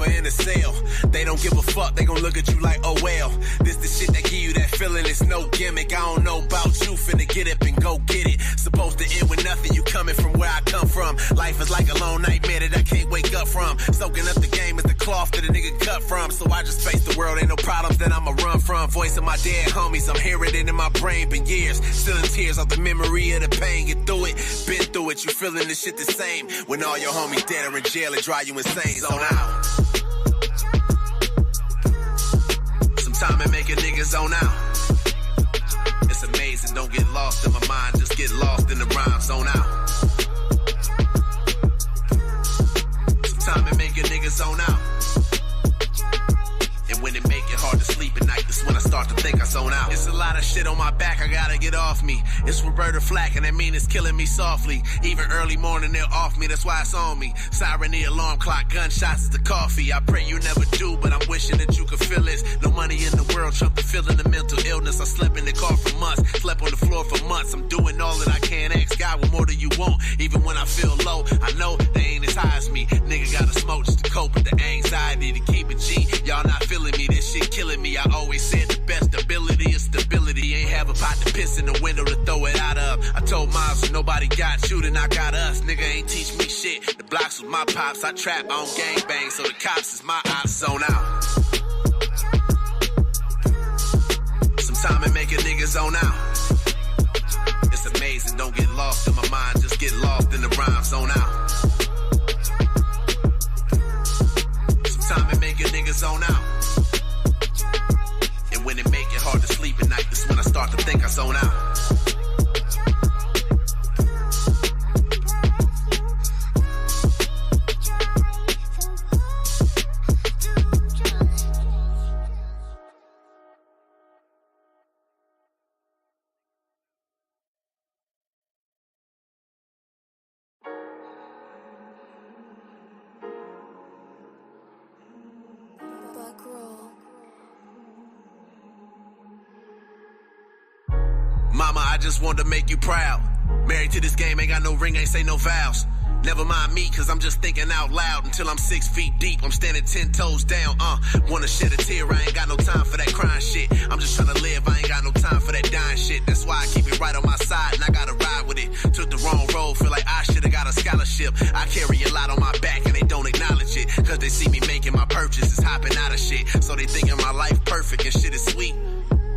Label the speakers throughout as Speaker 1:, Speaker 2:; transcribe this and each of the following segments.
Speaker 1: or in a cell. They don't give a fuck, they gon' look at you like, oh well. This the shit that give you that feeling, it's no gimmick. I don't know about you, finna get up and go get it. Supposed to end with nothing, you coming from where I come from. Life is like a long nightmare that I can't wake up from. Soaking up the game is the cloth that a nigga cut from. So I just face the world, ain't no problems that I'ma run from. Voice of my dead homies, I'm hearing it in my brain. Been years, still in tears off the memory of the pain. Get through it, been through it, you feeling this shit the same. When all your homies dead or in jail, it drive you insane. Zone out. Sometime it make a nigga zone out. It's amazing, don't get lost in my mind, just get lost in the rhyme. Zone out. Sometime it make a nigga zone out. When it make it hard to sleep at night, that's when I start to think I zone out. It's a lot of shit on my back, I gotta get off me. It's Roberta Flack, and that mean it's killing me softly. Even early morning, they're off me, that's why it's on me. Siren, the alarm clock, gunshots is the coffee. I pray you never do, but I'm wishing that you could feel this. No money in the world, trump the feeling of mental illness. I slept in the car for months, slept on the floor for months. I'm doing all that I can, ask God, what more do you want? Even when I feel low, I know they ain't as high as me. Nigga gotta smoke just to cope with the anxiety, to keep it G. Y'all not feeling me, this shit killing me. I always said the best ability is stability. Ain't have a pot to piss in the window to throw it out of. I told Miles, nobody got you, then I got us. Nigga ain't teach me shit. The blocks was my pops. I trap on gangbang, so the cops is my ops. Zone out. Sometime it make a nigga zone out. It's amazing, don't get lost in my mind, just get lost in the rhyme. Zone out. Sometime it make a nigga zone out. When it make it hard to sleep at night, that's when I start to think I zone out. Mama, I just wanted to make you proud. Married to this game, ain't got no ring, ain't say no vows. Never mind me, cause I'm just thinking out loud. Until I'm 6 feet deep, I'm standing 10 toes down. Wanna shed a tear, I ain't got no time for that crying shit. I'm just trying to live, I ain't got no time for that dying shit. That's why I keep it right on my side, and I gotta ride with it. Took the wrong road, feel like I should've got a scholarship. I carry a lot on my back, and they don't acknowledge it. Cause they see me making my purchases, hopping out of shit. So they thinking my life perfect and shit is sweet.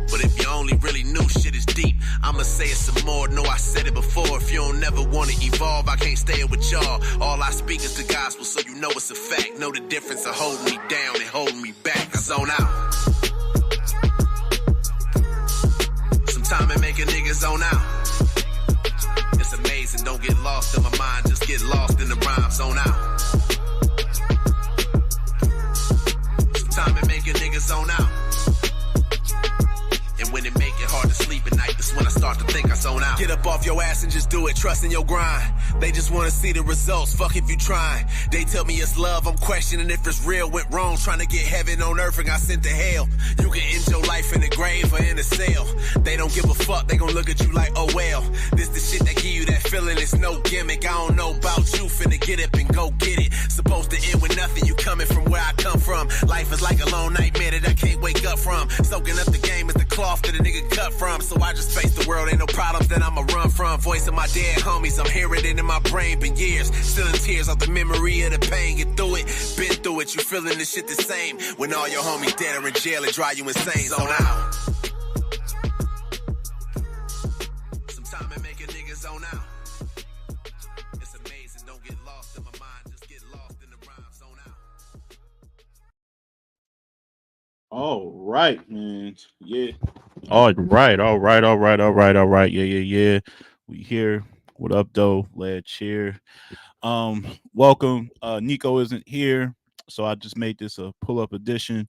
Speaker 1: But if you only really knew shit is deep, I'ma say it some more. No, I said it before. If you don't never wanna evolve, I can't stay with y'all. All I speak is the gospel, so you know it's a fact. Know the difference of holding me down and holding me back. I zone out. Sometime it make a nigga zone out. It's amazing, don't get lost in my mind, just get lost in the rhyme. Zone out. Sometime it make a nigga zone out. When it make it hard to sleep at night, that's when I start to think I zone out. Get up off your ass and just do it, trust in your grind. They just wanna see the results, fuck if you trying. They tell me it's love, I'm questioning if it's real. Went wrong, trying to get heaven on earth and got sent to hell. You can end your life in the grave or in a cell. They don't give a fuck, they gon' look at you like, oh well. This the shit that give you that feeling, it's no gimmick. I don't know about you, finna get up and go get it. Supposed to end with nothing, you coming from where I come from. Life is like a long nightmare that I can't wake up from. Soaking up the game is the cloth that a nigga cut from. So I just face the world, ain't no problems that I'ma run from. Voice of my dead homies, I'm hearing it in my brain. Been years, still in tears off the memory of the pain. Get through it, been through it, you feeling this shit the same. When all your homies dead or in jail, it drive you insane. Zone out. Sometime it make a nigga zone out. It's amazing, don't get lost in my mind, just get lost in the rhyme. Zone out.
Speaker 2: All right, man. Yeah.
Speaker 3: All right. Yeah. We here. What up, though? Glad cheer. Welcome. Nico isn't here, so I just made this a pull-up edition.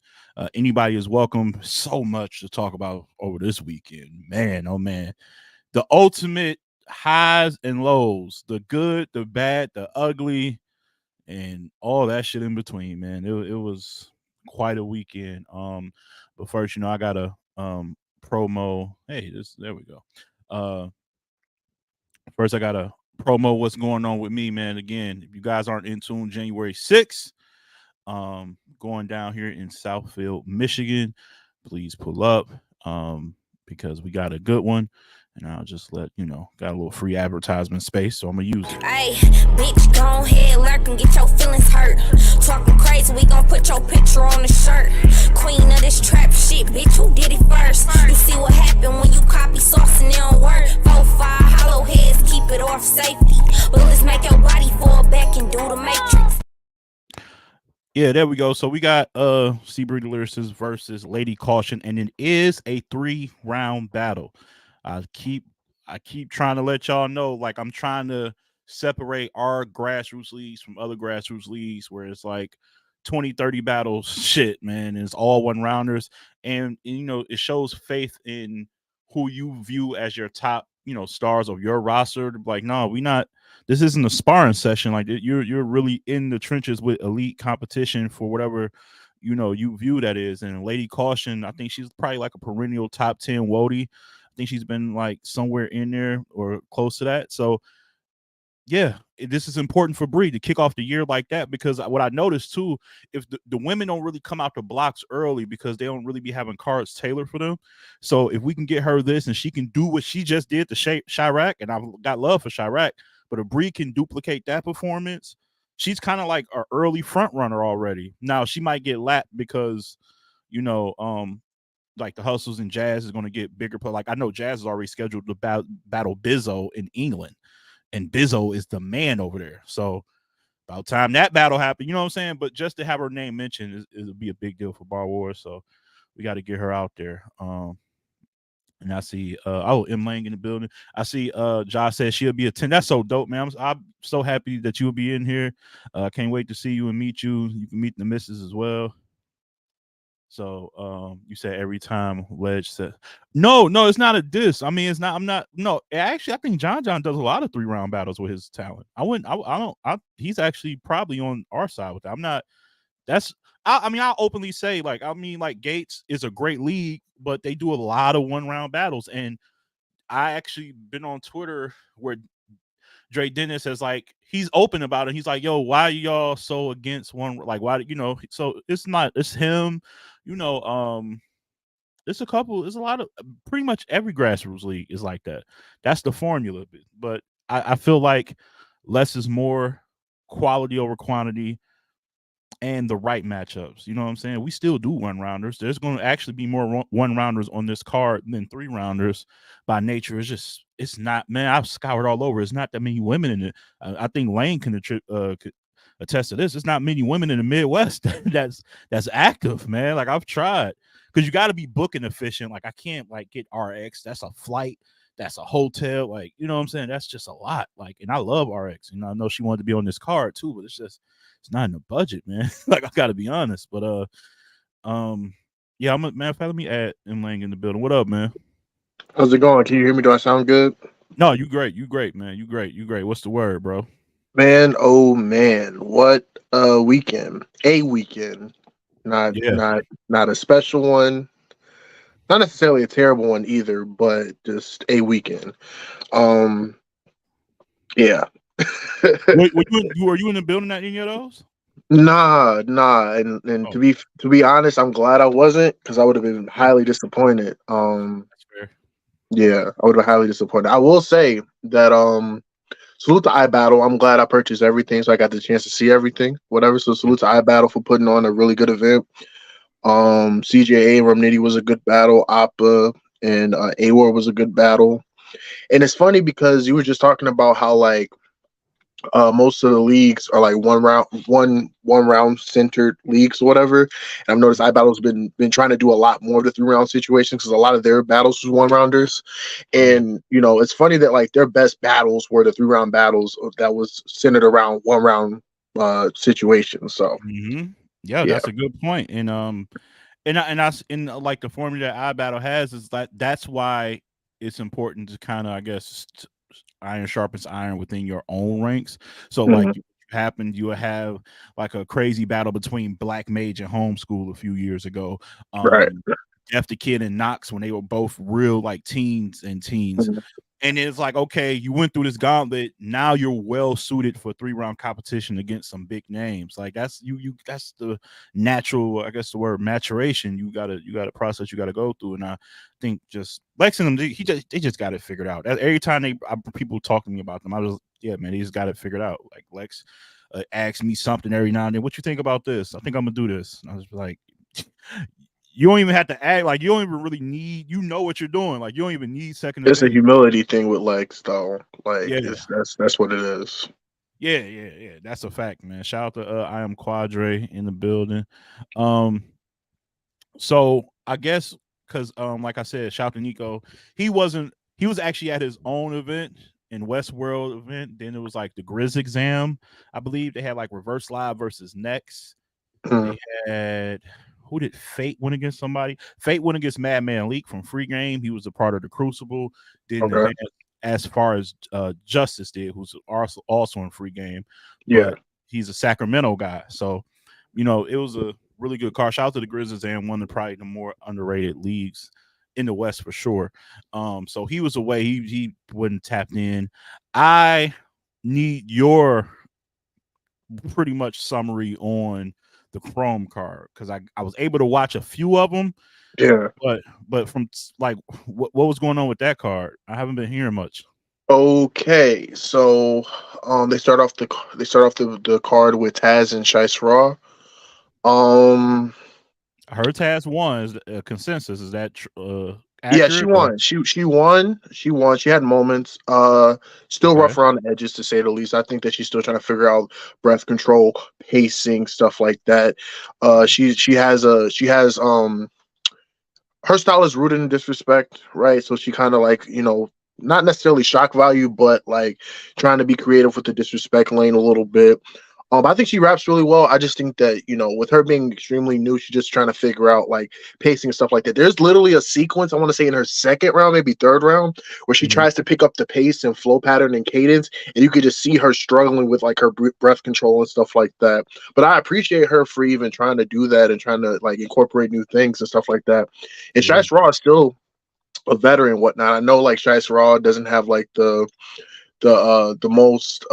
Speaker 3: Anybody is welcome. So much to talk about over this weekend. Man, oh man. The ultimate highs and lows, the good, the bad, the ugly, and all that shit in between, man. It was quite a weekend. But first, I got a promo. Hey, there we go. First, I got to promo what's going on with me, man. Again, if you guys aren't in tune, January 6th, going down here in Southfield, Michigan, please pull up because we got a good one. And I'll just let you know, got a little free advertisement space, so I'm gonna use it.
Speaker 4: Hey, bitch, go ahead, lurk and get your feelings hurt. Talking crazy, we gon' put your picture on the shirt. Queen of this trap shit, bitch, who did it first? You see what happened when you copy sauce and it don't work. 4-5 hollow heads, keep it off safety. Bullets make your body fall back and do the matrix.
Speaker 3: Yeah, there we go. So we got Seabreed Lyricist versus Lady Caution, and it is a 3-round battle. I keep trying to let y'all know, like, I'm trying to separate our grassroots leagues from other grassroots leagues where it's like 20, 30 battles. Shit, man, it's all 1-rounders. And you know, it shows faith in who you view as your top, you know, stars of your roster. Like, no, we not, this isn't a sparring session. Like, you're really in the trenches with elite competition for whatever, you know, you view that is. And Lady Caution, I think she's probably like a perennial top 10 Wody. I think she's been like somewhere in there or close to that. So yeah, this is important for Bree to kick off the year like that, because what I noticed too, if the women don't really come out the blocks early because they don't really be having cards tailored for them. So if we can get her this and she can do what she just did to Chirac, and I've got love for Chirac, but if Bree can duplicate that performance, she's kind of like an early front runner already. Now she might get lapped because, you know, like the Hustles and Jazz is going to get bigger. But like, I know Jazz is already scheduled to battle Bizzo in England, and Bizzo is the man over there. So about time that battle happened, you know what I'm saying? But just to have her name mentioned it'll be a big deal for Bar Wars. So we got to get her out there. And I see M Lang in the building. I see Josh says she'll be a 10. That's so dope, man. I'm so happy that you'll be in here. Can't wait to see you and meet you. You can meet the missus as well. So you said every time Ledge said no, it's not a diss. I mean, it's not, I'm not, no, actually I think John does a lot of 3-round battles with his talent. He's actually probably on our side with that. I'm not, that's, I mean, I'll openly say, like, I mean, like, Gates is a great league, but they do a lot of 1-round battles. And I actually been on Twitter where Dre Dennis has, like, he's open about it. He's like, yo, why are y'all so against one? Like, why, you know, so it's him, you know, it's a lot of, pretty much every grassroots league is like that. That's the formula. But I feel like less is more, quality over quantity, and the right matchups. You know what I'm saying? We still do 1-rounders. There's going to actually be more 1-rounders on this card than 3-rounders by nature. It's not, man, I've scoured all over. It's not that many women in it. I think Lane can attest to this. It's not many women in the Midwest that's active, man. Like, I've tried, because you got to be booking efficient. Like, I can't, like, get RX. That's a flight. That's a hotel. Like, you know what I'm saying? That's just a lot. Like, and I love RX. You know, I know she wanted to be on this card too, but it's not in the budget, man. Like, I gotta be honest. But yeah, I'm a man. Let me add M Lang in the building. What up, man?
Speaker 5: How's it going? Can you hear me? Do I sound good?
Speaker 3: No, you great, man. You great. What's the word, bro?
Speaker 5: Man, oh man, what a weekend! A weekend, not
Speaker 3: Yeah.
Speaker 5: not a special one, not necessarily a terrible one either, but just a weekend. Yeah.
Speaker 3: Were you in the building at any of those?
Speaker 5: Nah, and
Speaker 3: Oh,
Speaker 5: to be honest, I'm glad I wasn't, because I would have been highly disappointed.
Speaker 3: that's fair.
Speaker 5: Yeah, I would have been highly disappointed. I will say that salute to iBattle. I'm glad I purchased everything, so I got the chance to see everything. Whatever. So salute to iBattle for putting on a really good event. CJA and Romnitty was a good battle. Appa and AWAR was a good battle. And it's funny because you were just talking about how, like, most of the leagues are like one round centered leagues or whatever. And I've noticed iBattle's been trying to do a lot more of the 3-round situations, because a lot of their battles was 1-rounders. And you know, it's funny that, like, their best battles were the 3-round battles that was centered around 1-round situations. So
Speaker 3: yeah,
Speaker 5: yeah.
Speaker 3: that's a good point. And like the formula that iBattle has is that's why it's important to kind of, I guess, iron sharpens iron within your own ranks. So like, you have like a crazy battle between Black Mage and Homeschool a few years ago.
Speaker 5: Right.
Speaker 3: Def the Kid and Knox, when they were both real, like, teens. And it's like, okay, you went through this gauntlet. Now you're well suited for 3-round competition against some big names. Like that's that's the natural, I guess the word maturation. You gotta process, you gotta go through. And I think just Lex and them, they just got it figured out. Every time people talk to me about them, I was, yeah, man, they just got it figured out. Like Lex asks me something every now and then. What you think about this? I think I'm gonna do this. And I was like, you don't even have to act, like you don't even really need, you know what you're doing. Like you don't even need second
Speaker 5: It's a
Speaker 3: opinion.
Speaker 5: humility thing with Lex, though. Like,
Speaker 3: Yeah.
Speaker 5: that's what it is.
Speaker 3: Yeah. That's a fact, man. Shout out to I am Quadre in the building. So I guess because like I said, shout out to Nico. He was actually at his own event in Westworld event. Then it was like the Grizz exam. I believe they had like Reverse Live versus Next. They had, who did Fate win against somebody? Fate went against Madman Leak from Free Game. He was a part of the Crucible. Didn't
Speaker 5: Okay.
Speaker 3: advance as far as Justice did, who's also in Free Game.
Speaker 5: Yeah.
Speaker 3: But he's a Sacramento guy. So, you know, it was a really good card. Shout out to the Grizzlies and one of probably the more underrated leagues in the West for sure. So he was away. He wasn't tapped in. I need your pretty much summary on the Chrome card because I was able to watch a few of them.
Speaker 5: Yeah.
Speaker 3: But from like what was going on with that card, I haven't been hearing much.
Speaker 5: Okay, so they start off the card with Taz and Shice Raw.
Speaker 3: Her Taz won is a consensus. Is that accurate?
Speaker 5: Yeah, she won. She won. She won. She had moments. Still
Speaker 3: Okay.
Speaker 5: rough around the edges to say the least. I think that she's still trying to figure out breath control, pacing, stuff like that. She has her style is rooted in disrespect, right? So she kind of like, not necessarily shock value, but like trying to be creative with the disrespect lane a little bit. I think she raps really well. I just think that, with her being extremely new, she's just trying to figure out like pacing and stuff like that. There's literally a sequence, I want to say in her second round, maybe third round, where she tries to pick up the pace and flow pattern and cadence, and you could just see her struggling with like her breath control and stuff like that. But I appreciate her for even trying to do that and trying to like incorporate new things and stuff like that. And Shice Raw is still a veteran and whatnot. I know like Shice Raw doesn't have like the most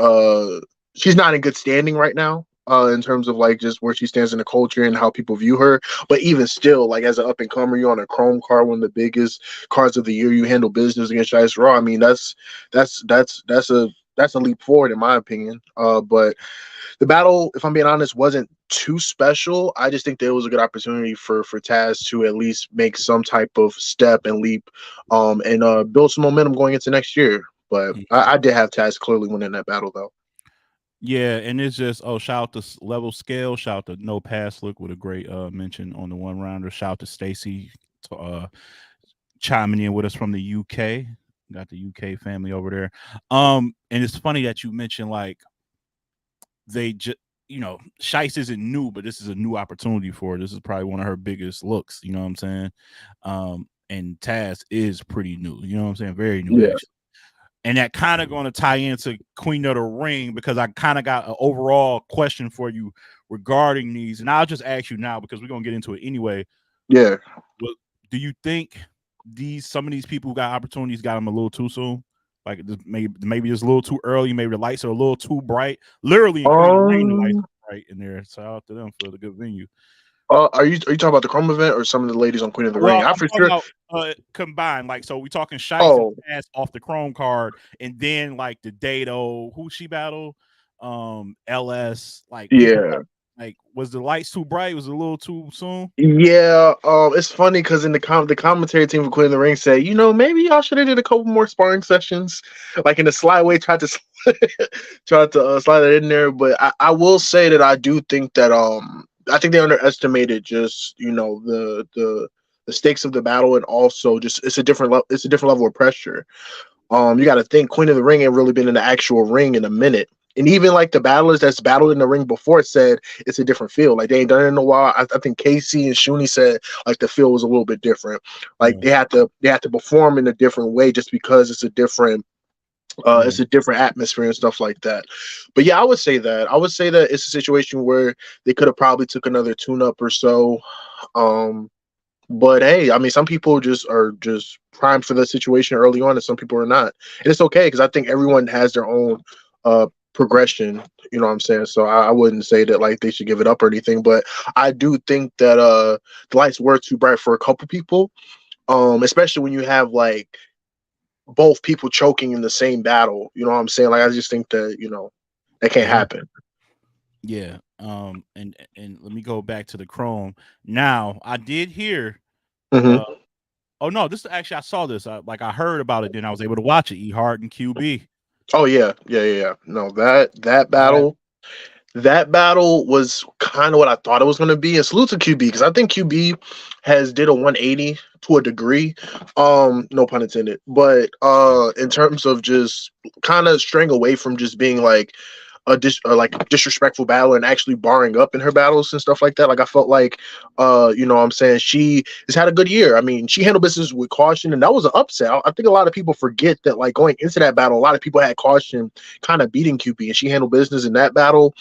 Speaker 5: she's not in good standing right now in terms of like just where she stands in the culture and how people view her. But even still, like as an up and comer, you're on a Chrome card, one of the biggest cards of the year. You handle business against Shice Raw. I mean, that's a leap forward in my opinion. But the battle, if I'm being honest, wasn't too special. I just think there was a good opportunity for Taz to at least make some type of step and leap, and build some momentum going into next year. But I did have Taz clearly winning that battle, though.
Speaker 3: Yeah, and it's just shout out to Level Scale, shout out to No Pass Look with a great mention on the one rounder. Shout out to Stacy chiming in with us from the UK. Got the UK family over there. And it's funny that you mentioned like they just, Shice isn't new, but this is a new opportunity for her. This is probably one of her biggest looks, you know what I'm saying? And Taz is pretty new, you know what I'm saying? Very new,
Speaker 5: Yeah.
Speaker 3: actually. And that kind of going to tie into Queen of the Ring because I kind of got an overall question for you regarding these. And I'll just ask you now because we're going to get into it anyway.
Speaker 5: Yeah.
Speaker 3: Do you think some of these people who got opportunities got them a little too soon? Like maybe it's a little too early. Maybe the lights are a little too bright. Literally, in Queen of the Ring, the lights are bright in there. Shout out to them for the good venue.
Speaker 5: Are you talking about the Chrome event or some of the ladies on Queen of the Ring?
Speaker 3: I'm
Speaker 5: for sure
Speaker 3: about, combined. Like, so we talking Shice and Taz off the Chrome card, and then like the Dato, who she battled, LS, like like was the lights too bright? Was it a little too soon?
Speaker 5: Yeah, it's funny because in the commentary team for Queen of the Ring said, maybe y'all should have did a couple more sparring sessions, like in a sly way, tried to slide that in there. But I will say that I do think that I think they underestimated just the stakes of the battle, and also just it's a different level of pressure. You got to think Queen of the Ring ain't really been in the actual ring in a minute. And even like the battlers that's battled in the ring before said it's a different feel. Like they ain't done it in a while. I think Casey and Shuni said like the feel was a little bit different. Like they had to perform in a different way just because it's a different atmosphere and stuff like that. But yeah, I would say that it's a situation where they could have probably took another tune up or so. But hey, I mean, some people just are just primed for the situation early on, and some people are not, and it's okay because I think everyone has their own progression. You know what I'm saying? So I wouldn't say that like they should give it up or anything, but I do think that the lights were too bright for a couple people, especially when you have like both people choking in the same battle. You know what I'm saying? Like I just think that that can't
Speaker 3: Yeah.
Speaker 5: happen.
Speaker 3: Yeah. And let me go back to the Chrome. Now, I did hear
Speaker 5: Hmm.
Speaker 3: oh no, this actually I saw this. I heard about it, then I was able to watch it. E Hart and QB.
Speaker 5: Oh yeah. No,
Speaker 3: That
Speaker 5: that battle was kind of what I thought it was going to be. And salute to QB because I think QB has did a 180 to a degree. No pun intended. But in terms of just kind of straying away from just being like like disrespectful battler and actually barring up in her battles and stuff like that. Like I felt like what I'm saying, she has had a good year. I mean, she handled business with caution and that was an upset. I think a lot of people forget that like going into that battle, a lot of people had caution kind of beating QB and she handled business in that battle.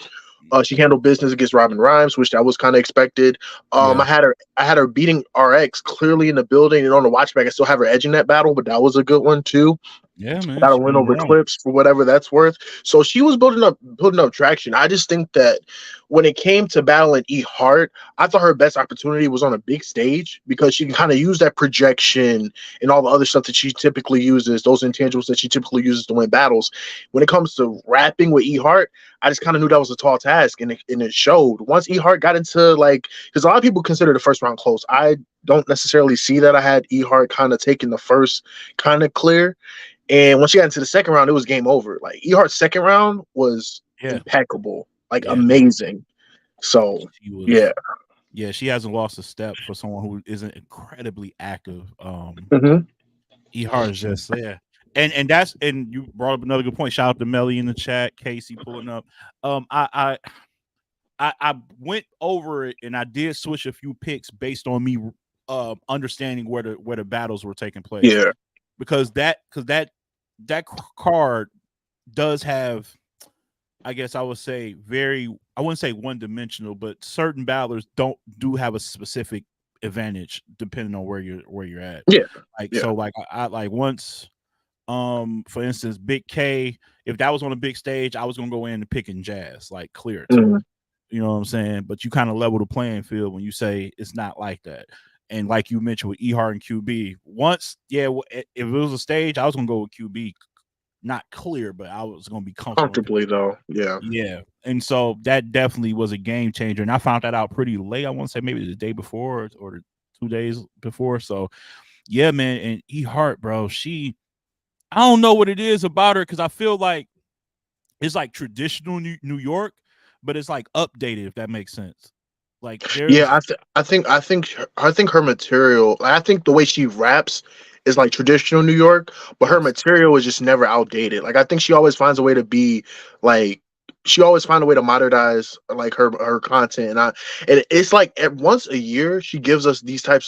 Speaker 5: She handled business against Robin Rhymes, which that was kind of expected.
Speaker 3: yeah.
Speaker 5: I had her beating RX clearly in the building and on the watchback. I still have her edging that battle, but that was a good one too.
Speaker 3: Yeah, man.
Speaker 5: Got a
Speaker 3: She
Speaker 5: win
Speaker 3: been
Speaker 5: over
Speaker 3: growing.
Speaker 5: Clips for whatever that's worth. So she was building up traction. I just think that when it came to battling E Hart, I thought her best opportunity was on a big stage because she can kind of use that projection and all the other stuff that she typically uses, those intangibles that she typically uses to win battles. When it comes to rapping with E Hart, I just kind of knew that was a tall task, and it showed. Once E Hart got into like, because a lot of people consider the first round close. I don't necessarily see that. I had E Hart kind of taking the first kind of clear. And once she got into the second round, it was game over. Like Ehart's second round was
Speaker 3: Yeah.
Speaker 5: impeccable, like
Speaker 3: Yeah.
Speaker 5: amazing. So
Speaker 3: She was
Speaker 5: yeah.
Speaker 3: yeah, she hasn't lost a step for someone who isn't incredibly active.
Speaker 5: Hmm.
Speaker 3: E Hart is just yeah. And you brought up another good point. Shout out to Melly in the chat, Casey pulling up. I went over it and I did switch a few picks based on me understanding where the battles were taking place.
Speaker 5: Yeah.
Speaker 3: Because that card does have, I guess I would say, I wouldn't say one dimensional, but certain battlers do have a specific advantage depending on where you're at.
Speaker 5: Yeah.
Speaker 3: Like
Speaker 5: Yeah.
Speaker 3: so, like I like once, for instance, Big K. If that was on a big stage, I was gonna go in and pick in Jazz, like clear to
Speaker 5: Mhm.
Speaker 3: it. You know what I'm saying? But you kind of level the playing field when you say it's not like that. And like you mentioned with Ehart and QB, once, if it was a stage, I was gonna go with QB, not clear, but I was gonna be comfortable.
Speaker 5: Comfortably though. Yeah.
Speaker 3: Yeah, and so that definitely was a game changer, and I found that out pretty late. I want to say maybe the day before or the 2 days before. So yeah, man, and Ehart, bro, I don't know what it is about her because I feel like it's like traditional New York, but it's like updated, if that makes sense. Like
Speaker 5: Yeah,
Speaker 3: there's
Speaker 5: I think her material. I think the way she raps is like traditional New York, but her
Speaker 3: yes,
Speaker 5: material is just never outdated. Like I think she always finds a way to be like she always find a way to modernize like her content, and it's like once a year she gives us these type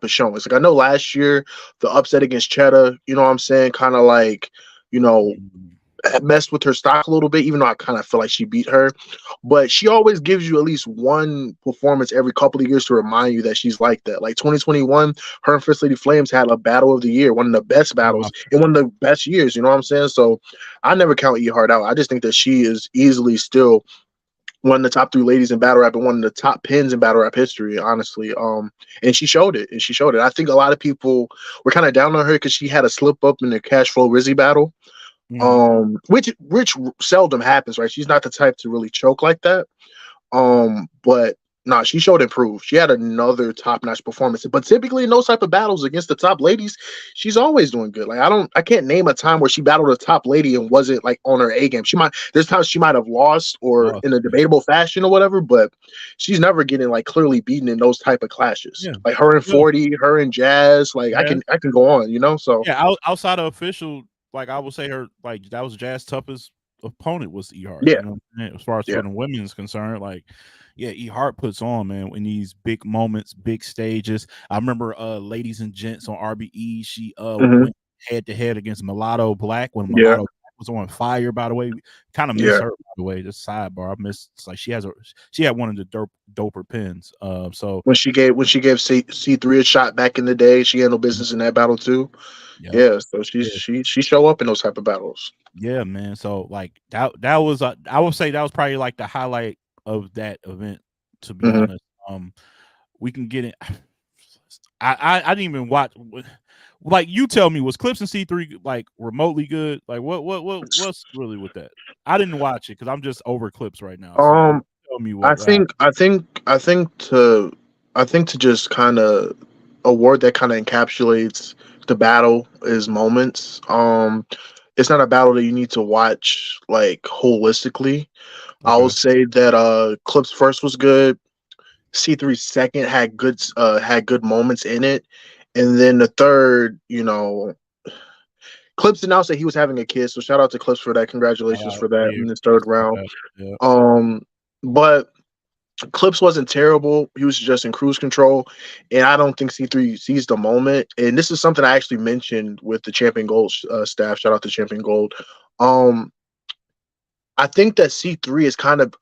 Speaker 5: of showings. Like I know last year the upset against Cheddar, you know what I'm saying, kind of like you know
Speaker 3: mm,
Speaker 5: messed with her stock a little bit, even though I kind of feel like she beat her. But she always gives you at least one performance every couple of years to remind you that she's like that. Like 2021, her and First Lady Flames had a battle of the year, one of the best
Speaker 3: one of my
Speaker 5: battles in one of the best years. You know what I'm saying? So I never count E Hart out. I just think that she is easily still one of the top three ladies in battle rap and one of the top pins in battle rap history, honestly. And she showed it. And she showed it. I think a lot of people were kind of down on her because she had a slip up in the Cash Flow Rizzy battle,
Speaker 3: mhm.
Speaker 5: which seldom happens, right? She's not the type to really choke like that. But nah, she showed improved. She had another top notch performance. But typically in those type of battles against the top ladies, she's always doing good. Like I can't name a time where she battled a top lady and wasn't like on her A game. There's times she might have lost or
Speaker 3: Lost,
Speaker 5: in a
Speaker 3: yeah,
Speaker 5: debatable fashion or whatever, but she's never getting like clearly beaten in those type of clashes.
Speaker 3: yeah,
Speaker 5: Like her and
Speaker 3: yeah.
Speaker 5: 40, her and Jazz, like
Speaker 3: Yeah.
Speaker 5: I can go on, So
Speaker 3: Yeah, outside of official, like I would say her like that was Jazz toughest opponent was E Hart.
Speaker 5: yeah,
Speaker 3: You know, what I'm saying? As far as
Speaker 5: yeah.
Speaker 3: for the women's concerned, like yeah, E Hart puts on, man, in these big moments, big stages. I remember ladies and gents on RBE, she
Speaker 5: Hmm.
Speaker 3: went head to head against Mulatto Black when
Speaker 5: Yeah.
Speaker 3: Mulatto Black was on fire. By the way, kind of miss
Speaker 5: Yeah.
Speaker 3: her. By the way, just sidebar. I miss. It's like she had one of the doper pins. So
Speaker 5: When she gave C3 a shot back in the day, she had no business in that battle too.
Speaker 3: yeah,
Speaker 5: Yeah, so
Speaker 3: yeah,
Speaker 5: she show up in those type of battles.
Speaker 3: yeah, man. So like that was I would say that was probably like the highlight of that event. To be
Speaker 5: Mhm.
Speaker 3: honest, we can get it. I didn't even watch. Like you tell me, was Clips and C3 like remotely good? Like what's really with that? I didn't watch it because I'm just over Clips right now. So tell me
Speaker 5: I
Speaker 3: what happened.
Speaker 5: think to just kind of a word that kind of encapsulates the battle is moments. It's not a battle that you need to watch like holistically. I will
Speaker 3: Okay,
Speaker 5: say that Clips first was good. C3's second had good moments in it, and then the third, Clips announced that he was having a kid. So shout out to Clips for that. Congratulations for that
Speaker 3: yeah,
Speaker 5: in this third round.
Speaker 3: yeah,
Speaker 5: But Clips wasn't terrible. He was just in cruise control, and I don't think C3 sees the moment. And this is something I actually mentioned with the Champion Gold staff. Shout out to Champion Gold. Um, I think that C3 has kind of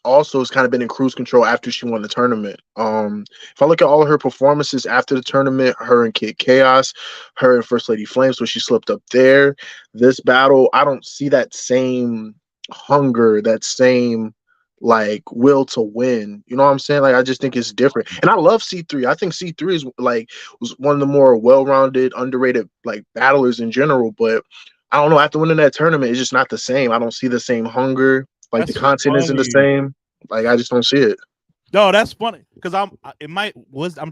Speaker 5: been in cruise control after she won the tournament. If I look at all of her performances after the tournament, her and Kid Chaos, her and First Lady Flames, where she slipped up there. This battle, I don't see that same hunger, that same like will to win. You know what I'm saying? Like I just think it's different. And I love C3. I think C3 was one of the more well-rounded, underrated like battlers in general, but I don't know. After winning that tournament, it's just not the same. I don't see the same hunger. Like the
Speaker 3: that's
Speaker 5: content isn't the
Speaker 3: funny.
Speaker 5: same. Like I just don't see it.
Speaker 3: No, that's funny because I'm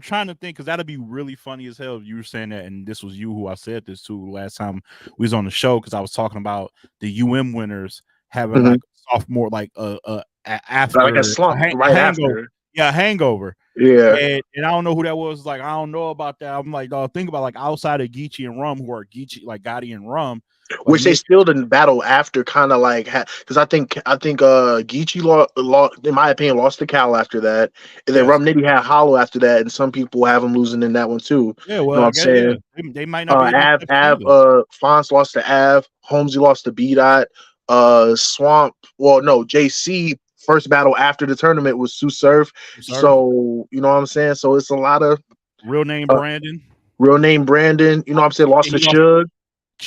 Speaker 3: trying to think because that'd be really funny as hell if you were saying that, and this was you who I said this to last time we was on the show because I was talking about the winners having
Speaker 5: Mhm.
Speaker 3: like sophomore like
Speaker 5: Like a
Speaker 3: after
Speaker 5: slump
Speaker 3: a
Speaker 5: right
Speaker 3: hangover,
Speaker 5: after.
Speaker 3: yeah, a hangover,
Speaker 5: Yeah.
Speaker 3: and I don't know who that was. Like I don't know about that. I'm like, dog, think about like outside of Geechee and Rum, who are Geechee like Gotti and Rum, like
Speaker 5: Which they
Speaker 3: maybe
Speaker 5: still didn't battle after, kind of like because I think Geechee in my opinion lost to Cal after that, and then
Speaker 3: yes,
Speaker 5: Rum Nitty had Hollow after that, and some people have him losing in that one too.
Speaker 3: yeah,
Speaker 5: You know
Speaker 3: well,
Speaker 5: what
Speaker 3: I
Speaker 5: I'm
Speaker 3: guess yeah,
Speaker 5: saying?
Speaker 3: they might not be able to step
Speaker 5: Av,
Speaker 3: either.
Speaker 5: Fonz lost to Av, Holmesy lost to B Dot, Swamp. Well, no, JC first battle after the tournament was Sue Surf.
Speaker 3: Sir,
Speaker 5: So you know what I'm saying. So it's a lot of
Speaker 3: real name
Speaker 5: uh,
Speaker 3: Brandon.
Speaker 5: real name Brandon. You know what I'm saying. Lost to
Speaker 3: He lost
Speaker 5: Suge.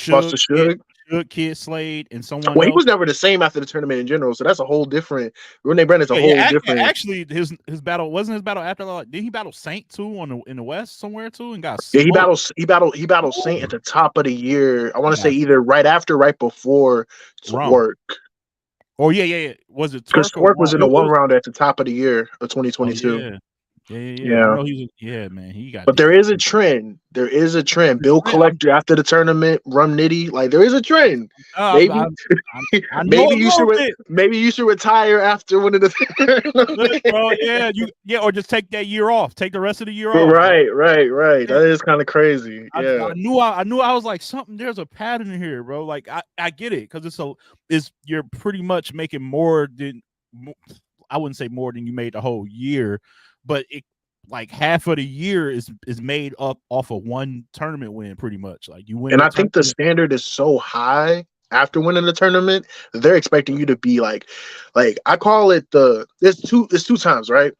Speaker 5: Lost to
Speaker 3: Suge,
Speaker 5: Suge.
Speaker 3: Kid Slade, and someone
Speaker 5: Well, he
Speaker 3: else.
Speaker 5: was never the same after the tournament in general. So that's a whole different. Real name Brandon's a whole different.
Speaker 3: Actually, his battle wasn't his battle after. Like, did he battle Saint too in the West somewhere too and got
Speaker 5: Yeah, he
Speaker 3: smoked?
Speaker 5: battles. He battled Saint at the top of the year. I want to say
Speaker 3: Yeah,
Speaker 5: either right after, right before
Speaker 3: Rum.
Speaker 5: Twerk.
Speaker 3: Oh yeah. Was it
Speaker 5: Because
Speaker 3: Twerk or
Speaker 5: Twerk was
Speaker 3: Rum?
Speaker 5: in the
Speaker 3: It
Speaker 5: one
Speaker 3: was.
Speaker 5: round at the top of the year of
Speaker 3: Oh
Speaker 5: 2022.
Speaker 3: yeah. I
Speaker 5: Yeah.
Speaker 3: know he's. Yeah, man. He got
Speaker 5: But
Speaker 3: these.
Speaker 5: there is a trend. There is a trend. Bill Collector after the tournament, Rum Nitty. Like there is a trend. Maybe,
Speaker 3: I know
Speaker 5: maybe
Speaker 3: a little bit.
Speaker 5: maybe you should retire after winning
Speaker 3: Look,
Speaker 5: the.
Speaker 3: bro. Yeah. Or just take that year off. Take the rest of the year off. Bro.
Speaker 5: Right.
Speaker 3: Yeah,
Speaker 5: That is kind of crazy. Yeah.
Speaker 3: I knew I was like something. There's a pattern here, bro. Like I get it because it's you're pretty much making more than I wouldn't say more than you made the whole year, but it like half of the year is made up off of one tournament win, pretty much. Like you win
Speaker 5: And
Speaker 3: the
Speaker 5: I think the
Speaker 3: tournament.
Speaker 5: standard is so high after winning the tournament, they're expecting you to be like I call it there's two times, right?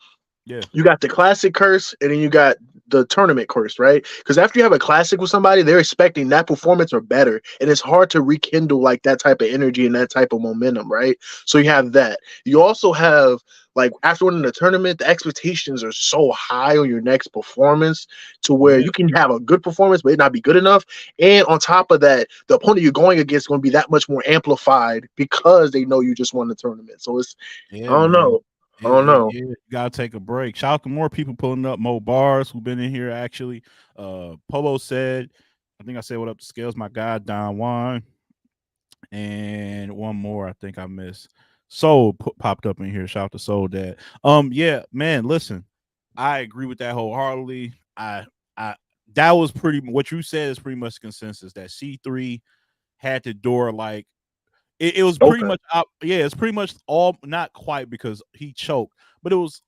Speaker 3: Yeah,
Speaker 5: You got the classic curse and then you got the tournament curse, right? Because after you have a classic with somebody, they're expecting that performance or better. And it's hard to rekindle like that type of energy and that type of momentum, right? So you have that. You also have like after winning the tournament, the expectations are so high on your next performance to where
Speaker 3: yeah,
Speaker 5: you can have a good performance, but it not be good enough. And on top of that, the opponent you're going against is going to be that much more amplified because they know you just won the tournament. So it's I
Speaker 3: yeah,
Speaker 5: don't
Speaker 3: man.
Speaker 5: know. I don't know.
Speaker 3: You gotta take a break. Shout out to more people pulling up. Mo Bars who've been in here actually. Polo said, I think I said what up to Scales, my guy Don Juan, and one more I think I missed. Soul popped up in here. Shout out to Soul Dad. Yeah, man. Listen, I agree with that wholeheartedly. I that was pretty. What you said is pretty much consensus that C3 had the door like it was pretty
Speaker 5: Open.
Speaker 3: much yeah, it's pretty much all not quite because he choked, but it was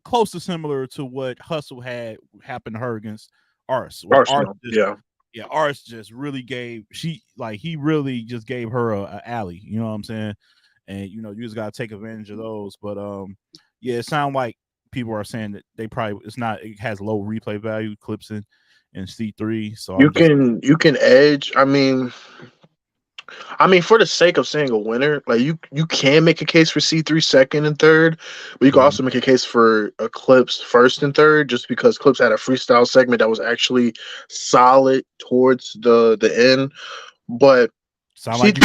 Speaker 3: close to similar to what Hustle had happened to her against Ars, where Ars
Speaker 5: Arsenal. Yeah.
Speaker 3: Yeah, Arts just really gave he really just gave her a alley. You know what I'm saying? And you just gotta take advantage of those. But yeah, it sounds like people are saying that it has low replay value clips in C3. So
Speaker 5: You can edge. I mean, for the sake of saying a winner, like you can make a case for C3 second and third, but you can also make a case for Eclipse first and third, just because Clips had a freestyle segment that was actually solid towards the end. But
Speaker 3: sound like you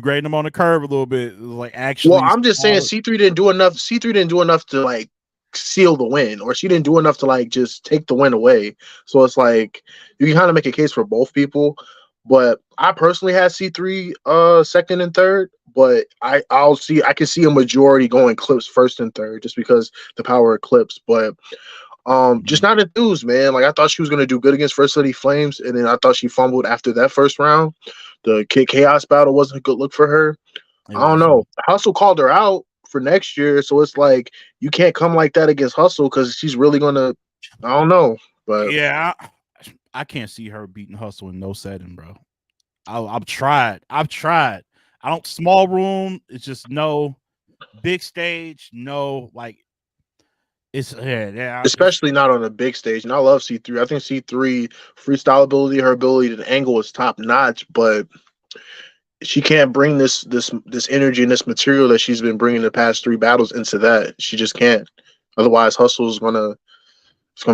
Speaker 3: grading them on the curve a little bit. Like actually,
Speaker 5: well, I'm just saying C3 didn't do enough. C3 didn't do enough to like seal the win, or she didn't do enough to like just take the win away. So it's like you can kind of make a case for both people. But I personally had C3 second and third, but I can see a majority going Clips first and third just because the power of Clips. But just not enthused, man. Like I thought she was gonna do good against First Lady Flames, and then I thought she fumbled after that first round. The Kid Chaos battle wasn't a good look for her. I don't know. Hustle called her out for next year, so it's like you can't come like that against Hustle because she's really gonna. I don't know, but
Speaker 3: yeah, I can't see her beating Hustle in no setting, bro. I've tried. I don't small room. It's just no big stage. No, like it's
Speaker 5: especially not on a big stage. And I love C3. I think C3 freestyle ability, her ability to angle is top notch, but she can't bring this energy and this material that she's been bringing the past 3 battles into that. She just can't. Otherwise, Hustle's gonna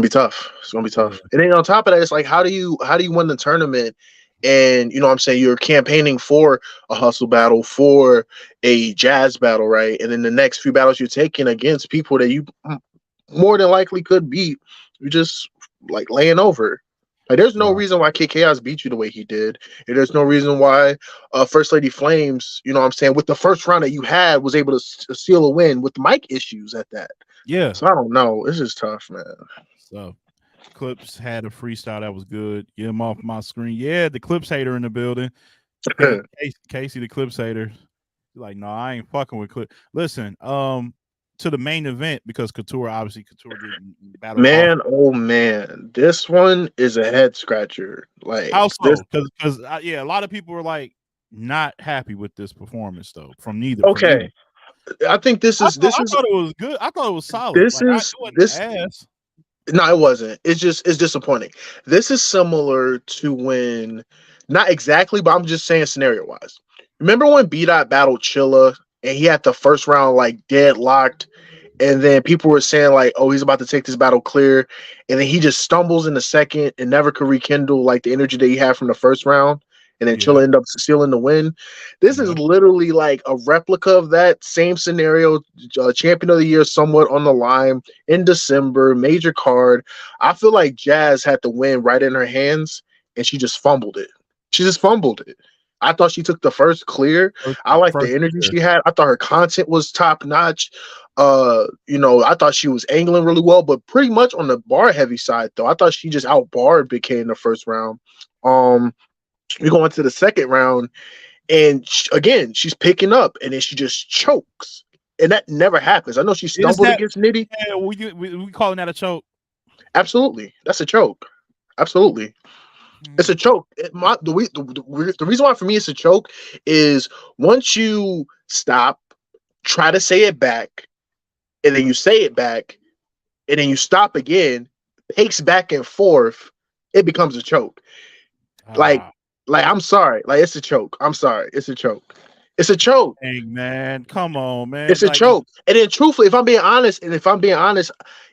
Speaker 5: be tough. It's gonna be tough. Yeah. And then on top of that, it's like how do you win the tournament? And you know what I'm saying, you're campaigning for a Hustle battle, for a Jazz battle, right? And then the next few battles you're taking against people that you more than likely could beat, you're just like laying over. Like there's no reason why Kid Chaos beat you the way he did. And there's no reason why First Lady Flames, you know what I'm saying, with the first round that you had, was able to seal a win with mic issues at that.
Speaker 3: Yeah.
Speaker 5: So I don't know. This is tough, man.
Speaker 3: So Clips had a freestyle that was good. Get him off my screen. Yeah, the Clips hater in the building. Casey, the Clips hater. Like, no, I ain't fucking with Clips. Listen, to the main event, because Couture didn't battle.
Speaker 5: Man, oh man, this one is a head scratcher. Like,
Speaker 3: how so? Because a lot of people were like not happy with this performance though from neither.
Speaker 5: Okay, I think I thought
Speaker 3: it was good. I thought it was solid.
Speaker 5: No, it wasn't. It's disappointing. This is similar to when, not exactly, but I'm just saying scenario wise. Remember when B-Dot battled Chilla and he had the first round like deadlocked, and then people were saying like, oh, he's about to take this battle clear, and then he just stumbles in the second and never could rekindle like the energy that he had from the first round, and then Chilla ended up sealing the win. This is literally like a replica of that same scenario. Champion of the year somewhat on the line in December, major card. I feel like Jazz had the win right in her hands, and she just fumbled it. I thought she took the first clear. I like the energy she had. I thought her content was top notch. I thought she was angling really well, but pretty much on the bar heavy side though. I thought she just outbarred Big K in the first round. We go into the second round, and again she's picking up, and then she just chokes, and that never happens. I know she stumbled against Nitty.
Speaker 3: Yeah, we calling that a choke?
Speaker 5: Absolutely, that's a choke. Absolutely. It's a choke. The reason why for me it's a choke is once you stop, try to say it back, and then you say it back, and then you stop again, pace back and forth, it becomes a choke. Like I'm sorry. Like it's a choke. I'm sorry. It's a choke. It's a choke.
Speaker 3: Hey man, come on, man.
Speaker 5: It's a choke. And then truthfully, if I'm being honest,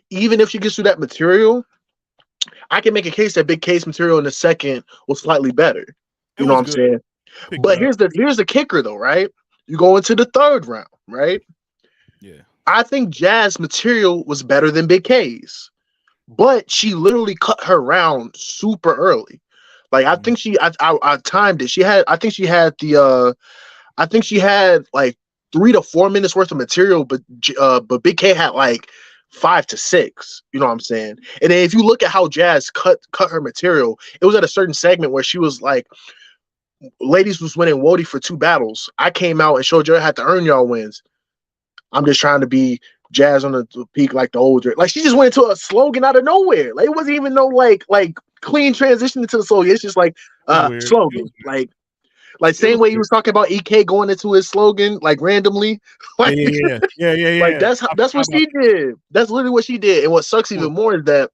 Speaker 5: even if she gets through that material, I can make a case that Big K's material in the second was slightly better. You know what I'm saying? But here's the kicker though, right? You go into the third round, right?
Speaker 3: Yeah.
Speaker 5: I think Jazz material was better than Big K's, but she literally cut her round super early. Like I think I timed it. I think she had like 3 to 4 minutes worth of material, but Big K had like 5 to 6. You know what I'm saying? And then if you look at how Jazz cut her material, it was at a certain segment where she was like, ladies was winning Wody for 2 battles. I came out and showed you I had to earn y'all wins. I'm just trying to be Jazz on the peak like the older. Like she just went into a slogan out of nowhere. Like it wasn't even no like clean transition into the slogan. It's just like
Speaker 3: Weird.
Speaker 5: slogan, like
Speaker 3: It was
Speaker 5: same way he
Speaker 3: weird.
Speaker 5: was talking about EK going into his slogan like randomly. Like, like
Speaker 3: Yeah.
Speaker 5: that's what she did. That's literally what she did. And what sucks even more is that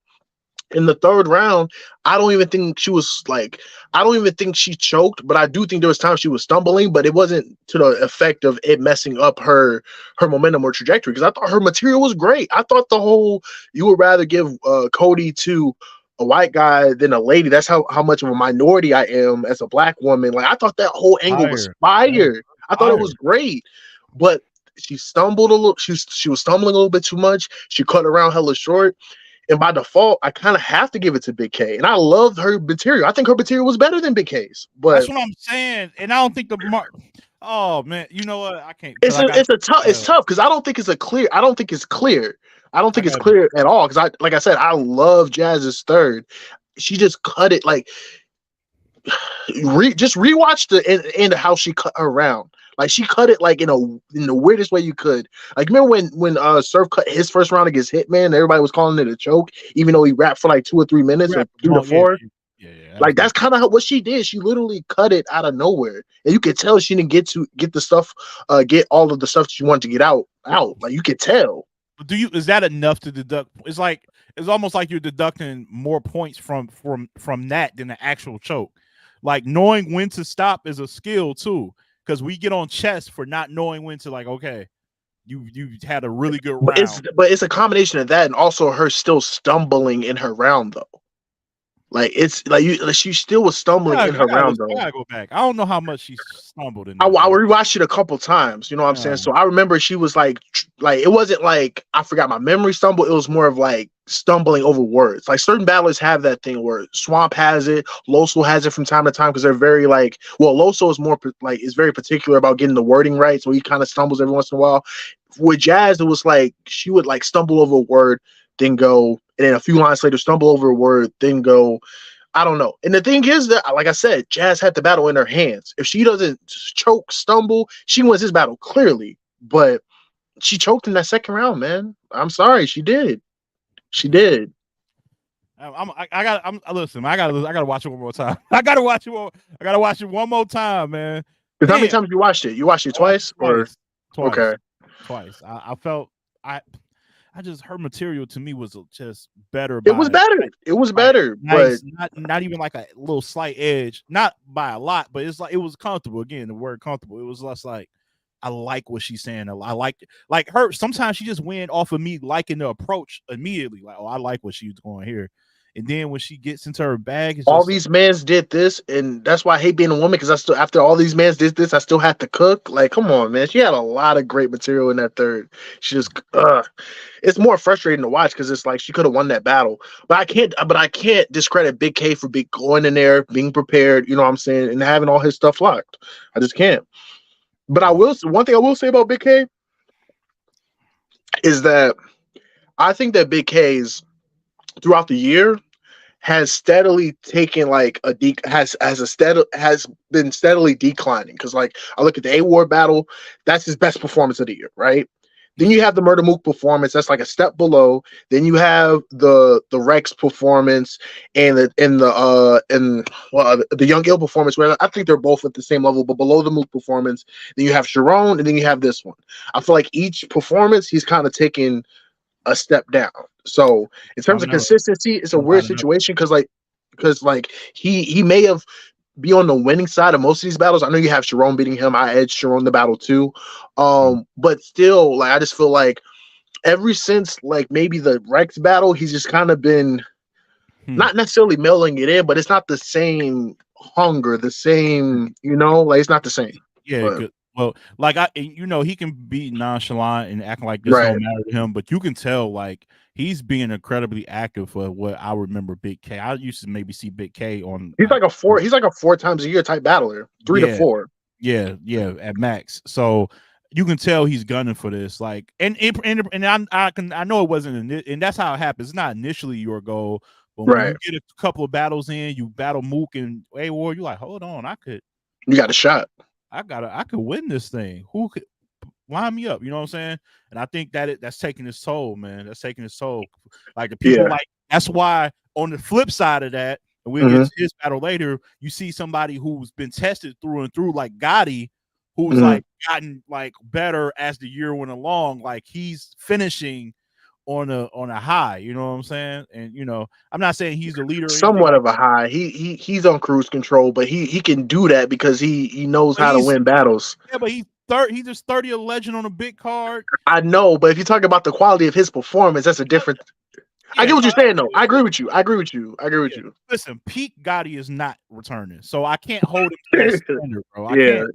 Speaker 5: in the third round, I don't even think she was like, I don't even think she choked, but I do think there was times she was stumbling, but it wasn't to the effect of it messing up her momentum or trajectory. Because I thought her material was great. I thought the whole you would rather give Cody to a white guy than a lady. That's how much of a minority I am as a black woman. Like I thought that whole angle was fire. I thought it was great, but she stumbled a little. She was stumbling a little bit too much. She cut around hella short. And by default, I kind of have to give it to Big K. And I loved her material. I think her material was better than Big K's. But
Speaker 3: that's what I'm saying. And I don't think oh man, you know what? I can't.
Speaker 5: It's tough because I don't think it's clear. I don't think it's clear at all. Because like I said, I love Jazz's third. She just cut it like just rewatch the end of how she cut her round. Like she cut it like in the weirdest way you could. Like remember when Surf cut his first round against Hitman, everybody was calling it a choke, even though he rapped for like 2 or 3 minutes or 3 to 4.
Speaker 3: Yeah.
Speaker 5: Like that's kind of what she did. She literally cut it out of nowhere, and you could tell she didn't get the stuff, get all of the stuff she wanted to get out. Like you could tell.
Speaker 3: Is that enough to deduct? It's almost like you're deducting more points from that than the actual choke. Like knowing when to stop is a skill too, because we get on chess for not knowing when to, like, okay, you had a really good round.
Speaker 5: But it's a combination of that and also her still stumbling in her round though. Like it's like she still was stumbling in her round though.
Speaker 3: I gotta go back. I don't know how much she stumbled in.
Speaker 5: I rewatched it a couple times. You know what I'm saying? So I remember she was like it wasn't like I forgot my memory stumble. It was more of like stumbling over words. Like certain battlers have that thing where Swamp has it, Loso has it from time to time because they're very like. Well, Loso is more like is very particular about getting the wording right, so he kind of stumbles every once in a while. With Jazz, it was like she would like stumble over a word, then go. And then a few lines later, stumble over a word, then go. I don't know. And the thing is that, like I said, Jazz had the battle in her hands. If she doesn't choke, stumble, she wins this battle clearly. But she choked in that second round, man. I'm sorry, she did. She did.
Speaker 3: Listen. I gotta watch it one more time. I gotta watch it one more time, man.
Speaker 5: How many times you watched it? You watched it twice, or
Speaker 3: okay, twice. I felt her material to me was just better.
Speaker 5: It was better,
Speaker 3: nice,
Speaker 5: but
Speaker 3: not even like a little slight edge, not by a lot, but it's like it was comfortable. Again, the word comfortable. It was less like I like what she's saying. I like her. Sometimes she just went off of me liking the approach immediately. Like, oh, I like what she's going here. And then when she gets into her bag, it's
Speaker 5: all these mans did this, and that's why I hate being a woman because I still, after all these mans did this, I still have to cook. Like, come on, man. She had a lot of great material in that third. She just, it's more frustrating to watch because it's like she could have won that battle, but I can't discredit Big K for going in there, being prepared. You know what I'm saying, and having all his stuff locked. I just can't. But one thing I will say about Big K is that I think that Big K's throughout the year has steadily taken like has been steadily declining because like I look at the A-War battle, that's his best performance of the year, right? Then you have the Murder Mook performance, that's like a step below. Then you have the Rex performance and the Young Ill performance, where I think they're both at the same level, but below the Mook performance. Then you have Sharon, and then you have this one. I feel like each performance he's kind of taking a step down. So in terms of consistency, it's a weird situation because he may have be on the winning side of most of these battles. I know you have Sharon beating him. I edged Sharon the battle too. But still, like I just feel like ever since like maybe the Rex battle, he's just kind of been not necessarily mailing it in, but it's not the same hunger, the same, like it's not the same.
Speaker 3: Yeah, good. Well, like he can be nonchalant and acting like this don't matter to him, but you can tell like he's being incredibly active for what I remember Big K. I used to maybe see Big K on. He's like a
Speaker 5: 4 times a year type battler, 3 to 4.
Speaker 3: Yeah, at max. So you can tell he's gunning for this. Like, and I know it wasn't, and that's how it happens. It's not initially your goal, but when you get a couple of battles in, you battle Mook and A-War, you're like, hold on,
Speaker 5: you got a shot.
Speaker 3: I could win this thing. Who could line me up? You know what I'm saying? And I think that's taking its toll, man. That's taking its toll. Like the people like that's why on the flip side of that, and we'll get to his battle later. You see somebody who's been tested through and through, like Gotti, who's like gotten like better as the year went along. Like he's finishing on a high, you know what I'm saying? And I'm not saying he's the leader.
Speaker 5: Somewhat of a high. He's on cruise control, but he can do that because he knows how to win battles.
Speaker 3: Yeah, but he's just 30 a legend on a big card.
Speaker 5: I know, but if you talk about the quality of his performance, that's a different. I get what you're saying, though. I agree with you. Listen,
Speaker 3: peak Gotti is not returning, so I can't hold him to that standard, bro. I can't.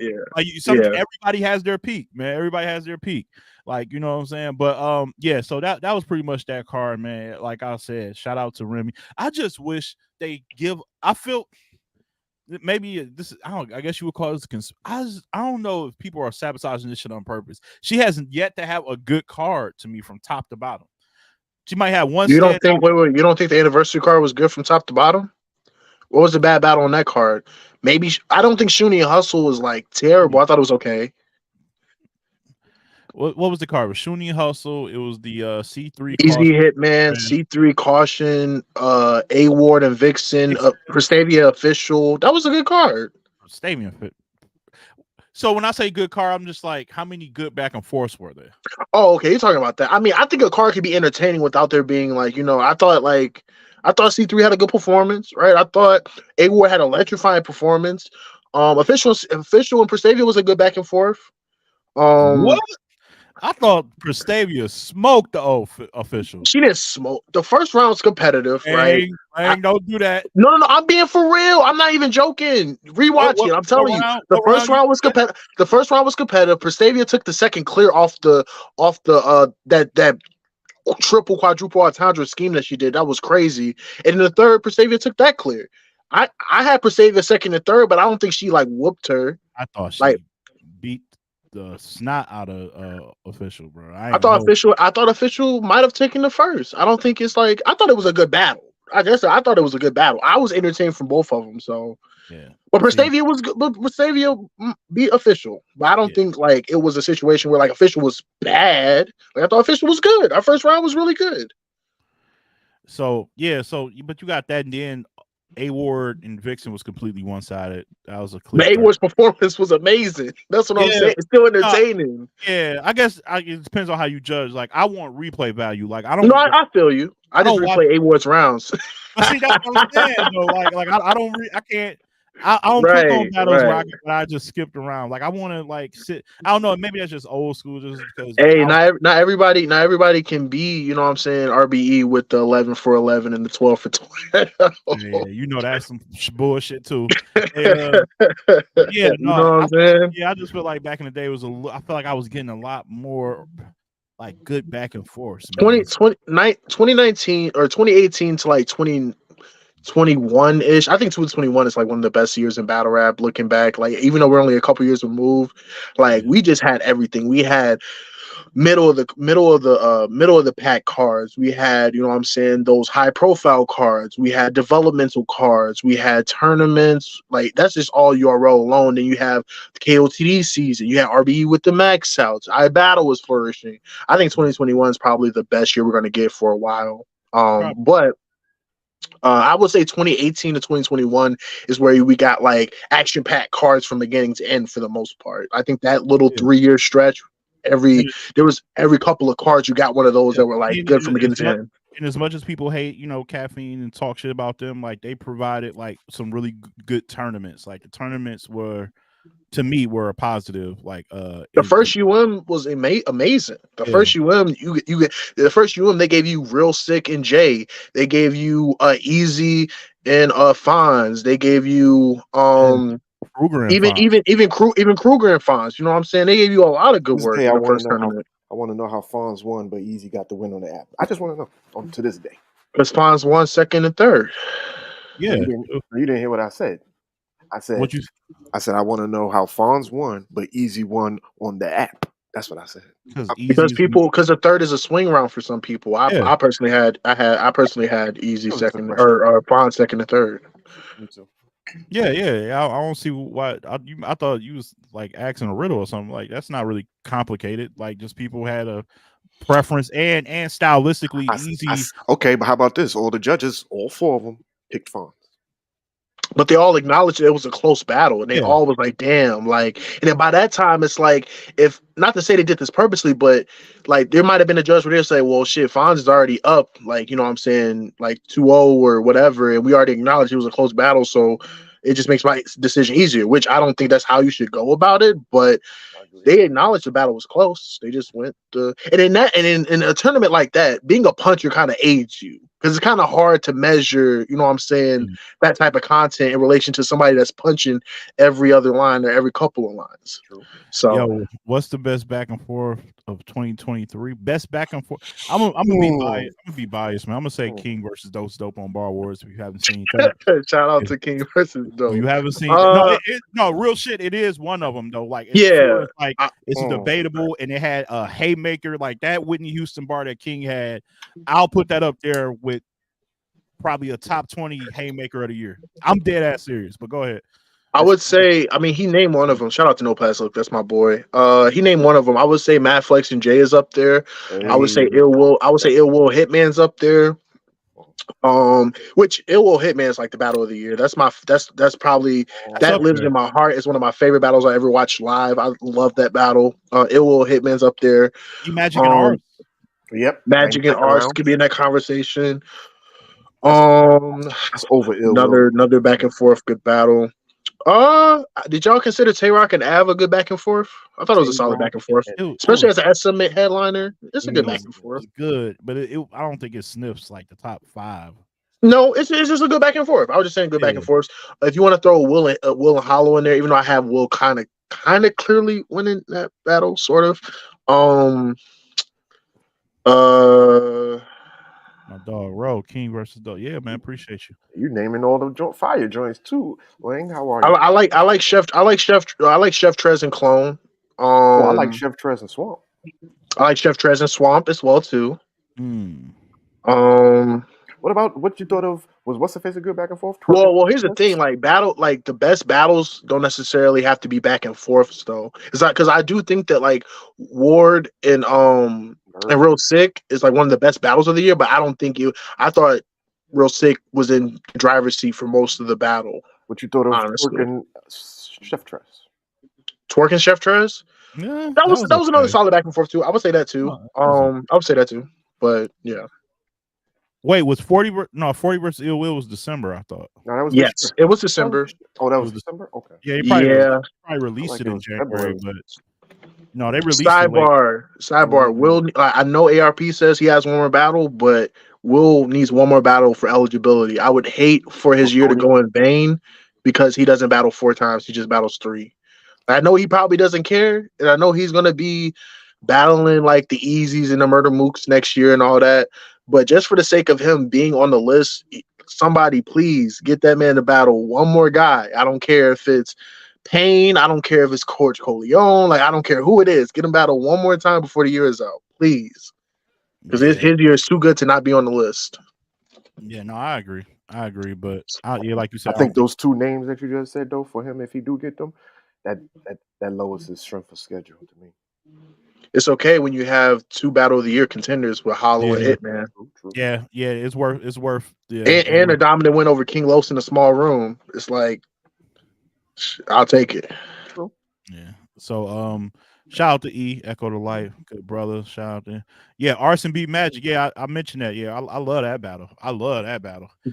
Speaker 3: Everybody has their peak, man. Everybody has their peak. Like, you know what I'm saying? But yeah, so that was pretty much that card, man. Like I said, shout out to Remy. I just wish they give. I feel maybe this is, I guess you would call this I don't know if people are sabotaging this shit on purpose. She hasn't yet to have a good card to me from top to bottom. She might have one.
Speaker 5: You don't think? Wait. You don't think the anniversary card was good from top to bottom? What was the bad battle on that card? Maybe I don't think Shuni and Hustle was like terrible. I thought it was okay.
Speaker 3: What was the card? It was Shuni and Hustle. It was the C3
Speaker 5: Easy Hitman, C3 Caution, A Ward and Vixen, Prestavia Official. That was a good card.
Speaker 3: Prestavia. So when I say good card, I'm just like, how many good back and forths were there?
Speaker 5: Oh, okay. You're talking about that. I mean, I think a card could be entertaining without there being like, I thought C3 had a good performance, right? I thought A Ward had an electrifying performance. Official and Prestavia was a good back and forth.
Speaker 3: What? I thought Prestavia smoked the official.
Speaker 5: She didn't smoke. The first round was competitive, right?
Speaker 3: Don't do that.
Speaker 5: No. I'm being for real. I'm not even joking. Rewatch it. I'm telling you. The first round was competitive. The first round was competitive. Prestavia took the second clear off the that triple quadruple entendre scheme that she did. That was crazy. And in the third, Prestavia took that clear. I had Prestavia second and third, but I don't think she like whooped her.
Speaker 3: I thought she beat the snot out of official, bro.
Speaker 5: I thought official might have taken the first. I don't think it's like. I thought it was a good battle. I thought it was a good battle. I was entertained from both of them. So
Speaker 3: yeah,
Speaker 5: but Prestavia was good. But Prestavia beat official. But I don't think like it was a situation where like official was bad. Like I thought official was good. Our first round was really good.
Speaker 3: So yeah, but you got that, and then A Ward and Vixen was completely one-sided. That was a clear.
Speaker 5: A Ward's performance was amazing. That's what I'm saying. It's still entertaining.
Speaker 3: I guess it depends on how you judge. Like I want replay value. Like I don't.
Speaker 5: No, I feel you. I just replay A Ward's rounds.
Speaker 3: But see, that's what I'm saying. Though. Like I don't. I can't. I don't click on battles where I just skipped around. Like I want to like sit. I don't know. Maybe that's just old school. Just because.
Speaker 5: Hey, not everybody can be. You know what I'm saying? RBE with the 11 for 11 and the 12 for 12.
Speaker 3: Yeah, you know that's some bullshit too. Yeah, no,
Speaker 5: you know what I'm saying?
Speaker 3: Yeah, I just feel like back in the day I feel like I was getting a lot more like good back and forth.
Speaker 5: 2019 or 2018 to like 2021-ish. I think 2021 is like one of the best years in battle rap looking back. Like even though we're only a couple years removed, like we just had everything. We had middle of the pack cards. We had, you know what I'm saying, those high profile cards. We had developmental cards. We had tournaments. Like that's just all URL alone. Then you have the KOTD season. You had RBE with the max outs. iBattle was flourishing. I think 2021 is probably the best year we're going to get for a while. But I would say 2018 to 2021 is where we got like action-packed cards from beginning to end for the most part. I think that little 3-year stretch, every couple of cards you got one of those that were like good from beginning to end.
Speaker 3: And as much as people hate, caffeine and talk shit about them, like they provided like some really good tournaments. Like the tournaments were, to me, were a positive. Like
Speaker 5: the first UM was amazing. The first UM the first UM they gave you Real Sick and Jay. They gave you Easy and Fonz. They gave you
Speaker 3: Kruger and
Speaker 5: even Kruger and Fonz. You know what I'm saying? They gave you a lot of good work.
Speaker 6: I want to know how Fonz won, but Easy got the win on the app. I just want to know to this day.
Speaker 5: Because Fonz won second and third.
Speaker 3: Yeah,
Speaker 6: you didn't hear what I said. I said I want to know how Fonz won, but Easy won on the app. That's what I said.
Speaker 5: Because the third is a swing round for some people. I personally had Easy second or Fonz second and third.
Speaker 6: Me too.
Speaker 3: Yeah. I don't see why. I thought you was like asking a riddle or something. Like that's not really complicated. Like just people had a preference and stylistically easy.
Speaker 6: Okay, but how about this? All the judges, all 4 of them picked Fonz.
Speaker 5: but they all acknowledged it was a close battle, and they all was like, "Damn!" Like, and then by that time, it's like, if not to say they did this purposely, but like there might have been a judge where they say, "Well, shit, Fonz is already up," like what I'm saying, like 2-0 or whatever, and we already acknowledged it was a close battle, so it just makes my decision easier. Which I don't think that's how you should go about it, but they acknowledged the battle was close. They just went and in a tournament like that, being a puncher kind of aids you because it's kind of hard to measure, what I'm saying, that type of content in relation to somebody that's punching every other line or every couple of lines.
Speaker 6: True.
Speaker 5: So,
Speaker 3: yo, what's the best back and forth of 2023? Best back and forth. I'm gonna be biased. I'm gonna be biased, man. I'm gonna say King versus Dose Dope on Bar Wars. If you haven't seen,
Speaker 5: shout out to King versus Dope.
Speaker 3: You haven't seen no real shit. It is one of them though. Like it's debatable, and it had a haymaker like that Whitney Houston bar that King had. I'll put that up there with probably a top 20 haymaker of the year. I'm dead ass serious, but go ahead.
Speaker 5: I would say, I mean, he named one of them. Shout out to No Pass Look, that's my boy. He named one of them. I would say Matt Flex and Jay is up there. I would say Ill Will Hitman's up there. Which Ill Will Hitman is like the battle of the year. That's probably that lives in my heart. It's one of my favorite battles I ever watched live. I love that battle. Ill Will Hitman's up there.
Speaker 3: Magic and Ars.
Speaker 6: Yep.
Speaker 5: Magic and Ars could be in that conversation. That's
Speaker 6: over
Speaker 5: another back and forth good battle. Did y'all consider Tay-Rock and Av a good back and forth? I thought it was a solid back and forth, especially as an Summit headliner. It's a good back and forth.
Speaker 3: It's good, but I don't think it sniffs like the top 5.
Speaker 5: No, it's just a good back and forth. I was just saying good back and forth. If you want to throw Will and Hollow in there, even though I have Will kind of clearly winning that battle, sort of.
Speaker 3: My dog Ro, King versus Dog. Yeah, man, appreciate you.
Speaker 6: You naming all the fire joints too, Wayne. How are you?
Speaker 5: I like Chef Trez and Clone.
Speaker 6: I like Chef Trez and Swamp.
Speaker 5: I like Chef Trez and Swamp as well too.
Speaker 6: What about what you thought of? What's the face a good back and forth?
Speaker 5: Well, here's the thing: like the best battles don't necessarily have to be back and forths, though. It's not because I do think that like Ward and Real Sick is like one of the best battles of the year, but I don't think I thought Real Sick was in the driver's seat for most of the battle.
Speaker 6: What you thought of Twerk and Chef Trez?
Speaker 5: Twerk and Chef Trez?
Speaker 3: Yeah,
Speaker 5: that was another solid back and forth too. I would say that too. I would say that too. But yeah.
Speaker 3: Wait, was 40 versus Ill Will was December, I thought.
Speaker 6: No, that was
Speaker 5: December. It was December.
Speaker 6: Oh, that was December? Okay.
Speaker 3: Yeah, he probably released it in January, but no, they released
Speaker 5: Sidebar. Will, I know ARP says he has one more battle, but Will needs one more battle for eligibility. I would hate for his year to go in vain because he doesn't battle 4 times. He just battles 3. I know he probably doesn't care, and I know he's going to be battling like the Easies and the Murder Mooks next year and all that. But just for the sake of him being on the list, somebody please get that man to battle one more guy. I don't care if it's Payne. I don't care if it's Coach Coleon. Like, I don't care who it is. Get him battle one more time before the year is out, please. Because his year is too good to not be on the list.
Speaker 3: Yeah, no, I agree. But like you said,
Speaker 6: I think those 2 names that you just said, though, for him, if he do get them, that lowers his strength of schedule to me.
Speaker 5: It's okay when you have 2 battle of the year contenders with Hollow and Hitman.
Speaker 3: Yeah, it's worth. Yeah,
Speaker 5: and a dominant win over King Los in a small room. It's like, I'll take it.
Speaker 3: Yeah. So shout out to E, Echo the Light, good brother. Shout out to Arson beat Magic. Yeah, I mentioned that. Yeah, I love that battle.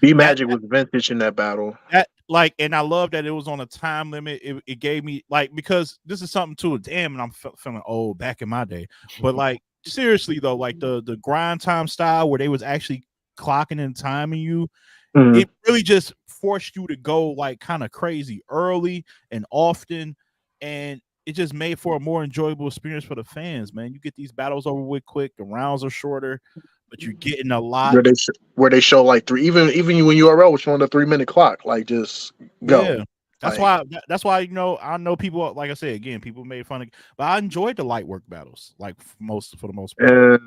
Speaker 5: B Magic was vintage in that battle.
Speaker 3: And I love that it was on a time limit. It gave me because this is something too. Damn, and I'm feeling old back in my day. But like seriously though, like the grind time style where they was actually clocking and timing you, it really just forced you to go like kind of crazy early and often, and it just made for a more enjoyable experience for the fans. Man, you get these battles over with quick. The rounds are shorter, but you're getting a lot
Speaker 5: where they show like 3, even when URL was showing the 3-minute clock, like just go. Yeah,
Speaker 3: that's why I know people, like I said again, people made fun of, but I enjoyed the light work battles like for the most part.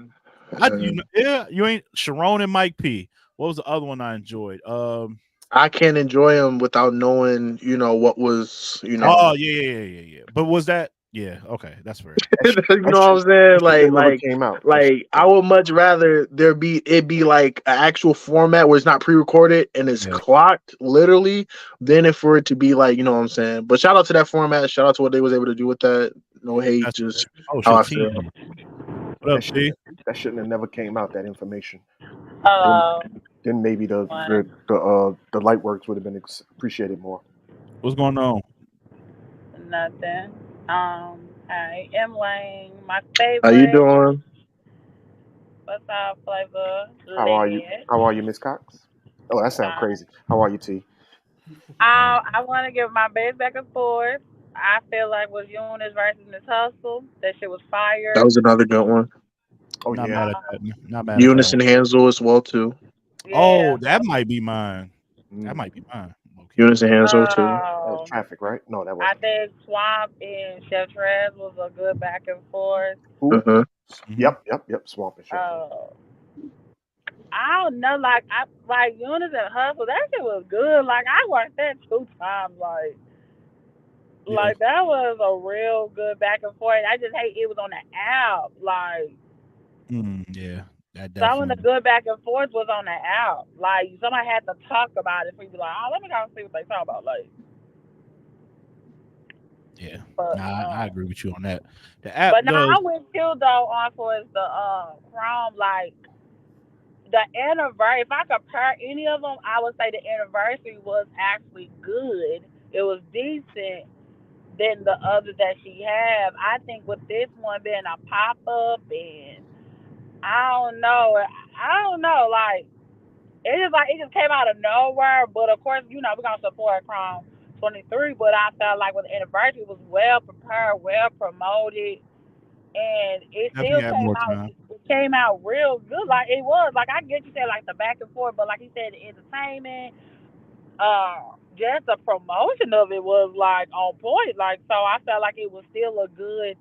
Speaker 3: You ain't Sharon and Mike P. What was the other one I enjoyed?
Speaker 5: I can't enjoy them without knowing, what was,
Speaker 3: Oh yeah. But was that Yeah, okay, that's fair.
Speaker 5: You
Speaker 6: That
Speaker 5: know what I'm
Speaker 6: shit,
Speaker 5: saying?
Speaker 6: that shit that never came out. That shit
Speaker 5: I would much rather it be like an actual format where it's not pre-recorded and it's
Speaker 3: Yeah,
Speaker 5: clocked literally than if for it to be like, you know what I'm saying? But shout out to that format. Shout out to what they was able to do with that. No hate,
Speaker 3: that's fair.
Speaker 5: just
Speaker 3: Oh
Speaker 5: how
Speaker 3: shit,
Speaker 5: I
Speaker 3: T.
Speaker 5: feel.
Speaker 3: What
Speaker 6: that
Speaker 3: up,
Speaker 6: shit
Speaker 3: T?
Speaker 6: that shouldn't have never came out. That information. Then
Speaker 7: Hello.
Speaker 6: then maybe the
Speaker 7: One.
Speaker 6: the light works would have been appreciated more.
Speaker 3: What's going on?
Speaker 7: Nothing. I am Lane. My
Speaker 5: How you
Speaker 7: favorite.
Speaker 5: doing?
Speaker 7: What's up, flavor?
Speaker 6: How are you?
Speaker 7: Lit.
Speaker 6: How are you, Miss Cox? Oh, that sounds
Speaker 7: Um,
Speaker 6: crazy. How are you, T?
Speaker 7: I want to give my best back and forth. I feel like with Eunice versus Miss Hustle, that shit was
Speaker 5: That
Speaker 7: fire.
Speaker 5: was another good one.
Speaker 6: Oh
Speaker 3: Not
Speaker 6: yeah.
Speaker 3: mad at
Speaker 7: Um,
Speaker 3: that. Not mad at that
Speaker 5: Eunice
Speaker 3: one.
Speaker 5: and Hansel as well too.
Speaker 3: Oh,
Speaker 7: yeah.
Speaker 3: that might be mine. That
Speaker 6: Mm.
Speaker 3: might be mine. Okay.
Speaker 5: Eunice and Hansel too.
Speaker 6: That was
Speaker 7: Um,
Speaker 6: traffic, right? No, that
Speaker 7: I
Speaker 6: wasn't.
Speaker 7: think Swamp and Chef Trez was a good back and forth.
Speaker 6: Who?
Speaker 5: Uh-huh.
Speaker 3: Hmm.
Speaker 6: Yep. Swamp and Chef.
Speaker 7: Uh, I don't know, like Eunice and Hustle, that shit was good. Like I watched that 2 times.
Speaker 3: Yeah.
Speaker 7: Like that was a real good back and forth. I just hate it was on the app. Like
Speaker 3: Yeah. That
Speaker 7: some of the
Speaker 3: definitely.
Speaker 7: good back and forth was on the app. Like somebody had to talk about it for you to be like, oh, let me go see what they talk about. Like,
Speaker 3: Yeah.
Speaker 7: but
Speaker 3: Nah, I agree with you on that. The app
Speaker 7: but no,
Speaker 3: does.
Speaker 7: I went still though on for is the Chrome like the anniversary. If I compare any of them, I would say the anniversary was actually good. It was decent than the other that she had. I think with this one being a pop up and I don't know. I don't know. Like it just came out of nowhere. But of course, we're gonna support Chrome 23. But I felt like with the anniversary, it was well prepared, well promoted, and it
Speaker 3: Definitely
Speaker 7: still
Speaker 3: had
Speaker 7: came
Speaker 3: more
Speaker 7: out.
Speaker 3: time.
Speaker 7: It came out real good. Like it was. Like I get you said like the back and forth, but like you said, the entertainment, just the promotion of it was like on point. Like so, I felt like it was still a good,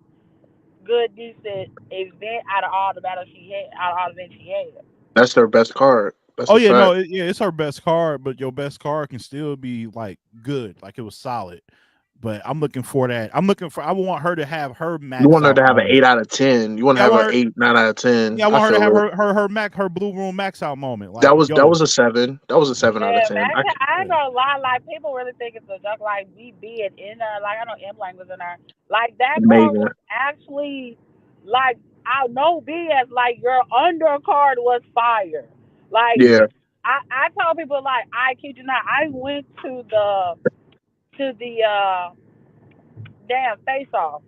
Speaker 7: decent event out of all the battles she had, out of all the events she had.
Speaker 5: That's their best card. That's
Speaker 3: Oh
Speaker 5: a
Speaker 3: yeah,
Speaker 5: fact.
Speaker 3: no, yeah, it's her best card, but your best card can still be like good, like it was solid. But I'm looking for that. I want her to have her
Speaker 5: You
Speaker 3: max
Speaker 5: want her
Speaker 3: out
Speaker 5: to have an
Speaker 3: moment.
Speaker 5: 8 out of 10. You want to
Speaker 3: Yeah, I
Speaker 5: have an
Speaker 3: want her.
Speaker 5: 8, 9 out of 10.
Speaker 3: Yeah, I
Speaker 5: I
Speaker 3: want her to have
Speaker 5: feel it.
Speaker 3: her blue room max out moment.
Speaker 5: That
Speaker 3: Like,
Speaker 5: was that
Speaker 3: yo,
Speaker 5: was a 7. That was a seven out of
Speaker 7: Yeah,
Speaker 5: ten.
Speaker 7: man, I ain't
Speaker 3: yeah,
Speaker 7: gonna lie. Like people really think it's a joke. Like we be it in there. Like I know M Lang was in there. Like that card
Speaker 5: Amazing.
Speaker 7: was actually like I know BS. Like your undercard was fire. Like
Speaker 5: Yeah.
Speaker 7: I told people like I kid you not. I went to the damn face off.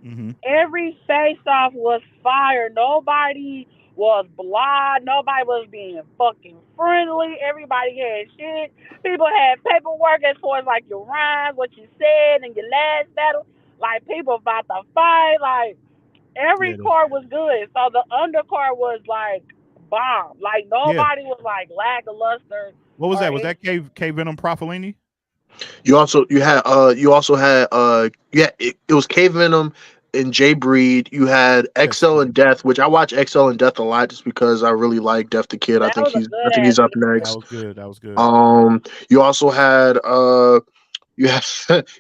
Speaker 3: hmm
Speaker 7: Every face off was fire. Nobody was blah. Nobody was being fucking friendly. Everybody had shit. People had paperwork as far as like your rhymes, what you said in your last battle. Like people about to fight. Like every
Speaker 3: yeah,
Speaker 7: card was good. So the undercard was like bomb. Like
Speaker 3: yeah.
Speaker 7: nobody was like lackluster
Speaker 3: What was
Speaker 7: or
Speaker 3: that? Was
Speaker 7: anything.
Speaker 3: that K Venom Profilini?
Speaker 5: It was K Venom and J Breed. You had
Speaker 3: Yes,
Speaker 5: XL
Speaker 3: yes.
Speaker 5: and Death, which I watch XL and Death a lot just because I really like Death the Kid.
Speaker 7: That was a
Speaker 5: I
Speaker 7: good
Speaker 5: think
Speaker 7: ass
Speaker 5: he's up
Speaker 3: That
Speaker 5: next.
Speaker 3: was good. That was good.
Speaker 5: You also had you had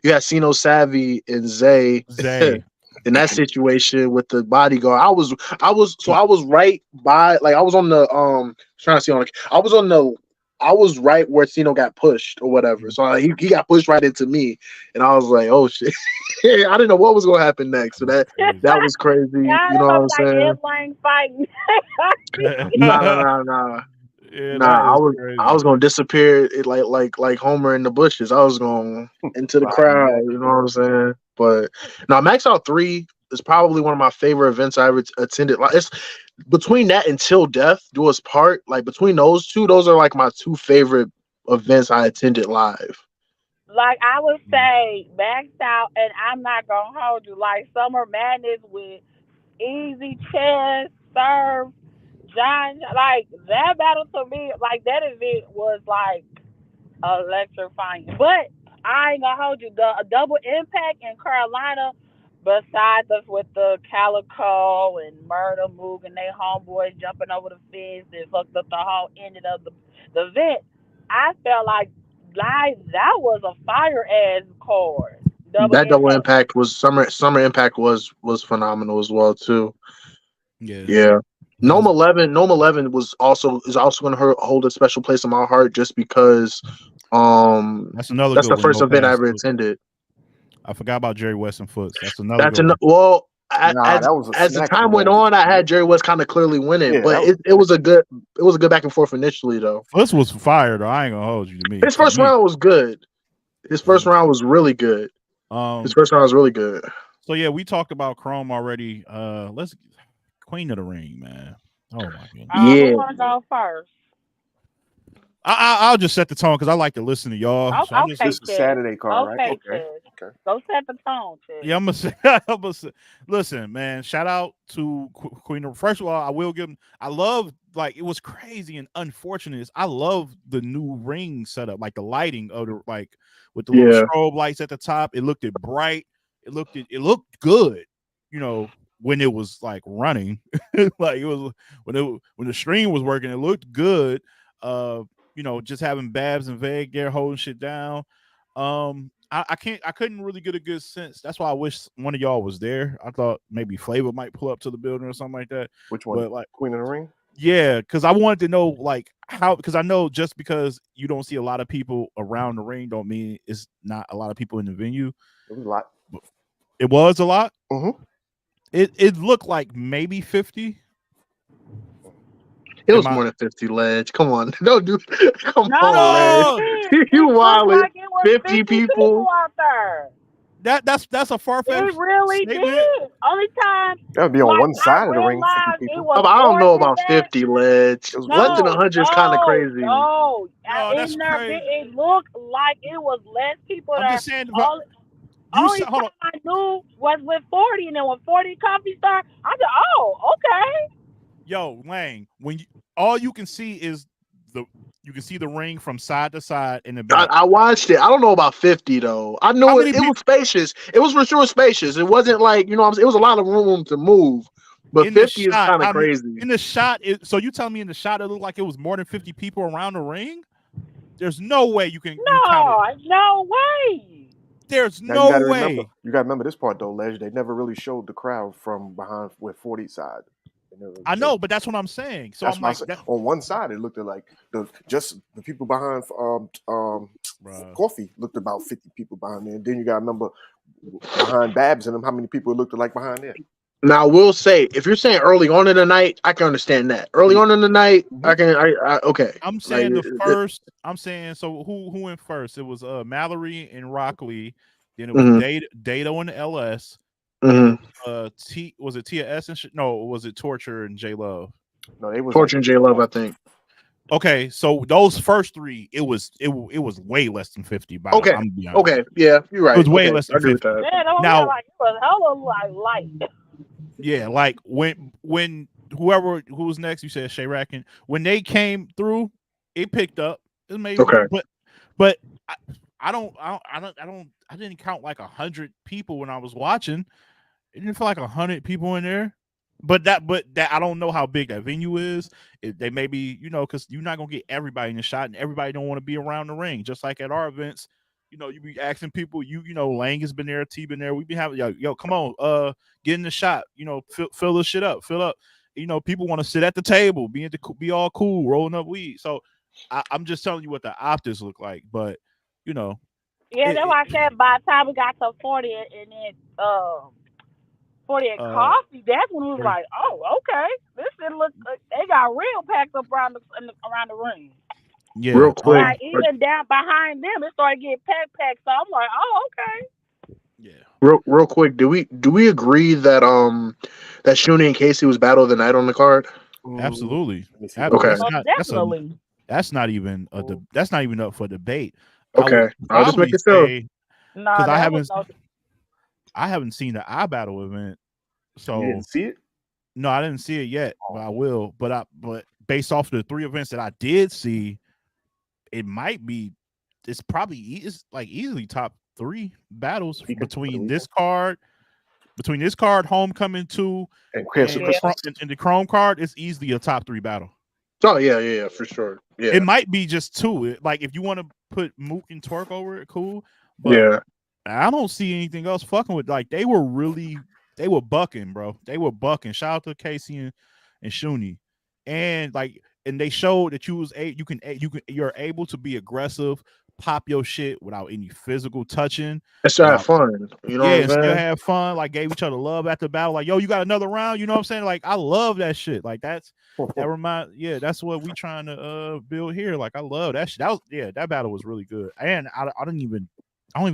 Speaker 5: you had Sino Savvy and Zay
Speaker 3: Zay.
Speaker 5: in that situation with the bodyguard. I was right by, like I was on the trying to see on the, I was right where Cino got pushed or whatever. So he got pushed right into me, and I was like, oh shit. I didn't know what was gonna happen next. So
Speaker 3: That was crazy.
Speaker 5: that was crazy.
Speaker 7: Yeah,
Speaker 5: You
Speaker 7: that
Speaker 5: know what
Speaker 7: was
Speaker 5: I'm
Speaker 7: like
Speaker 5: saying?
Speaker 7: M Lang fighting.
Speaker 5: Nah, nah, nah, nah.
Speaker 3: Yeah, that
Speaker 5: Nah,
Speaker 3: is
Speaker 5: I
Speaker 3: crazy.
Speaker 5: was gonna disappear it like Homer in the bushes. I was going into the
Speaker 6: Body
Speaker 5: crowd,
Speaker 6: bag.
Speaker 5: you know what I'm saying? But now Max Out 3 is probably one of my favorite events I ever attended. Like it's between that and Till Death Do Us Part, like between those two, those are like my two favorite events I attended live.
Speaker 7: Like I would say, maxed out, and I'm not gonna hold you. Like Summer Madness with Easy Chess, Serve, John, like that battle to me, like that event was like electrifying. But I ain't gonna hold you. The double impact in Carolina, besides us with the Calico and Murder Moog and they homeboys jumping over the fence and fucked up the whole ending of the event, I felt like that was a fire ass card.
Speaker 5: That double impact was summer impact was phenomenal as well too. Yeah. Gnome 11 is also going to hold a special place in my heart just because
Speaker 3: that's another
Speaker 5: that's
Speaker 3: good
Speaker 5: the first
Speaker 3: one,
Speaker 5: event I ever attended.
Speaker 3: I forgot about Jerry West and Foots. That's another
Speaker 5: That's
Speaker 3: good one.
Speaker 5: Well,
Speaker 6: that was
Speaker 5: as the time went on, I had Jerry West kind of clearly win it, but it was a good back and forth initially though.
Speaker 3: Foots was fired though. I ain't gonna hold you to me.
Speaker 5: His first round was good. His first round was really good. His first round was really good.
Speaker 3: So yeah, we talked about Chrome already. Let's Queen of the Ring, man. Oh my goodness.
Speaker 7: Who want to go first?
Speaker 3: I'll just set the tone because I like to listen to y'all.
Speaker 7: Oh,
Speaker 3: so
Speaker 7: okay,
Speaker 6: this is Saturday card, right?
Speaker 7: Okay. Go set the tone, Chad.
Speaker 3: Yeah, I'm gonna say. Listen, man. Shout out to Queen. First of all, I will give them. I love it was crazy and unfortunate. I love the new ring setup, like the lighting of the with the little strobe lights at the top. It looked bright. It looked good. When it was running, like it was when the stream was working, it looked good. Just having Babs and Veg there holding shit down. I couldn't really get a good sense. That's why I wish one of y'all was there. I thought maybe Flavor might pull up to the building or something like that.
Speaker 6: Which one? But Queen of the Ring?
Speaker 3: Yeah, because I wanted to know how, because I know just because you don't see a lot of people around the ring don't mean it's not a lot of people in the venue.
Speaker 6: It was a lot.
Speaker 3: It was a lot?
Speaker 6: Mm-hmm.
Speaker 3: It looked like maybe 50.
Speaker 5: It was more than 50, Ledge. Come on. No, dude. Come on, Ledge. You wild.
Speaker 7: Like
Speaker 5: 50 people
Speaker 7: out there.
Speaker 3: That's a far-fetched
Speaker 7: It really
Speaker 3: statement.
Speaker 7: did. Only time
Speaker 6: that would be on one side of the ring.
Speaker 5: I don't know about 50, Ledge. Less than 100 is kind of crazy.
Speaker 7: No,
Speaker 3: that's crazy.
Speaker 7: It looked like it was less people there.
Speaker 3: I'm just saying.
Speaker 7: Only time I knew was with 40, and then when 40 coffee started, I said, "Oh, okay."
Speaker 3: Yo, Lang, when all you can see is you can see the ring from side to side in the back.
Speaker 5: I watched it. I don't know about 50 though. I know it was spacious. It was for sure spacious. It wasn't like, it was a lot of room to move. But 50 is kind of crazy.
Speaker 3: In the shot, so you tell me in the shot it looked like it was more than 50 people around the ring? There's no way you can.
Speaker 7: No way.
Speaker 3: There's
Speaker 6: now
Speaker 3: no way.
Speaker 6: You got to remember this part though, Ledge. They never really showed the crowd from behind with 40 side.
Speaker 3: I know, but that's what I'm saying. So I'm like,
Speaker 6: on one side, it looked like the people behind Coffee looked about 50 people behind there. And then you got to remember behind Babs and them, how many people it looked like behind there.
Speaker 5: Now, I will say, if you're saying early on in the night, I can understand that. Early on in the night, okay.
Speaker 3: I'm saying first. I'm saying so. Who went first? It was Mallory and Rockley. Then it was Dato and LS.
Speaker 5: Mm-hmm.
Speaker 3: Was it Tia S and no? Was it Torture and J Love?
Speaker 6: No, it was
Speaker 5: Torture and J Love, I think.
Speaker 3: Okay, so those first three, it was way less than 50.
Speaker 5: Okay, yeah, you're right.
Speaker 3: It was way less than 50.
Speaker 7: Now, it was hella light.
Speaker 3: Yeah, like when who's next? You said Shay Rackin. When they came through, it picked up. It made but I didn't count like 100 people when I was watching. It didn't feel like 100 people in there. But that I don't know how big that venue is. They may be, because you're not gonna get everybody in the shot, and everybody don't want to be around the ring. Just like at our events, you be asking people. Lang has been there, T been there. We be having yo, come on, get in the shot. Fill this shit up, fill up. People want to sit at the table, be all cool, rolling up weed. So I'm just telling you what the optics look like, but
Speaker 7: Yeah, that's why I said by the time we got to 40 and then 40 at Coffee, that's when we was like, oh, okay. This didn't look they got real packed up around the ring.
Speaker 3: Yeah.
Speaker 5: Real quick.
Speaker 7: Like, even down behind them, it started getting packed. So I'm like, oh, okay.
Speaker 3: Yeah.
Speaker 5: Real quick, do we agree that that Shuni and Casey was battle of the night on the card?
Speaker 3: Absolutely.
Speaker 5: Okay.
Speaker 7: Definitely.
Speaker 3: That's not even up for debate.
Speaker 5: Okay. I'll just make it so.
Speaker 3: Because I haven't seen the iBattle event. So
Speaker 6: you didn't see it?
Speaker 3: No, I didn't see it yet, but I will. But based off the 3 events that I did see, it's probably easily top 3 battles between this card, Homecoming 2, and the Chrome card. It's easily a top 3 battle.
Speaker 5: Oh yeah, for sure. Yeah,
Speaker 3: it might be just 2. Like if you want to put Mook and Twerk over it, cool. But
Speaker 5: yeah,
Speaker 3: I don't see anything else fucking with. Like they were bucking, bro. They were bucking. Shout out to Casey and Shuni, and they showed that you're able to be aggressive, pop your shit without any physical touching,
Speaker 5: And still have
Speaker 3: without
Speaker 5: fun. You know what
Speaker 3: yeah,
Speaker 5: I'm
Speaker 3: and still
Speaker 5: saying?
Speaker 3: have fun. Like gave each other love after the battle. Like yo, you got another round. You know what I'm saying? Like I love that shit. Like that's what we trying to build here. Like I love that shit. That battle was really good, and I don't even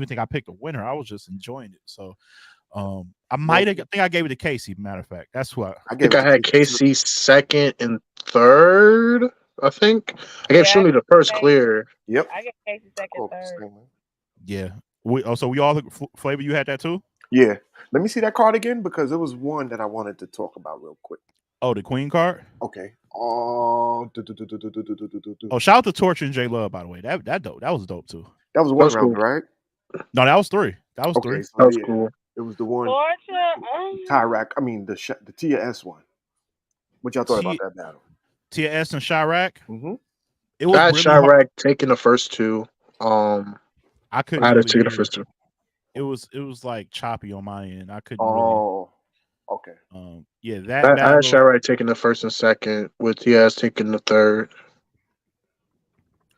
Speaker 3: think I picked a winner. I was just enjoying it. So I think I gave it to Casey. Matter of fact, that's what
Speaker 5: I think I had KC second and third. I think I gave Shuni the first clear.
Speaker 6: Yep.
Speaker 7: I gave Casey second, third.
Speaker 3: Yeah. So we all Flavor. You had that too.
Speaker 6: Yeah. Let me see that card again because it was one that I wanted to talk about real quick.
Speaker 3: Oh, the Queen card.
Speaker 6: Okay.
Speaker 3: Oh, shout out to Torture and J Love, by the way. That dope. That was dope too.
Speaker 6: That was one round, cool. Right?
Speaker 3: No, that was three. That was three.
Speaker 6: So
Speaker 5: that was cool.
Speaker 6: It was the one.
Speaker 7: Torture.
Speaker 6: Tyrac. I mean the Tia S one. What y'all thought about that battle?
Speaker 3: Tia S and Chirac.
Speaker 6: Mm-hmm.
Speaker 3: It was
Speaker 5: I had
Speaker 3: really
Speaker 5: Chirac taking the first two.
Speaker 3: I couldn't.
Speaker 5: I had to take the first two.
Speaker 3: It was like choppy on my end. I couldn't.
Speaker 6: Oh,
Speaker 3: really,
Speaker 6: okay.
Speaker 3: Yeah, that
Speaker 5: I had Chirac taking the first and second, with Tia taking the third.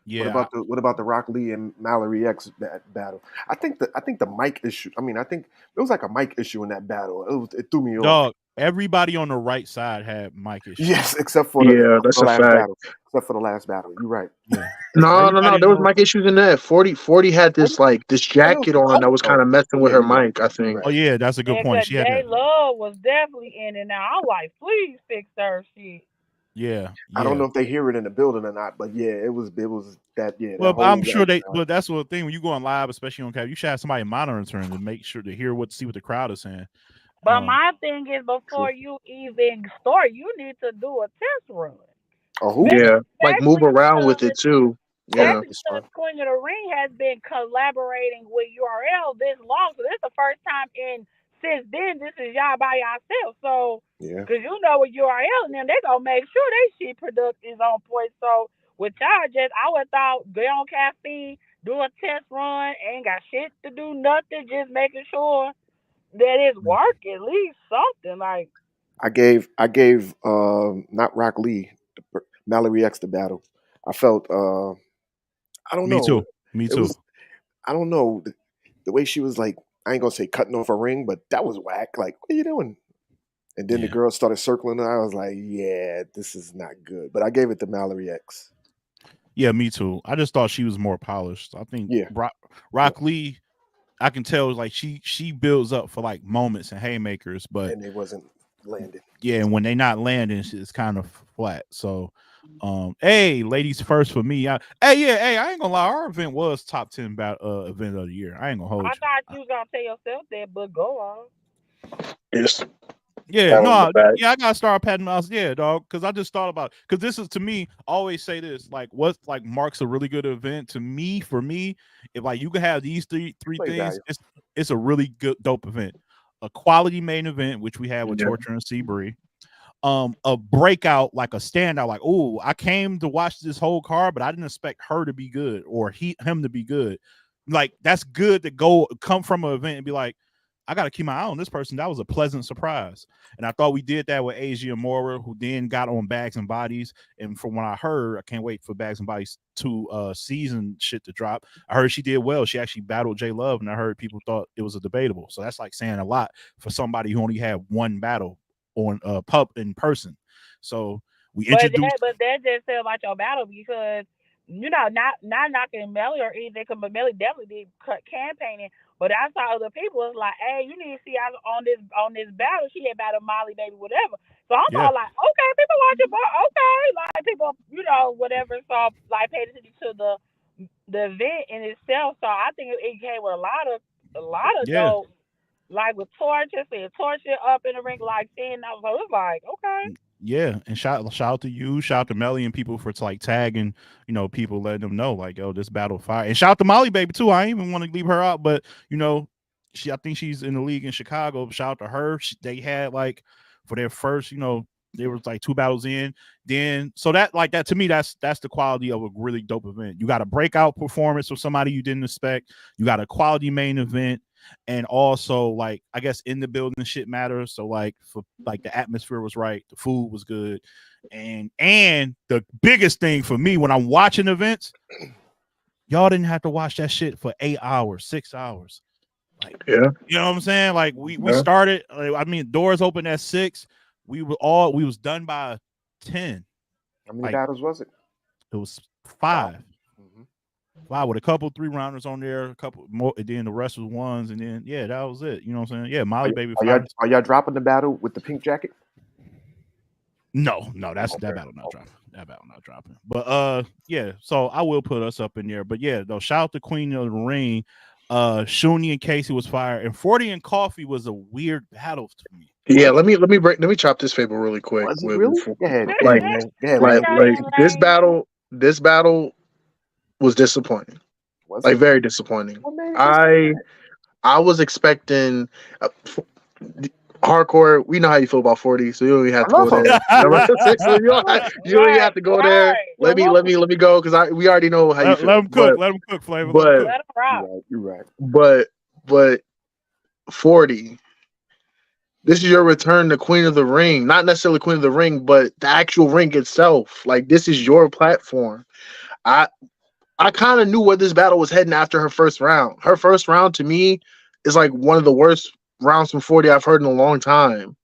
Speaker 3: Yeah.
Speaker 6: What about the Rock Lee and Mallory X battle? I think the mic issue. I mean, I think there was like a mic issue in that battle. It threw me off.
Speaker 3: Dog, everybody on the right side had mic issues.
Speaker 6: Yes, except for the
Speaker 5: that's
Speaker 6: last
Speaker 5: a fact.
Speaker 6: battle. Except for the last battle. You're right.
Speaker 3: Yeah.
Speaker 5: No. There was mic issues in that. 40 had this jacket on that was kind of messing with her mic, I think.
Speaker 3: Oh yeah, that's a good point. She had
Speaker 7: that. Love was definitely in and out. I'm like, please fix her shit.
Speaker 3: Yeah.
Speaker 6: I don't know if they hear it in the building or not, but yeah, it was that. Yeah.
Speaker 3: Well, I'm sure but that's the thing when you go on live, especially on camera, you should have somebody monitoring to make sure to see what the crowd is saying.
Speaker 7: But my thing is, before you even start, you need to do a test run.
Speaker 6: Oh,
Speaker 5: yeah, like move around with it too. Yeah,
Speaker 7: because Queen of the Ring has been collaborating with URL this long, so this is the first time since then. This is y'all by yourself, so because you know with URL and them, they gonna make sure they shit product is on point. So with y'all, I would thought go on caffeine, do a test run, ain't got shit to do, nothing, just making sure that it's work at least something like.
Speaker 6: I gave not Rock Lee, Mallory X the battle. I felt I don't know.
Speaker 3: Me too.
Speaker 6: I don't know the way she was like. I ain't gonna say cutting off a ring, but that was whack. Like, what are you doing? And then the girl started circling, and I was like, yeah, this is not good. But I gave it to Mallory X.
Speaker 3: Yeah, me too. I just thought she was more polished. I think Rock Lee, I can tell like she builds up for like moments and haymakers, but
Speaker 6: and it wasn't landing.
Speaker 3: Yeah, and when they not landing, it's kind of flat. So hey, ladies first for me. I ain't gonna lie, our event was top 10 event of the year. I ain't gonna hold you.
Speaker 7: I thought you was gonna tell yourself that, but go on.
Speaker 5: Yes.
Speaker 3: Yeah, I gotta start patting myself. Yeah, dog. Because I just thought about because this is to me. I always say this, like what like marks a really good event to me. For me, if like you can have these three things, it's a really good dope event. A quality main event, which we had with Torture and Seabree. A breakout, like a standout, like, oh, I came to watch this whole card, but I didn't expect her to be good or him to be good. Like, that's good to come from an event and be like, I got to keep my eye on this person. That was a pleasant surprise. And I thought we did that with Asia Mora, who then got on Bags and Bodies. And from what I heard, I can't wait for Bags and Bodies 2 season shit to drop. I heard she did well. She actually battled J Love, and I heard people thought it was a debatable. So that's like saying a lot for somebody who only had one battle on pub in person. So we introduced.
Speaker 7: But that just said about your battle because not knocking Melly or anything, but Melly definitely did campaigning. But I saw other people was like, hey, you need to see on this battle. She had battled Molly, baby, whatever. So I'm all like, okay, people watching, okay, like people, whatever. So like paid attention to the event in itself. So I think it came with a lot of dope. Like with Torture up in the ring, like seeing that, so it's like, okay.
Speaker 3: Yeah, and shout out to you, shout out to Melly and people for like tagging, people letting them know like, yo, this battle fire. And shout out to Molly baby too. I ain't even want to leave her out, but I think she's in the league in Chicago. Shout out to her. They had like for their first, There was like 2 battles in. Then so that to me, that's the quality of a really dope event. You got a breakout performance from somebody you didn't expect. You got a quality main event, and also like I guess in the building shit matters. So like for like the atmosphere was right, the food was good, and the biggest thing for me when I'm watching events, y'all didn't have to watch that shit for 8 hours, 6 hours. Like,
Speaker 5: Yeah.
Speaker 3: you know what I'm saying? Like we started, I mean, doors open at 6. We was done by 10.
Speaker 6: How many battles was it?
Speaker 3: It was 5. 5 with a couple 3-rounders on there, a couple more, and then the rest was ones, and then yeah, that was it. You know what I'm saying? Yeah, Molly Baby.
Speaker 6: Are y'all dropping the battle with the pink jacket?
Speaker 3: No, that's that battle not dropping. That battle not dropping. But yeah, so I will put us up in there. But yeah, though, shout out to Queen of the Ring. Shuni and Casey was fire, and 40 and Coffee was a weird battle to me.
Speaker 5: Yeah, let me chop this fable really quick.
Speaker 6: Was it really? Go ahead,
Speaker 5: This battle was disappointing. Like very disappointing. I was expecting hardcore. We know how you feel about 40, so you don't even have to go there. You don't even have to go there. Let me go because we already know how you feel.
Speaker 3: Let him cook, Flavor.
Speaker 5: But
Speaker 6: you're right.
Speaker 5: But 40. This is your return to Queen of the Ring. Not necessarily Queen of the Ring, but the actual ring itself. Like, this is your platform. I kind of knew where this battle was heading after her first round. Her first round, to me, is like one of the worst rounds from 40 I've heard in a long time.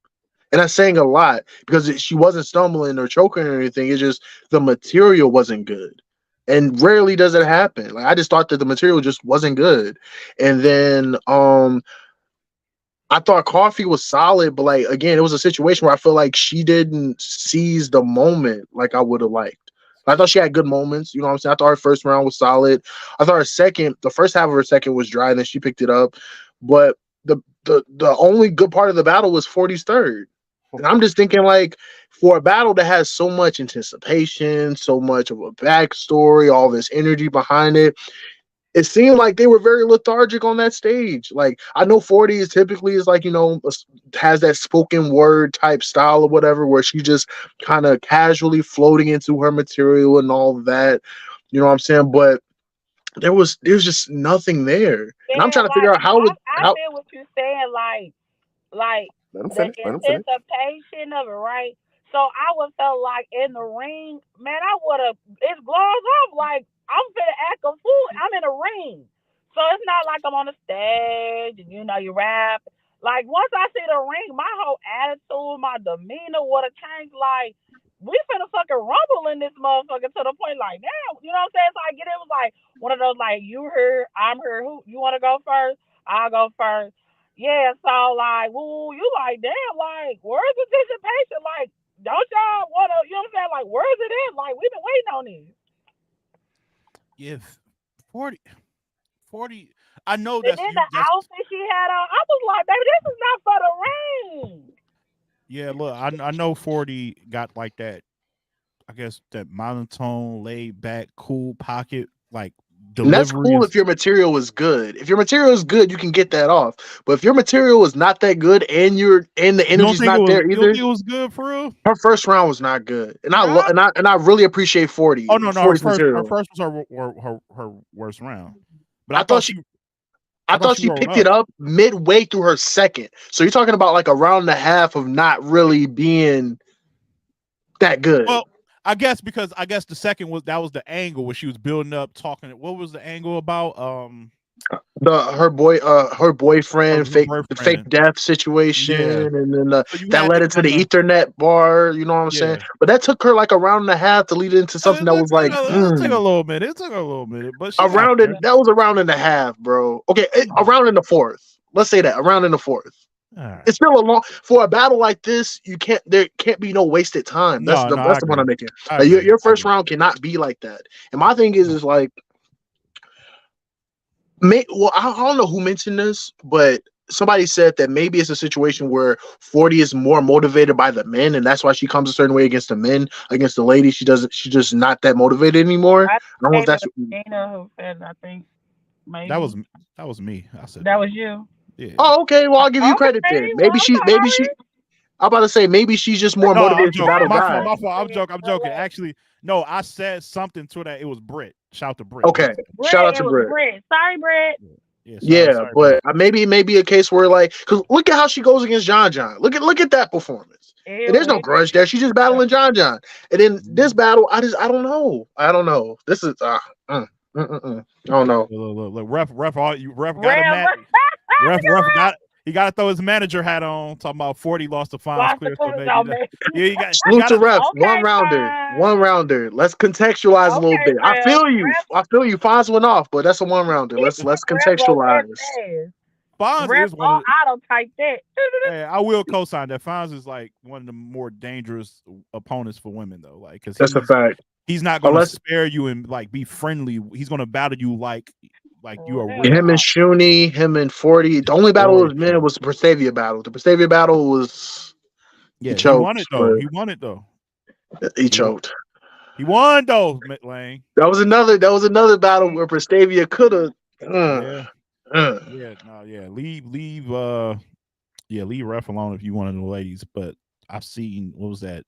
Speaker 5: And that's saying a lot because she wasn't stumbling or choking or anything. It's just the material wasn't good. And rarely does it happen. Like, I just thought that the material just wasn't good. And then I thought Coffee was solid, but like again, it was a situation where I feel like she didn't seize the moment like I would have liked. I thought she had good moments, you know what I'm saying? I thought her first round was solid. I thought the first half of her second was dry, and then she picked it up. But the only good part of the battle was 40's third. And I'm just thinking, like, for a battle that has so much anticipation, so much of a backstory, all this energy behind it, it seemed like they were very lethargic on that stage. Like, I know 40 is typically like, you know, has that spoken word type style or whatever, where she just kind of casually floating into her material and all of that. You know what I'm saying? But there was just nothing there.
Speaker 7: Yeah,
Speaker 5: and I'm trying to figure out how
Speaker 7: I feel what you're saying, like the anticipation of it, right? So I would feel like in the ring, man, I would have, it's gloves off, like, I'm finna act a fool. I'm in a ring. So it's not like I'm on the stage and, you know, you rap. Like, once I see the ring, my whole attitude, my demeanor would have changed. Like, we finna fucking rumble in this motherfucker to the point, like, damn, you know what I'm saying? So I get it was like one of those, like, you here, I'm here. Who, you want to go first? I'll go first. Yeah, so, like, woo, you like, damn, like, where's the anticipation? Like, don't y'all want to, you know what I'm saying? Like, where's it in? Like, we've been waiting on this.
Speaker 3: Yeah, 40. I know that's.
Speaker 7: And then the outfit she had on, I was like, baby, this is not for the ring.
Speaker 3: Yeah, look, I know 40 got like that. I guess that monotone, laid back, cool pocket, like delivery.
Speaker 5: And that's cool if your material is good. If your material is good, you can get that off. But if your material is not that good and the energy's not there either,
Speaker 3: it was good for real.
Speaker 5: Her first round was not good, and I really appreciate 40.
Speaker 3: Oh no, her first was her worst round. But I thought she
Speaker 5: picked it up midway through her second. So you're talking about like a round and a half of not really being that good.
Speaker 3: Well, I guess because the second was the angle where she was building up, talking. What was the angle about?
Speaker 5: Her boyfriend, fake death situation, and then that led into the Ethernet bar. You know what I'm saying? But that took her like a round and a half to lead into something that was like
Speaker 3: it took a little minute. It took a little minute, but
Speaker 5: that was a round and a half, bro. Okay, a round in the fourth. Let's say that a round in the fourth. Right. It's still a long for a battle like this. There can't be no wasted time. That's the point I'm making. Like, your first round cannot be like that. And my thing is like. I don't know who mentioned this, but somebody said that maybe it's a situation where 40 is more motivated by the men, and that's why she comes a certain way against the men. Against the ladies, she's just not that motivated anymore. I don't know if that's
Speaker 7: Dana who said. I think maybe
Speaker 3: that was me. I said
Speaker 7: that was you.
Speaker 3: Yeah.
Speaker 5: Oh, okay. Well, I'll give you credit then. Maybe she. I'm about to say maybe she's just more
Speaker 3: No, I'm
Speaker 5: motivated to
Speaker 3: joking.
Speaker 5: battle
Speaker 3: My
Speaker 5: guys.
Speaker 3: fault. I'm joking. Actually, no, I said something to that. It was Brit. Shout to Brit.
Speaker 5: Okay, shout out to
Speaker 7: It was
Speaker 5: Britt.
Speaker 7: Brett. Sorry, Brett.
Speaker 3: Yeah,
Speaker 5: Yeah,
Speaker 3: sorry,
Speaker 5: but
Speaker 3: Brit.
Speaker 5: maybe it may be a case where like, cause look at how she goes against John John. Look at that performance. And there's no grudge there. She's just battling John John. And then this battle, I don't know. This is I don't know.
Speaker 3: Look, ref, all you ref got
Speaker 7: Real.
Speaker 3: a match. Ref got he got to throw his manager hat on. Talking about 40 lost to Fonz clear. So maybe yeah, you got.
Speaker 5: Salute to refs.
Speaker 7: Okay,
Speaker 5: One rounder. Let's contextualize a little bit. I feel you. Fonz went off, but that's a one rounder. Let's contextualize.
Speaker 3: Fonz is one of
Speaker 7: auto type that.
Speaker 3: Hey, I will co-sign that. Fonz is like one of the more dangerous opponents for women, though. Like, because
Speaker 5: that's a fact.
Speaker 3: He's not going to spare you and like be friendly. He's going to battle you like you are.
Speaker 5: Him and Shuni, him and 40. The only battle was men was the Prestavia battle. The Prestavia battle was
Speaker 3: he won it though.
Speaker 5: He choked.
Speaker 3: He won though, Lane.
Speaker 5: That was another battle where Prestavia could have.
Speaker 3: Leave ref alone if you one of the ladies. But I've seen what was that?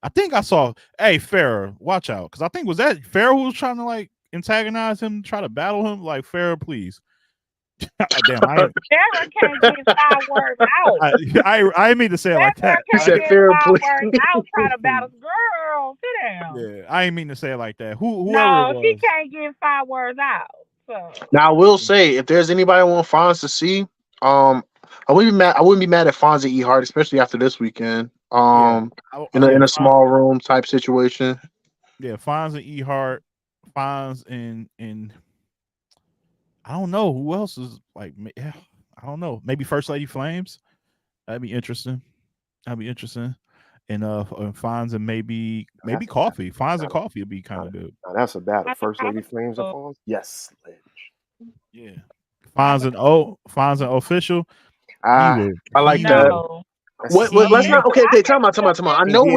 Speaker 3: I think I saw. Hey, Farrah, watch out, because I think was that Farrah who was trying to like antagonize him, try to battle him. Like, Farrah, please. Damn,
Speaker 7: Farrah can't get 5 words out.
Speaker 3: I didn't mean to say it like that.
Speaker 5: He said Farrah, please.
Speaker 7: Out trying to battle girl. Sit down.
Speaker 3: Yeah, I didn't mean to say it like that. Whoever
Speaker 7: no, she can't get 5 words out. So.
Speaker 5: Now I will say, if there's anybody I want Fonz to see, I wouldn't be mad at Fonz and E Hart, especially after this weekend. In a small room type situation.
Speaker 3: Yeah, Fonz and E Hart, Fonz and I don't know who else is like. Yeah, I don't know. Maybe First Lady Flames. That'd be interesting. And Fonz and maybe Coffee. Fonz and Coffee would be kind of good.
Speaker 6: Now that's a battle. First Lady Flames and Fonz. Yes,
Speaker 3: yeah. Fonz and Official.
Speaker 5: I like that. What, let's not. Okay. Time out. I know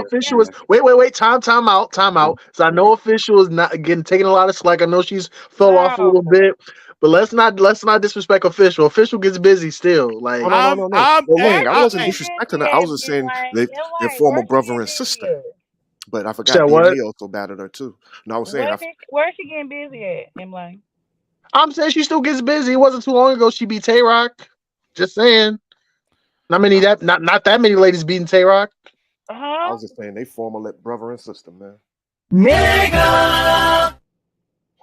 Speaker 5: Official is. Wait. Time out. So I know Official is not getting taking a lot of slack. I know she's fell off a little bit, but let's not disrespect Official. Official gets busy still. Like
Speaker 6: no. I wasn't disrespecting her. I was just saying they're former brother and sister. But I forgot they also battled her too. No, I was saying
Speaker 7: where's she getting busy at?
Speaker 5: I'm saying she still gets busy. It wasn't too long ago she beat Tay Rock. Just saying. Not that many ladies beating Tay Rock.
Speaker 6: I was just saying they former brother and sister, man.
Speaker 5: Nigga!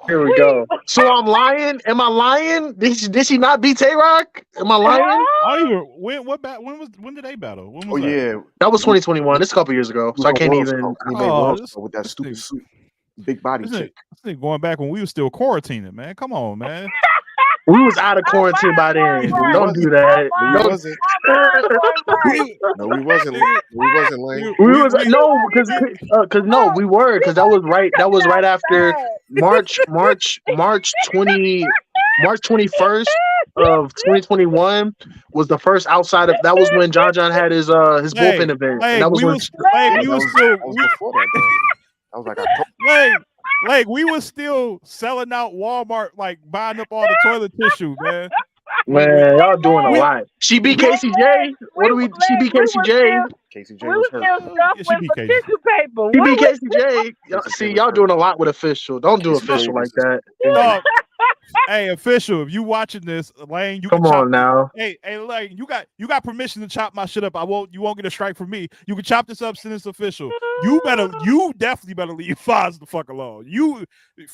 Speaker 5: Here we go. So I'm lying? Am I lying? Did she not beat Tay Rock? Am I lying?
Speaker 3: When did they battle? When
Speaker 6: was that? Yeah,
Speaker 5: that was 2021. It's a couple years ago, so I can't even.
Speaker 6: With that stupid suit, big body chick.
Speaker 3: This going back when we were still quarantining, man. Come on, man.
Speaker 5: We was out of quarantine by then. Don't do that.
Speaker 6: We wasn't. No, we wasn't. We wasn't lame.
Speaker 5: We was because we were because that was right. That was right after March 21st of 2021 was the first outside of that was when John had his bullpen event. And that was when
Speaker 6: I was like,
Speaker 3: Like we was still selling out Walmart, like buying up all the toilet tissue, man.
Speaker 5: Man, y'all doing a lot. She beat KCJ. She beat KCJ.
Speaker 6: KCJ was hurt.
Speaker 7: She beat KCJ.
Speaker 5: She beat KCJ. See, y'all doing a lot with Official. Don't do Official like that.
Speaker 3: Hey, Official, if you watching this, Lane, you
Speaker 5: come on now.
Speaker 3: Hey, Lane, you got permission to chop my shit up. You won't get a strike from me. You can chop this up, send this Official. You definitely better leave Fonz the fuck alone.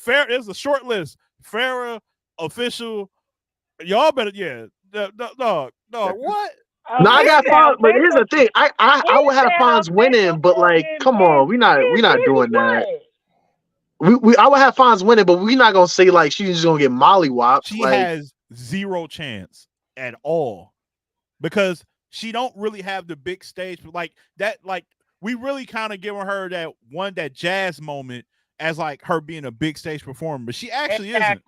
Speaker 3: There's a short list. Farrah, Official, y'all better, dog, what?
Speaker 5: No, I got Fonz, but here's the thing. I would have Fonz winning, but like, come on, we not doing that. I would have Fonz winning, but we're not gonna say like she's just gonna get mollywopped.
Speaker 3: She has zero chance at all because she don't really have the big stage like that. Like we really kind of giving her that jazz moment as like her being a big stage performer, but she actually isn't.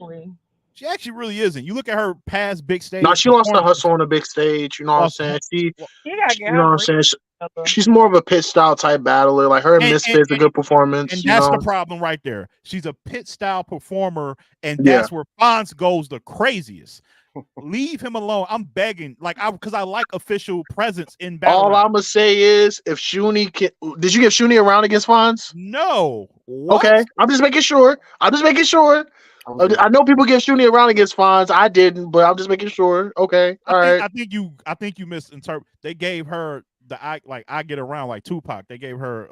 Speaker 3: She actually really isn't. You look at her past big stage.
Speaker 5: No, she wants to hustle on a big stage. You know what I'm saying? You know what I'm saying? She's more of a pit style type battler. Like her Misfits a good performance.
Speaker 3: And that's the problem right there. She's a pit style performer, and that's where Fonz goes the craziest. Leave him alone. I'm begging, because I like official presence in battle.
Speaker 5: All
Speaker 3: rap.
Speaker 5: I'm gonna say is, if Shuni can, did you give Shuni a round against Fonz?
Speaker 3: No. What?
Speaker 5: Okay, I'm just making sure. I know people give Shuni a round against Fonz. I didn't, but I'm just making sure. Okay, all right.
Speaker 3: I think you misinterpret. They gave her I get around like Tupac. They gave her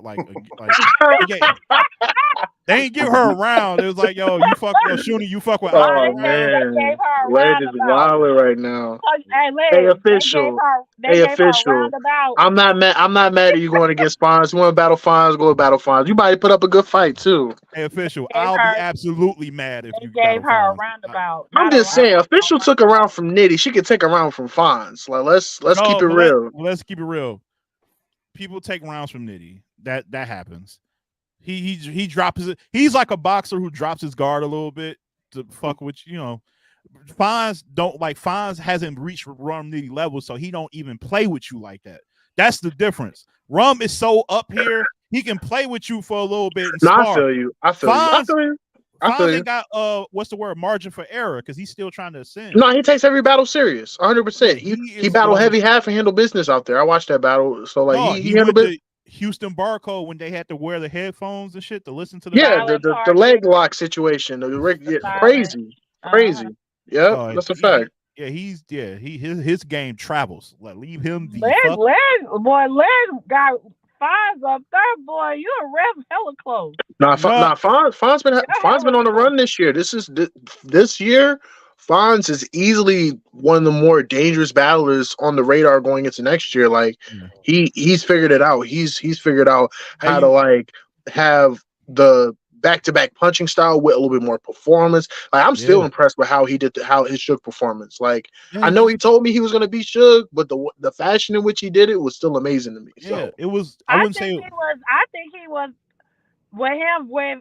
Speaker 3: they ain't give her a round. It was like, yo, you fuck Shuni, you fuck with
Speaker 5: Oh
Speaker 7: They gave her a
Speaker 5: Led is
Speaker 7: roundabout.
Speaker 5: wilding right now.
Speaker 7: Hey,
Speaker 5: Hey,
Speaker 7: Liz,
Speaker 5: official.
Speaker 7: they gave her a roundabout.
Speaker 5: I'm not mad at you going against Fonz. You want to battle Fonz? Go with battle Fonz. You might put up a good fight too.
Speaker 3: Hey, official.
Speaker 7: Gave
Speaker 3: I'll
Speaker 7: her-
Speaker 3: be absolutely mad if
Speaker 7: They
Speaker 3: you
Speaker 7: gave
Speaker 3: battle
Speaker 7: her a
Speaker 3: Fonz.
Speaker 7: roundabout.
Speaker 5: I'm
Speaker 7: not a
Speaker 5: just saying,
Speaker 7: roundabout.
Speaker 5: official took a round from Nitty. She could take a round from Fonz. Like let's keep it real.
Speaker 3: Let's keep it real. People take rounds from Nitty. That happens. He drops his. He's like a boxer who drops his guard a little bit to fuck with Fonz hasn't reached Rum Nitty level, so he don't even play with you like that. That's the difference. Rum is so up here, he can play with you for a little bit and spar.
Speaker 5: I feel you.
Speaker 3: Fonz ain't got what's the word, margin for error, because he's still trying to ascend.
Speaker 5: No, he takes every battle serious, 100%. He battled heavy half and handled business out there. I watched that battle, so he handled it.
Speaker 3: Houston Barcode when they had to wear the headphones and shit to listen to the
Speaker 5: the leg lock situation. Crazy. Yeah, that's a fact.
Speaker 3: Yeah, his game travels. Like, leave him the
Speaker 7: Len got Fonz up there, boy. You a rev hella close.
Speaker 5: Fonz been on the run this year. This year. Fonz is easily one of the more dangerous battlers on the radar going into next year. Like he's figured it out. He's figured out how to have the back-to-back punching style with a little bit more performance. Like I'm still impressed with how his Suge performance. Like I know he told me he was going to beat Suge, but the fashion in which he did it was still amazing to me. So
Speaker 3: it was.
Speaker 7: I think he was with him with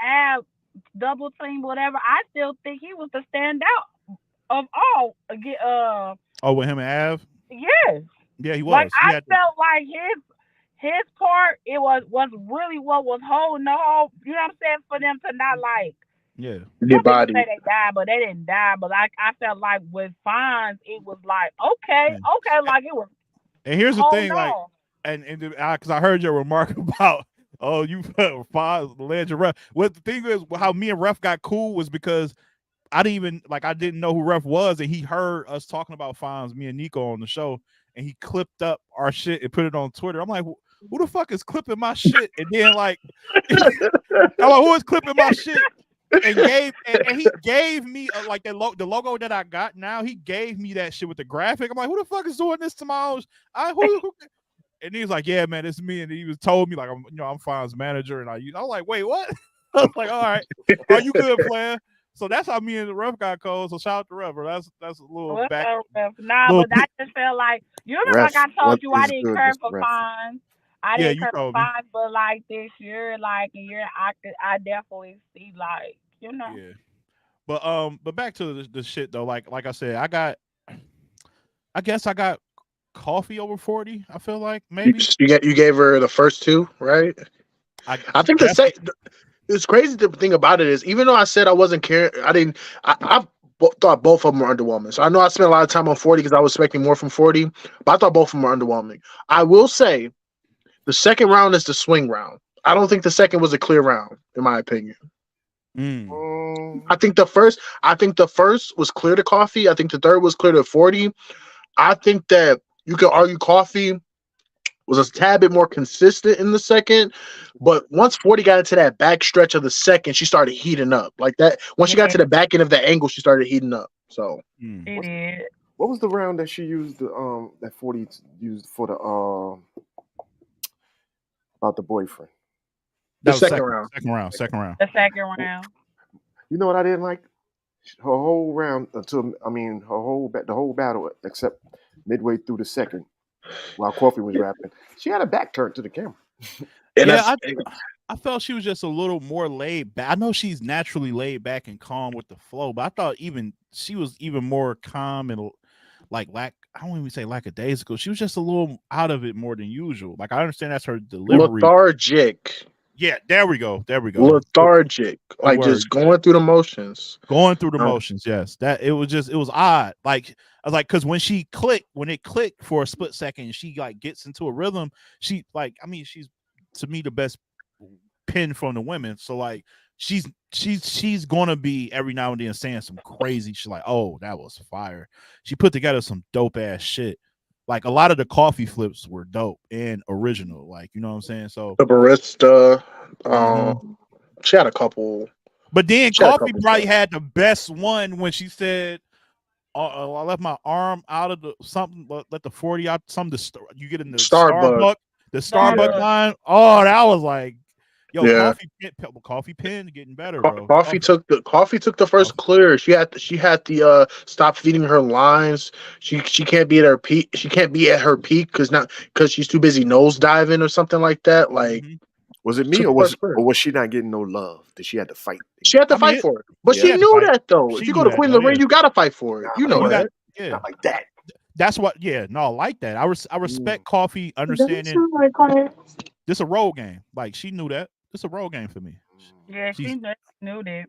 Speaker 7: Ab. Double team, whatever. I still think he was the standout of all.
Speaker 3: With him and Av?
Speaker 7: Yes.
Speaker 3: Yeah, he was.
Speaker 7: Like I felt like his part, it was really what was holding the whole. You know what I'm saying? For them to not
Speaker 5: get body.
Speaker 7: Say they died, but they didn't die. But I felt like with Fonz, it was like okay, like it was.
Speaker 3: And here's the thing, because I heard your remark about. Oh, you Fonz, the legend ref. What the thing is, how me and Ref got cool was because I didn't know who Ref was, and he heard us talking about Fonz, me and Nico on the show, and he clipped up our shit and put it on Twitter. I'm like, who the fuck is clipping my shit? And then I'm like, who is clipping my shit? And he gave me the logo that I got now. He gave me that shit with the graphic. I'm like, who the fuck is doing this to my own? Who And he was like, "Yeah, man, it's me." And he was told me I'm Fonz's manager, and I was like, "Wait, what?" I was like, "All right, are you good, player?" So that's how me and the Ref got cold. So shout out to Ref, bro. That's a little back.
Speaker 7: But I just felt like you remember, like I told you, I didn't care for Fonz. I didn't care for Fonz, but like this year, I definitely see
Speaker 3: Yeah, but back to the shit though. Like I said, I guess I got coffee over 40. I feel like maybe
Speaker 5: you gave her the first two, right? I think it's crazy. The thing about it is, even though I said I wasn't caring, I thought both of them were underwhelming. So I know I spent a lot of time on 40 because I was expecting more from 40, but I thought both of them were underwhelming. I will say the second round is the swing round. I don't think the second was a clear round, in my opinion. I think the first was clear to coffee. I think the third was clear to 40. I think that you could argue coffee was a tad bit more consistent in the second, but once 40 got into that back stretch of the second, she started heating up like that. Once she got to the back end of the angle, she started heating up. So
Speaker 6: what was the round that she used? That 40 used for the about the boyfriend.
Speaker 5: The second round.
Speaker 7: The second round.
Speaker 6: You know what I didn't like? Her whole round the whole battle except midway through the second, while Coffee was rapping, she had a back turned to the camera.
Speaker 3: I felt she was just a little more laid back. I know she's naturally laid back and calm with the flow, but I thought she was even more calm and I don't even say lackadaisical. She was just a little out of it more than usual. Like I understand that's her delivery.
Speaker 5: Lethargic.
Speaker 3: Yeah, there we go. There we go.
Speaker 5: lethargic, like
Speaker 3: word.
Speaker 5: just going through the motions.
Speaker 3: Going through the motions, yes. That it was odd. Like I was like, because when it clicked for a split second, she like gets into a rhythm. She like, I mean, she's to me the best pin from the women. So like, she's gonna be every now and then saying some crazy shit. Like, oh, that was fire. She put together some dope ass shit. Like a lot of the coffee flips were dope and original. Like, you know what I'm saying? So
Speaker 5: The barista,
Speaker 3: Mhm.
Speaker 5: she had a couple.
Speaker 3: But then
Speaker 5: She had a
Speaker 3: Coffee
Speaker 5: couple
Speaker 3: probably
Speaker 5: stuff.
Speaker 3: had the best one when she said, I left my arm out of the something, let the 40 out, something you get in the
Speaker 5: Starbucks.
Speaker 3: Starbucks
Speaker 5: Yeah.
Speaker 3: line. Oh, that was like, yo,
Speaker 5: Yeah.
Speaker 3: coffee pen getting better, bro.
Speaker 5: Coffee took the first clear. She had the stop feeding her lines. She can't be at her peak. She can't be at her peak because she's too busy nose diving or something like that. Like,
Speaker 6: was it me
Speaker 5: took
Speaker 6: or
Speaker 5: the first clear.
Speaker 6: was she not getting no love? Did she have to fight?
Speaker 5: She had to fight for it, but she
Speaker 3: had to
Speaker 5: knew
Speaker 3: fight.
Speaker 5: that though.
Speaker 3: She
Speaker 5: If you
Speaker 3: knew
Speaker 5: go to
Speaker 3: that,
Speaker 5: Queen of
Speaker 3: though,
Speaker 5: the Ring,
Speaker 3: yeah.
Speaker 5: you gotta fight for it. You know
Speaker 3: You
Speaker 5: that.
Speaker 3: yeah.
Speaker 6: Not like that.
Speaker 3: That's what, yeah, no, like that. I respect Coffee understanding. This a role game. Like she knew that. It's a role game for me.
Speaker 7: Yeah, she
Speaker 3: She's
Speaker 7: knew that.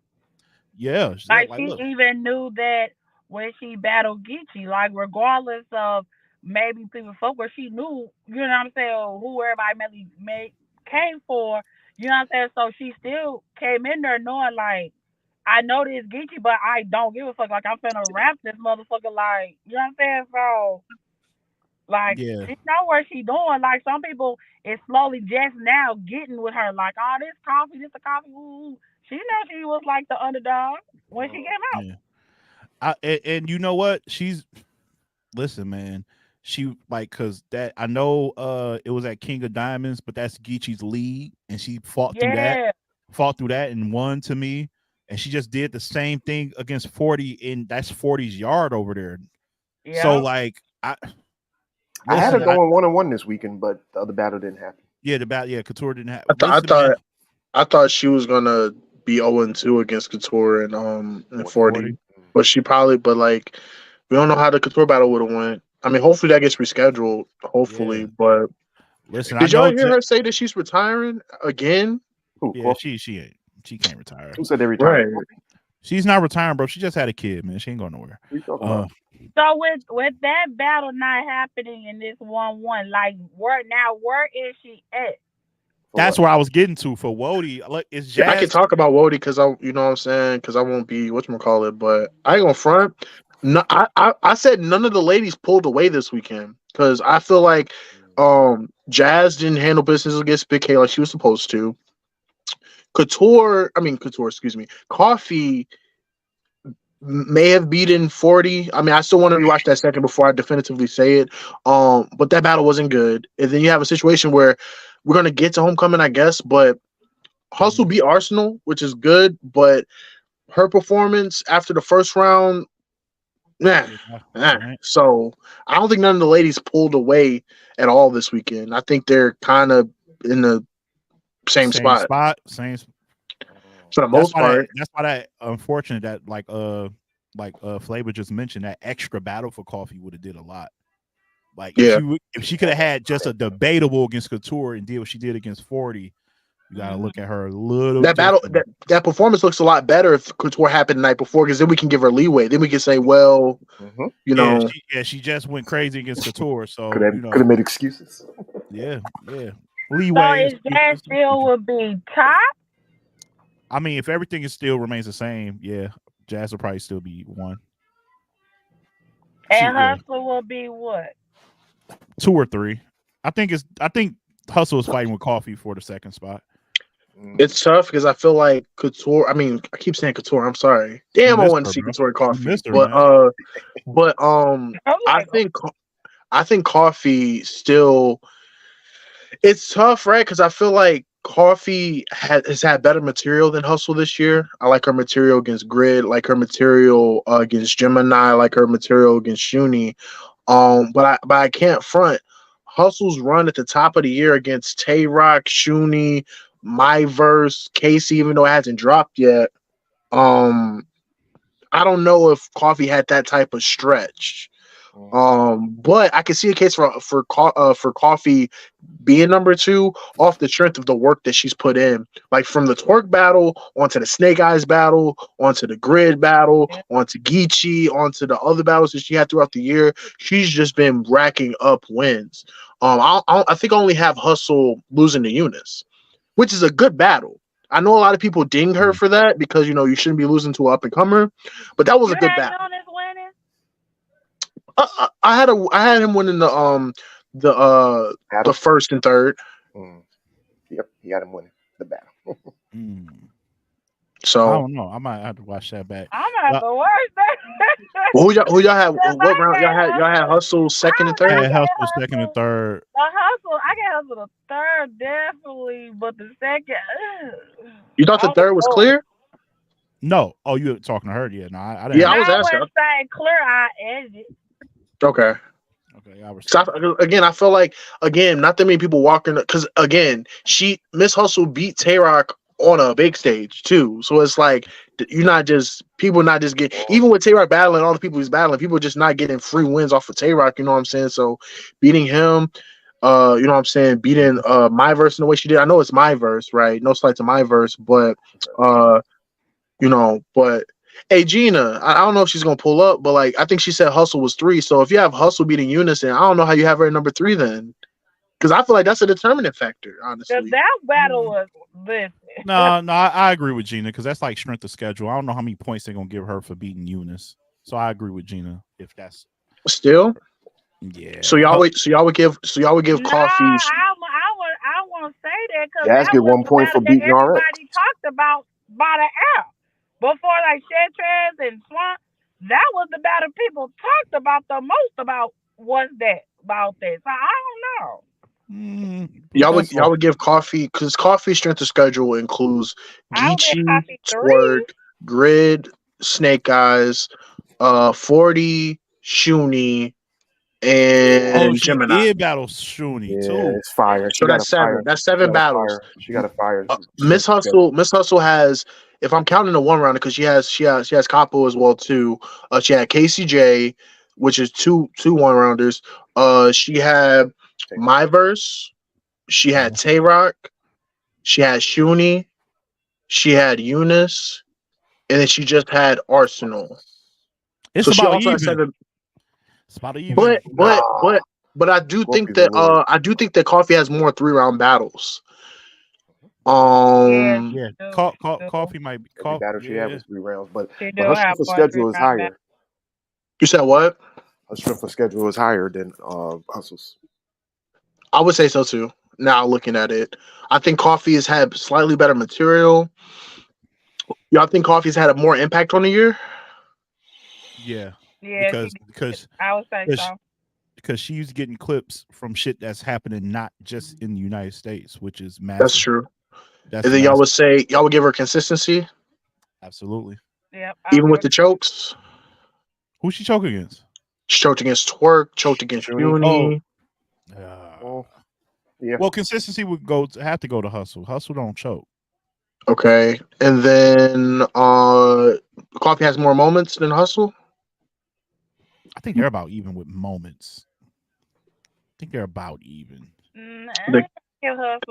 Speaker 3: yeah.
Speaker 7: Like
Speaker 3: Like
Speaker 7: she
Speaker 3: look,
Speaker 7: even knew that when she battled Geechee, like regardless of maybe people fuck her, she knew, you know what I'm saying, who everybody came for, you know what I'm saying? So she still came in there knowing like, I know this Geechee, but I don't give a fuck. Like I'm finna rap this motherfucker, like, you know what I'm saying? So like
Speaker 3: yeah.
Speaker 7: she know what she doing. Like some people is slowly just now getting with her. Like, oh, this coffee, this a coffee. Ooh. She know she was like the underdog when she came out.
Speaker 3: Yeah. And you know what? Listen, man. She like cause that I know it was at King of Diamonds, but that's Geechee's league, and she fought through
Speaker 7: Yeah,
Speaker 3: that and won to me. And she just did the same thing against 40, and that's 40's yard over there. So
Speaker 7: yeah.
Speaker 3: like
Speaker 6: I had her
Speaker 3: listen,
Speaker 6: going 1-1 this weekend, but the other battle didn't happen.
Speaker 3: Couture didn't have.
Speaker 5: I
Speaker 3: Listen, man,
Speaker 5: thought she was gonna be 0-2 against Couture and 40, but she probably. But like, we don't know how the Couture battle would have went. I mean, hopefully that gets rescheduled. Hopefully,
Speaker 3: Yeah.
Speaker 5: but
Speaker 3: Listen, I
Speaker 5: did y'all
Speaker 3: know.
Speaker 5: hear her say that she's retiring again?
Speaker 6: Who?
Speaker 3: Yeah, she ain't. She can't retire.
Speaker 6: Who said they retired?
Speaker 5: Right.
Speaker 3: She's not retiring, bro. She just had a kid, man. She ain't going nowhere.
Speaker 6: What are you talking about?
Speaker 7: So with that battle not happening in this 1-1, like where is she at?
Speaker 3: That's where I was getting to for Wody. Look, it's Jazz.
Speaker 5: Yeah, I can talk about Wody because you know what I'm saying, because I won't be whatchamacallit, but I ain't gonna front. No, I said none of the ladies pulled away this weekend because I feel like Jazz didn't handle business against Big K like she was supposed to. Couture, excuse me, Coffee may have beaten 40. I mean, I still want to rewatch that second before I definitively say it. But that battle wasn't good. And then you have a situation where we're gonna get to homecoming, I guess, but Hustle beat Arsenal, which is good, but her performance after the first round, nah. So I don't think none of the ladies pulled away at all this weekend. I think they're kind of in the same spot.
Speaker 3: Same.
Speaker 5: For the most part.
Speaker 3: That's why that unfortunate that like Flavor just mentioned, that extra battle for Coffee would have did a lot. Like if she could have had just a debatable against Couture and did what she did against 40, you gotta look at her a little.
Speaker 5: That battle, that performance looks a lot better if Couture happened the night before, because then we can give her leeway. Then we can say, well, you know,
Speaker 3: she just went crazy against Couture, so
Speaker 6: could have made excuses.
Speaker 3: Yeah.
Speaker 7: So
Speaker 3: Leeway.
Speaker 7: is that still would be top?
Speaker 3: I mean, if everything still remains the same, yeah, Jazz will probably still be 1.
Speaker 7: And Hustle will be what?
Speaker 3: 2 or 3. I think Hustle is fighting with Coffee for the second spot.
Speaker 5: It's tough because I feel like Couture. I mean, I keep saying Couture. I'm sorry. Damn, I want to see Couture Coffee. I think Coffee still. It's tough, right? Because I feel like Coffee has had better material than Hustle this year. I like her material against Grid, like her material against Gemini, like her material against Shuni. But I can't front. Hustle's run at the top of the year against Tay Rock, Shuni, Myverse, Casey, even though it hasn't dropped yet. I don't know if Coffee had that type of stretch. But I can see a case for Coffee being number 2 off the strength of the work that she's put in, like from the twerk battle onto the Snake Eyes battle, onto the grid battle, onto Geechee, onto the other battles that she had throughout the year. She's just been racking up wins. I think I only have Hustle losing to Eunice, which is a good battle. I know a lot of people ding her for that because you shouldn't be losing to an up and comer, but that was a good battle.
Speaker 7: Eunice winning?
Speaker 5: I had him winning the first and third.
Speaker 6: Yep, he had him winning the battle.
Speaker 5: So
Speaker 3: I don't know. I might have to watch that back.
Speaker 7: I'm gonna have to watch that.
Speaker 5: Who y'all had? What round y'all had? Y'all had Hustle second and third.
Speaker 3: I had Hustle second and third.
Speaker 7: The Hustle, I can Hustle the third definitely, but the second.
Speaker 5: You thought the third was clear?
Speaker 3: No. Oh, you were talking to her? Yeah. No, I didn't.
Speaker 5: Yeah, I was asking.
Speaker 7: I wouldn't say clear. I edge it.
Speaker 5: Okay.
Speaker 3: Okay.
Speaker 5: I feel like not that many people walking because Miss Hustle beat Tay-Rock on a big stage too, so it's like people not just getting, even with Tay-Rock battling all the people he's battling, people just not getting free wins off of Tay-Rock. You know what I'm saying? So beating him, you know what I'm saying, beating my verse in the way she did. I know it's my verse, right? No slight to my verse, but but. Hey Gina, I don't know if she's gonna pull up, but like I think she said Hustle was 3. So if you have Hustle beating Unison, I don't know how you have her at number 3 then, because I feel like that's a determining factor, honestly.
Speaker 7: That battle was this.
Speaker 3: No, I agree with Gina because that's like strength of schedule. I don't know how many points they're gonna give her for beating Eunice. So I agree with Gina if that's
Speaker 5: still.
Speaker 3: Yeah.
Speaker 5: So y'all would give Coffee.
Speaker 7: I want to say that because
Speaker 6: Jazz get 1 point for beating RX.
Speaker 7: Everybody talked about by the app before, like Shed and Swamp. That was the battle people talked about the most about. Was that about that? So I don't know.
Speaker 5: Y'all would give Coffee because Coffee's strength of schedule includes Geechee, Twerk, Grid, Snake Eyes, 40, Shuni, and Gemini.
Speaker 3: She did battle Shuni too.
Speaker 6: It's fire.
Speaker 5: So that's 7. That's 7 battles.
Speaker 6: She got a fire.
Speaker 5: Miss Hustle has, if I'm counting the one rounder, because she has Capo as well too. She had KCJ, which is two 1-rounders. She had my verse. She had Tay-Rock. She had Shuni. She had Eunice, and then she just had Arsenal.
Speaker 3: It's
Speaker 5: so
Speaker 3: about
Speaker 5: she also
Speaker 3: even.
Speaker 5: has 7.
Speaker 3: It's about even.
Speaker 5: But I do think that Coffee has more 3-round battles.
Speaker 3: Yeah. Coffee might be.
Speaker 6: Every battle she had was 3 rounds, but her
Speaker 7: have
Speaker 6: strength of schedule is higher.
Speaker 5: You said what?
Speaker 6: Her strength of schedule is higher than Hustle's.
Speaker 5: I would say so too. Now looking at it, I think Coffee has had slightly better material. Y'all think Coffee's had a more impact on the year?
Speaker 3: Yeah.
Speaker 7: Yeah.
Speaker 3: Because
Speaker 7: I would say so.
Speaker 3: Because she's getting clips from shit that's happening not just in the United States, which is massive.
Speaker 5: That's true. And then y'all would give her consistency?
Speaker 3: Absolutely.
Speaker 7: Yeah.
Speaker 5: Even with the chokes?
Speaker 3: Who's she choking against?
Speaker 5: She choked against Twerk, choked against Uni.
Speaker 6: Yeah.
Speaker 3: Well, consistency would have to go to Hustle. Hustle don't choke.
Speaker 5: Okay. And then Coffee has more moments than Hustle?
Speaker 3: I think they're about even with moments. I think they're about even.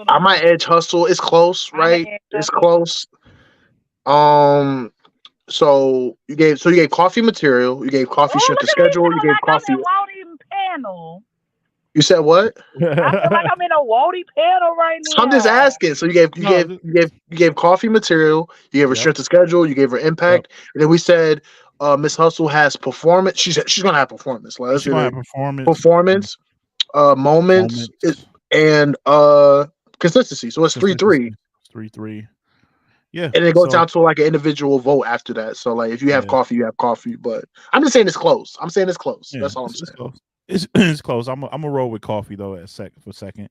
Speaker 5: I might edge Hustle. It's close, right? It's close. So you gave Coffee material. You gave Coffee strength of schedule. You gave Coffee.
Speaker 7: Panel.
Speaker 5: You said what?
Speaker 7: I feel like I'm in a Wody panel right now.
Speaker 5: I'm just asking. So you gave Coffee material. You gave her strength of schedule. You gave her impact. And then we said Miss Hustle has performance. She's gonna have performance.
Speaker 3: She's gonna have performance.
Speaker 5: Moments, and consistency. So it's 3-3.
Speaker 3: 3-3. Yeah.
Speaker 5: And it goes down to like an individual vote after that. So like if you have Coffee, you have Coffee. But I'm just saying it's close. Yeah, that's all I'm saying.
Speaker 3: Close. It's close. I'm gonna roll with Coffee though for a second.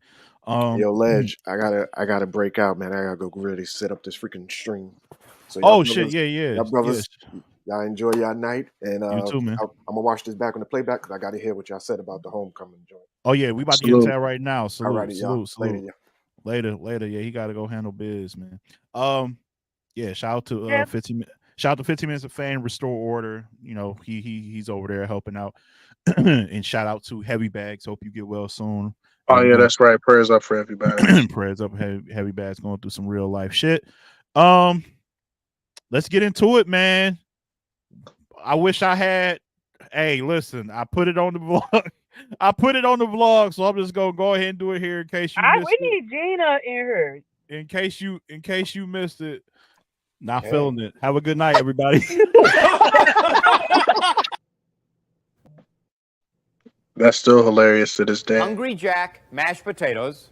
Speaker 6: Yo, Ledge, I gotta break out, man. I gotta go really set up this freaking stream. So
Speaker 3: shit, yeah.
Speaker 6: Y'all brothers, y'all enjoy y'all night, and
Speaker 3: you too, man.
Speaker 6: I'm gonna watch this back on the playback because I gotta hear what y'all said about the homecoming joint.
Speaker 3: Oh yeah, we about to get into that right now.
Speaker 6: Alrighty,
Speaker 3: salute. Later. Yeah, he got to go handle biz, man. Yeah, shout out to Shout out to 15 Minutes of Fame, Restore Order. You know, he's over there helping out. And shout out to Heavy Bags. Hope you get well soon.
Speaker 5: Oh
Speaker 3: We
Speaker 5: yeah,
Speaker 3: going
Speaker 5: that's right. Prayers up for everybody.
Speaker 3: prayers up, heavy Bags going through some real life shit. Um, let's get into it, man. I wish I had. Hey, listen, I put it on the vlog. I put it on the vlog, so I'm just gonna go ahead and do it here in case you missed
Speaker 7: We
Speaker 3: it.
Speaker 7: need Gina in here.
Speaker 3: In case you missed it. Not
Speaker 6: Hey.
Speaker 3: feeling it. Have a good night, everybody.
Speaker 5: That's still hilarious to this day.
Speaker 8: Hungry Jack mashed potatoes,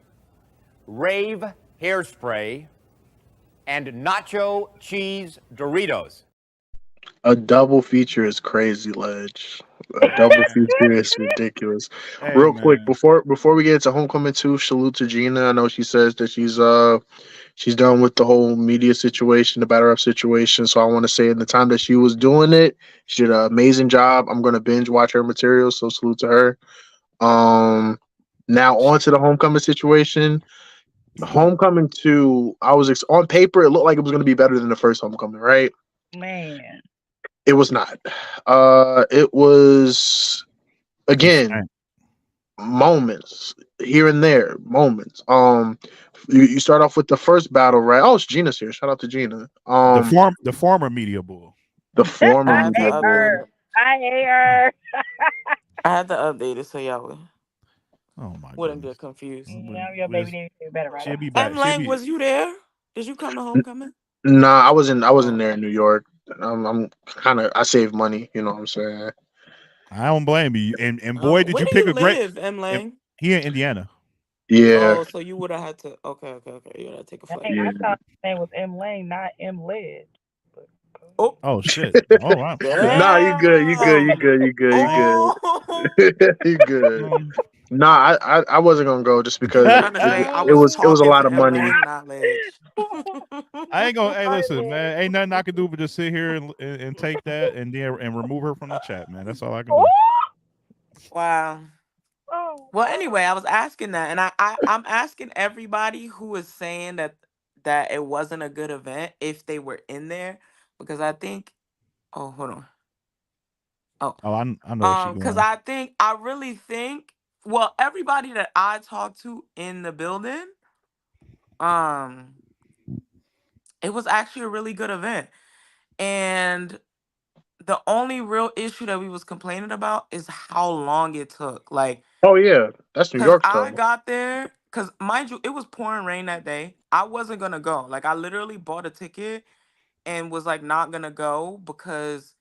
Speaker 8: Rave hairspray, and nacho cheese Doritos.
Speaker 5: A double feature is crazy, Ledge. A double feature is ridiculous.
Speaker 3: Hey,
Speaker 5: Real
Speaker 3: man.
Speaker 5: quick, before we get into Homecoming 2, salute to Gina. I know she says that she's done with the whole media situation, the batter up situation. So I want to say in the time that she was doing it, she did an amazing job. I'm gonna binge watch her material, so salute to her. Now on to the Homecoming situation. Homecoming 2, on paper, it looked like it was gonna be better than the first Homecoming, right?
Speaker 7: Man.
Speaker 5: It was not. It was again moments here and there, moments. You start off with the first battle, right? Oh, it's Gina's here. Shout out to Gina.
Speaker 3: The former media bull.
Speaker 5: The former
Speaker 9: I had to
Speaker 5: media
Speaker 9: update
Speaker 5: bull.
Speaker 9: it.
Speaker 7: I hate her.
Speaker 9: I had to update it so y'all
Speaker 3: Oh my
Speaker 9: wouldn't
Speaker 3: goodness.
Speaker 9: get confused.
Speaker 7: Yeah, your baby daddy better right
Speaker 3: She'll
Speaker 7: up.
Speaker 3: be back.
Speaker 9: Lang, was you there? Did you come to homecoming?
Speaker 5: Nah, I wasn't
Speaker 9: Oh.
Speaker 5: there in New York. I'm kind of I save money, you know what I'm saying?
Speaker 3: I don't blame you. And boy, did
Speaker 9: where
Speaker 3: you
Speaker 9: do
Speaker 3: pick
Speaker 9: you
Speaker 3: a great
Speaker 9: live, M. Lang?
Speaker 3: He in Indiana.
Speaker 5: Yeah.
Speaker 9: Oh, so you would have had to. Okay. You would have to take a flight.
Speaker 7: Dang, I thought his name was M Lane, not M Led.
Speaker 3: Oh shit. Oh wow.
Speaker 5: Nah, you good. You good. You good. You good. You
Speaker 9: Oh.
Speaker 5: good. You good. Nah, I wasn't gonna go just because
Speaker 9: I'm trying to say I
Speaker 5: it
Speaker 9: was
Speaker 5: was a
Speaker 9: talking
Speaker 5: lot
Speaker 9: to
Speaker 5: of
Speaker 9: M.
Speaker 5: money.
Speaker 9: Lang, not Ledge.
Speaker 3: I ain't gonna. Hey, listen, man. Ain't nothing I can do but just sit here and take that and then and remove her from the chat, man. That's all I can do.
Speaker 9: Wow. Well, anyway, I was asking that, and I'm asking everybody who is saying that it wasn't a good event if they were in there, because I think. Oh, hold on. Oh,
Speaker 3: I know what she's
Speaker 9: because
Speaker 3: going.
Speaker 9: I really think. Well, everybody that I talked to in the building, um, it was actually a really good event, and the only real issue that we was complaining about is how long it took. Like,
Speaker 5: Oh yeah, that's New
Speaker 9: because
Speaker 5: York
Speaker 9: I
Speaker 5: though.
Speaker 9: got there, because mind you, it was pouring rain that day. I wasn't gonna go. Like, I literally bought a ticket and was like not gonna go because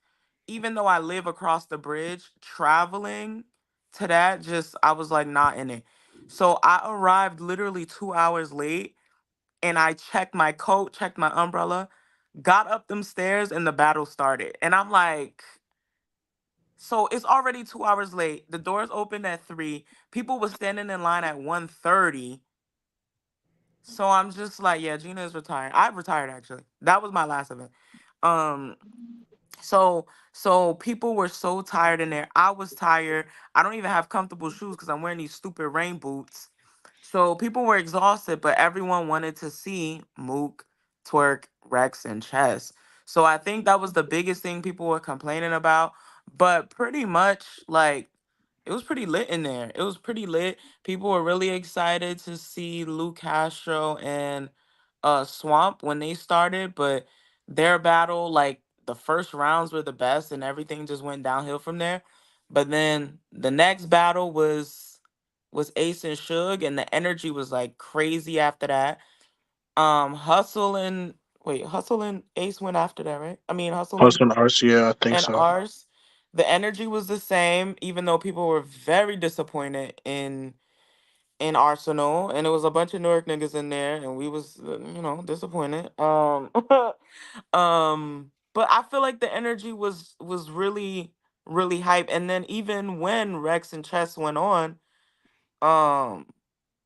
Speaker 9: even though I live across the bridge, traveling to that just I was like not in it. So I arrived literally 2 hours late and I checked my coat, checked my umbrella, got up them stairs and the battle started. And I'm like, so it's already 2 hours late. The doors opened at 3. People were standing in line at 1:30. So I'm just like, yeah, Gina is retired. I retired actually. That was my last event. Um, so people were so tired in there. I was tired. I don't even have comfortable shoes because I'm wearing these stupid rain boots. So people were exhausted, but everyone wanted to see Mook, Twerk, Rex, and Chess. So I think that was the biggest thing people were complaining about. But pretty much, like, it was pretty lit in there. It was pretty lit. People were really excited to see Luke Castro and Swamp when they started, but their battle, like the first rounds were the best and everything just went downhill from there. But then the next battle was Ace and Suge, and the energy was like crazy after that. Hustle and Ace went after that, right? I mean Hustle
Speaker 5: Husband Arce, yeah, I think
Speaker 9: and
Speaker 5: so.
Speaker 9: Ars. The energy was the same, even though people were very disappointed in Arsenal, and it was a bunch of Newark niggas in there, and we was disappointed. But I feel like the energy was really hype, and then even when Rex and Chess went on, um,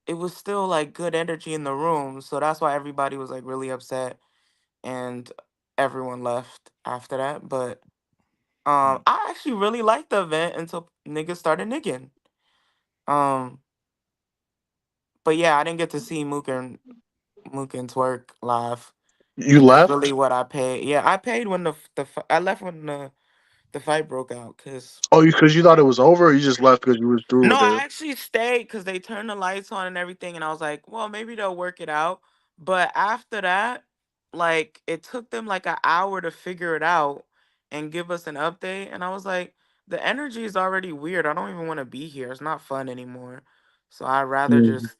Speaker 9: it was still like good energy in the room, so that's why everybody was like really upset, and everyone left after that. But I actually really liked the event until niggas started nigging. Um, but yeah, I didn't get to see Mook and Twerk live.
Speaker 5: You
Speaker 9: That's
Speaker 5: left?
Speaker 9: really what I paid. Yeah, I paid when I left when the fight broke out. Cause
Speaker 5: Oh, because you thought it was over, or you just left because you was through
Speaker 9: no,
Speaker 5: with
Speaker 9: I
Speaker 5: it?
Speaker 9: actually stayed because they turned the lights on and everything, and I was like, well, maybe they'll work it out. But after that, like it took them like an hour to figure it out and give us an update, and I was like, the energy is already weird. I don't even want to be here. It's not fun anymore. So I'd rather
Speaker 5: Mm.
Speaker 9: just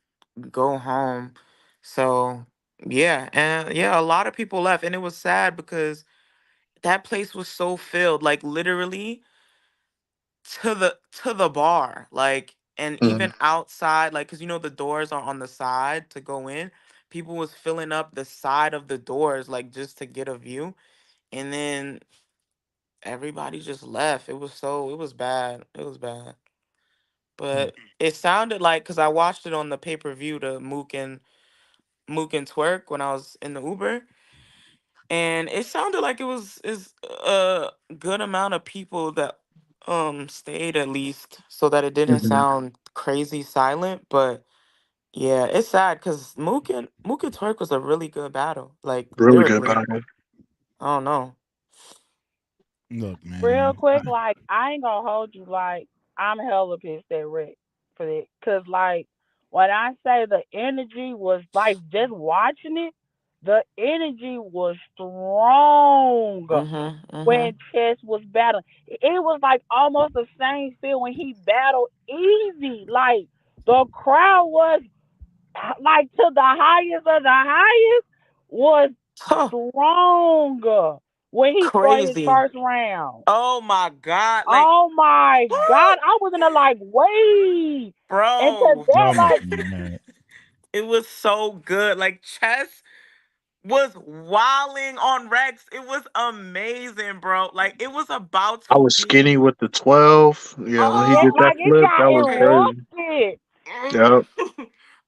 Speaker 9: go home. So yeah, and yeah, a lot of people left, and it was sad because that place was so filled, like literally to the bar, like, and
Speaker 5: Mm.
Speaker 9: even outside, like, cause the doors are on the side to go in. People was filling up the side of the doors, like, just to get a view, and then everybody just left. It was bad. It was bad,
Speaker 3: Mm.
Speaker 9: but it sounded like, cause I watched it on the pay-per-view, to Mook and Twerk when I was in the Uber, and it sounded like it was is a good amount of people that stayed, at least, so that it didn't
Speaker 5: Mhm.
Speaker 9: sound crazy silent. But yeah, it's sad because Mook and Twerk was a really good battle, like
Speaker 5: Really good
Speaker 9: lyrically.
Speaker 5: battle.
Speaker 9: I don't know.
Speaker 3: Look,
Speaker 7: Real
Speaker 3: man.
Speaker 7: quick, like I ain't gonna hold you. Like I'm hella pissed at Rick for that, cause like when I say the energy was like just watching it, the energy was strong
Speaker 9: Mhm. Mhm.
Speaker 7: when Chess was battling. It was like almost the same feel when he battled Easy. Like the crowd was like to the highest of the highest was
Speaker 9: Huh.
Speaker 7: strong when he fought his
Speaker 9: Crazy.
Speaker 7: first round.
Speaker 9: Oh my God. Like,
Speaker 7: Oh my God. I was in there like, wait. And to
Speaker 9: bro,
Speaker 7: that,
Speaker 3: Y'all
Speaker 7: like,
Speaker 3: making me mad.
Speaker 9: it was so good. Like, Chess was wilding on Rex. It was amazing, bro. Like, it was about
Speaker 5: I
Speaker 9: to
Speaker 5: was
Speaker 9: be.
Speaker 5: skinny with the 12. Yeah, when he
Speaker 7: yeah,
Speaker 5: did
Speaker 9: Oh,
Speaker 5: that
Speaker 7: like it
Speaker 5: flip, that
Speaker 7: got
Speaker 5: was crazy.
Speaker 7: erupted.
Speaker 5: Yep.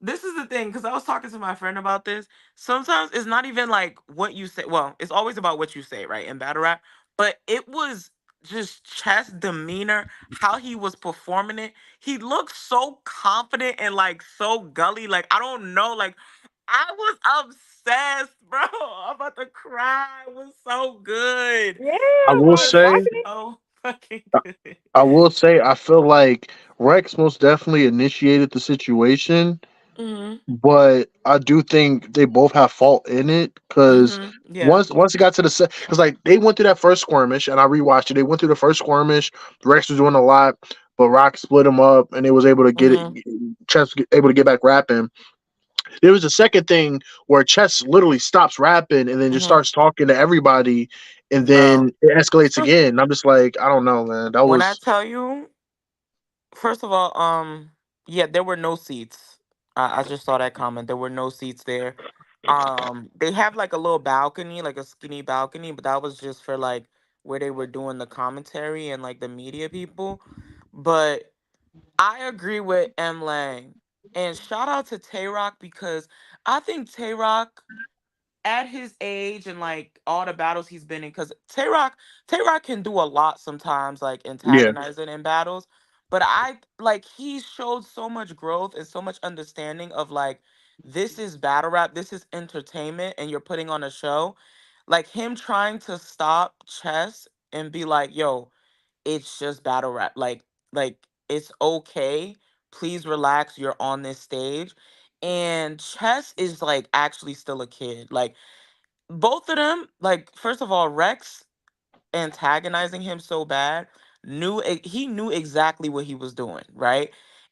Speaker 9: this is the thing, because I was talking to my friend about this. Sometimes it's not even like what you say. Well, it's always about what you say, right? In battle rap. But it was just Chess demeanor, how he was performing it. He looked so confident and like so gully. Like, I don't know. Like, I was obsessed, bro. I'm about to cry. It was so good.
Speaker 7: Yeah,
Speaker 5: I
Speaker 9: It
Speaker 5: will
Speaker 7: like
Speaker 9: was
Speaker 5: say,
Speaker 7: watching it.
Speaker 9: so fucking good.
Speaker 5: I feel like Rex most definitely initiated the situation,
Speaker 9: Mhm.
Speaker 5: but I do think they both have fault in it because
Speaker 9: Mhm. Yeah.
Speaker 5: once it got to the set, because like they went through that first skirmish and I rewatched it. They went through the first skirmish. Rex was doing a lot, but Rock split him up and they was able to get it.
Speaker 9: Mhm.
Speaker 5: Chess was able to get back rapping. There was a second thing where Chess literally stops rapping and then just
Speaker 9: Mhm.
Speaker 5: starts talking to everybody, and
Speaker 9: Bro.
Speaker 5: then it escalates again. I'm just like, I don't know, man. That
Speaker 9: When I
Speaker 5: was
Speaker 9: tell you, first of all, yeah, there were no seats. I just saw that comment. There were no seats there. They have like a little balcony, like a skinny balcony, but that was just for like where they were doing the commentary and like the media people. But I agree with M Lang. And shout out to Tay Rock, because I think Tay Rock, at his age and like all the battles he's been in, because Tay Rock can do a lot sometimes, like
Speaker 5: yeah,
Speaker 9: antagonizing in battles. But I like he showed so much growth and so much understanding of like, this is battle rap, this is entertainment, and you're putting on a show. Like him trying to stop Chess and be like, yo, it's just battle rap. Like it's okay. Please relax. You're on this stage. And Chess is like actually still a kid. Like both of them, like first of all, Rex antagonizing him so bad, he knew exactly what he was doing, right?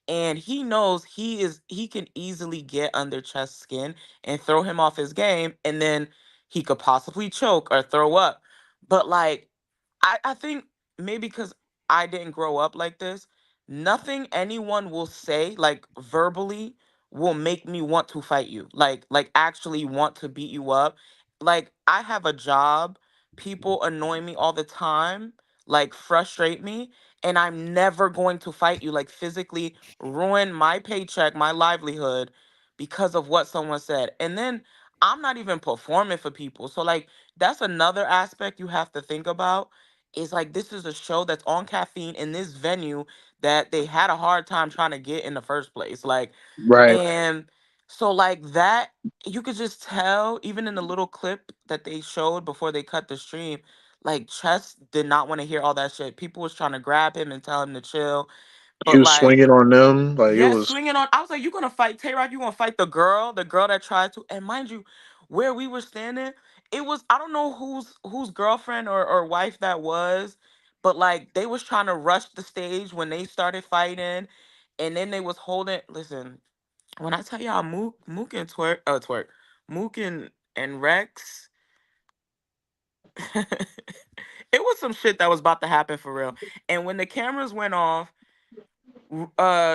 Speaker 9: And he knows he can easily get under Chess' skin and throw him off his game, and then he could possibly choke or throw up. But like, I think maybe because I didn't grow up like this, nothing anyone will say like verbally will make me want to fight you. Like actually want to beat you up. Like I have a job, people annoy me all the time, like frustrate me, and I'm never going to fight you, like physically ruin my paycheck, my livelihood because of what someone said. And then I'm not even performing for people. So like that's another aspect you have to think about, is like this is a show that's on caffeine in this venue that they had a hard time trying to get in the first place. Like,
Speaker 5: right.
Speaker 9: and So like that, you could just tell even in the little clip that they showed before they cut the stream, like Chess did not want to hear all that shit. People was trying to grab him and tell him to chill,
Speaker 5: He
Speaker 9: but
Speaker 5: was
Speaker 9: like
Speaker 5: swinging on them like it
Speaker 9: yeah,
Speaker 5: was.
Speaker 9: swinging on. I was like, you gonna fight Tay Rock? You gonna fight the girl that tried to? And mind you, where we were standing, it was I don't know whose girlfriend or wife that was, but like they was trying to rush the stage when they started fighting, and then they was holding. Listen, when I tell y'all Mook and twerk, Mook and Rex, it was some shit that was about to happen for real. And when the cameras went off,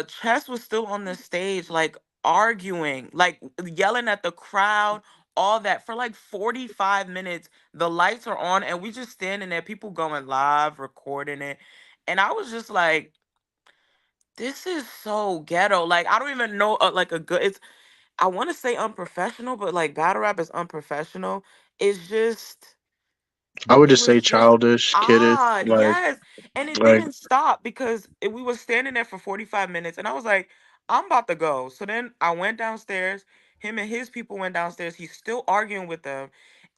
Speaker 9: Chess was still on the stage, like arguing, like yelling at the crowd, all that for like 45 minutes. The lights are on, and we just standing there, people going live, recording it. And I was just like, this is so ghetto. Like, I don't even know, like a good, I want to say unprofessional, but like battle rap is unprofessional. It's just
Speaker 5: I would
Speaker 9: it
Speaker 5: just say
Speaker 9: was just
Speaker 5: childish, kiddish,
Speaker 9: odd, yes. And it
Speaker 5: like
Speaker 9: didn't stop because we was standing there for 45 minutes and I was like, I'm about to go. So then I went downstairs. Him and his people went downstairs. He's still arguing with them.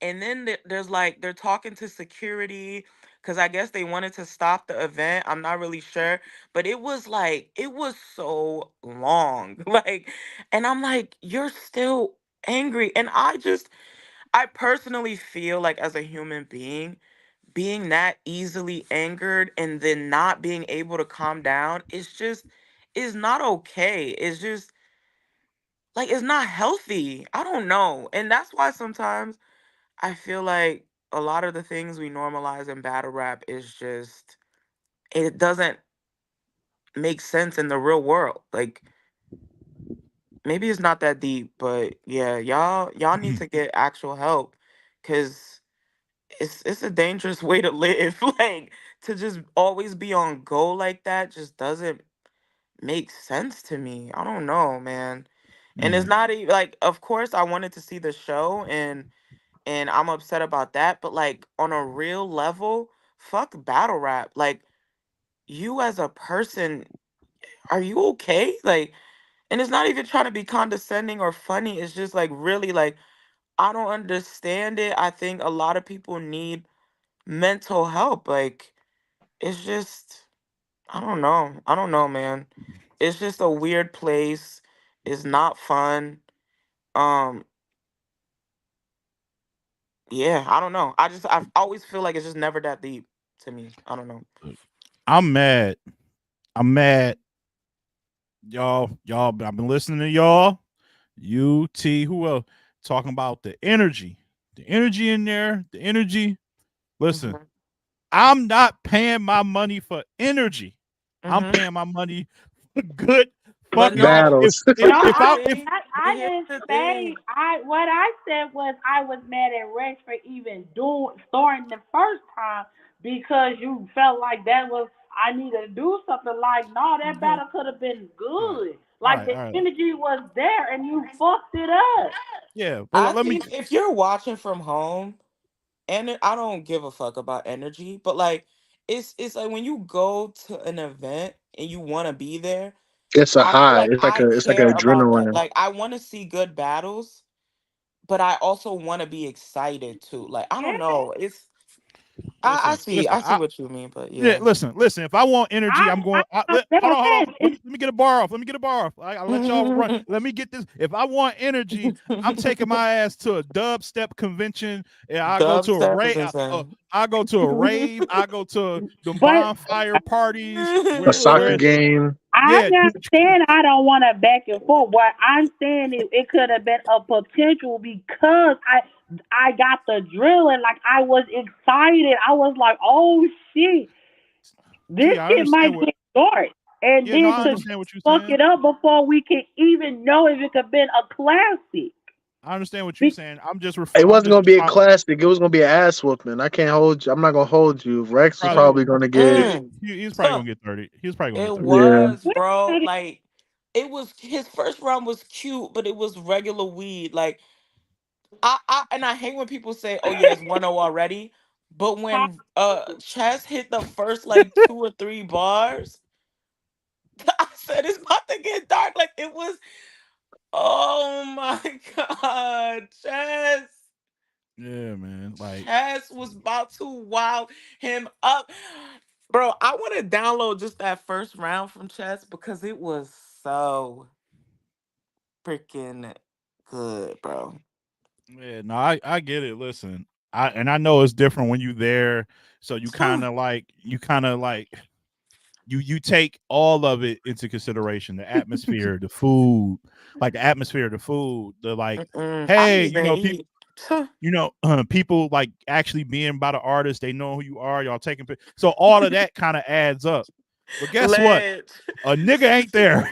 Speaker 9: And then there's like, they're talking to security because I guess they wanted to stop the event. I'm not really sure. But it was like, it was so long. Like, and I'm like, you're still angry. And I personally feel like as a human being that easily angered and then not being able to calm down is not okay. It's just like it's not healthy. I don't know. And that's why sometimes I feel like a lot of the things we normalize in battle rap is just it doesn't make sense in the real world. Like maybe it's not that deep, but yeah, y'all need to get actual help cuz it's a dangerous way to live. Like to just always be on go like that just doesn't make sense to me. I don't know, man. And it's
Speaker 3: Mm.
Speaker 9: not even like of course I wanted to see the show and I'm upset about that, but like on a real level, fuck battle rap. Like you as a person, are you okay? Like and it's not even trying to be condescending or funny. It's just like really like I don't understand it. I think a lot of people need mental help. Like it's just I don't know. I don't know, man. It's just a weird place. It's not fun. Um, yeah, I don't know. I always feel like it's just never that deep to me. I don't know.
Speaker 3: I'm mad. I'm mad. Y'all, I've been listening to y'all. UT, who else? Talking about the energy. The energy in there. The energy. Listen,
Speaker 9: Mhm.
Speaker 3: I'm not paying my money for energy. I'm
Speaker 9: Mhm.
Speaker 3: paying my money for good
Speaker 9: But
Speaker 3: fucking.
Speaker 9: no,
Speaker 3: If
Speaker 5: battles.
Speaker 3: if
Speaker 7: No,
Speaker 9: here's
Speaker 3: if
Speaker 9: the
Speaker 3: I if
Speaker 9: thing.
Speaker 7: I
Speaker 9: Here's
Speaker 7: didn't
Speaker 9: the
Speaker 7: say
Speaker 9: thing.
Speaker 7: what I said was I was mad at Rex for even doing starting the first time because you felt like that was I need to do something like no, that
Speaker 9: Mhm.
Speaker 7: battle could have been
Speaker 3: all right,
Speaker 7: good.
Speaker 3: all
Speaker 7: Like
Speaker 3: right,
Speaker 7: the
Speaker 3: all right.
Speaker 7: energy was there and you fucked it up.
Speaker 3: Yeah, but
Speaker 9: I
Speaker 3: let me.
Speaker 9: think if you're watching from home, and I don't give a fuck about energy, but like it's like when you go to an event and you want to be there,
Speaker 5: It's a
Speaker 9: I feel
Speaker 5: high.
Speaker 9: like I
Speaker 5: It's like an
Speaker 9: care about that.
Speaker 5: adrenaline.
Speaker 9: Like I want to see good battles, but I also want to be excited too. Like I don't
Speaker 7: Yeah,
Speaker 9: know. It's
Speaker 3: Listen, listen.
Speaker 9: I see what you mean, but
Speaker 3: Yeah,
Speaker 9: yeah.
Speaker 3: listen. If I want energy, I'm
Speaker 7: I
Speaker 3: going. Hold
Speaker 7: never
Speaker 3: on, hold on.
Speaker 7: said it.
Speaker 3: Let me get a bar off. Let me get a bar off. I let y'all run. Let me get this. If I want energy, I'm taking my ass to a dubstep convention, and I go to a
Speaker 9: Dubstep is
Speaker 3: rave.
Speaker 9: insane.
Speaker 3: I go to a rave. I go to the
Speaker 7: But
Speaker 3: bonfire parties
Speaker 5: A
Speaker 3: where
Speaker 5: soccer game.
Speaker 7: I'm
Speaker 3: yeah,
Speaker 7: not saying I don't want to back and forth. What I'm saying is it could have been a potential because I got the drilling. Like I was excited. I was like, oh shit, this
Speaker 3: T. I
Speaker 7: shit
Speaker 3: understand
Speaker 7: might
Speaker 3: what.
Speaker 7: get short. And
Speaker 3: Yeah, no,
Speaker 7: then
Speaker 3: I
Speaker 7: to
Speaker 3: understand what you're
Speaker 7: fuck
Speaker 3: saying.
Speaker 7: it up before we can even know if it could have been a classic.
Speaker 3: I understand what you're
Speaker 7: Be-
Speaker 3: saying. I'm just
Speaker 5: It
Speaker 3: I'm
Speaker 5: wasn't
Speaker 3: just
Speaker 5: gonna be a
Speaker 3: trying.
Speaker 5: classic. It was gonna be an ass whooping. I can't hold you. I'm not gonna hold you. Rex was
Speaker 3: Probably
Speaker 5: probably gonna
Speaker 3: he,
Speaker 5: get.
Speaker 9: Mm.
Speaker 3: he's probably
Speaker 9: So
Speaker 3: gonna get 30. He's probably gonna get
Speaker 9: it
Speaker 3: 30.
Speaker 5: Yeah.
Speaker 9: was, bro. Like it was his first round was cute, but it was regular weed. Like I hate when people say, "Oh yeah, it's 1-0 already." But when Chess hit the first like 2 or 3 bars, I said it's about to get dark. Like it was Oh my God, Chess.
Speaker 3: Yeah, man. Like,
Speaker 9: Chess was about to wow him up. Bro, I want to download just that first round from Chess because it was so freaking good, bro.
Speaker 3: yeah, no, I get it. Listen, I know it's different when you there, so you kind of like you take all of it into consideration, the atmosphere, the food, like the atmosphere, the food, the like,
Speaker 9: I
Speaker 3: hey,
Speaker 9: didn't even eat.
Speaker 3: people like actually being by the artist, they know who you are, y'all taking so all of that kind of adds up. But guess what?
Speaker 9: Ledge.
Speaker 3: A nigga ain't there.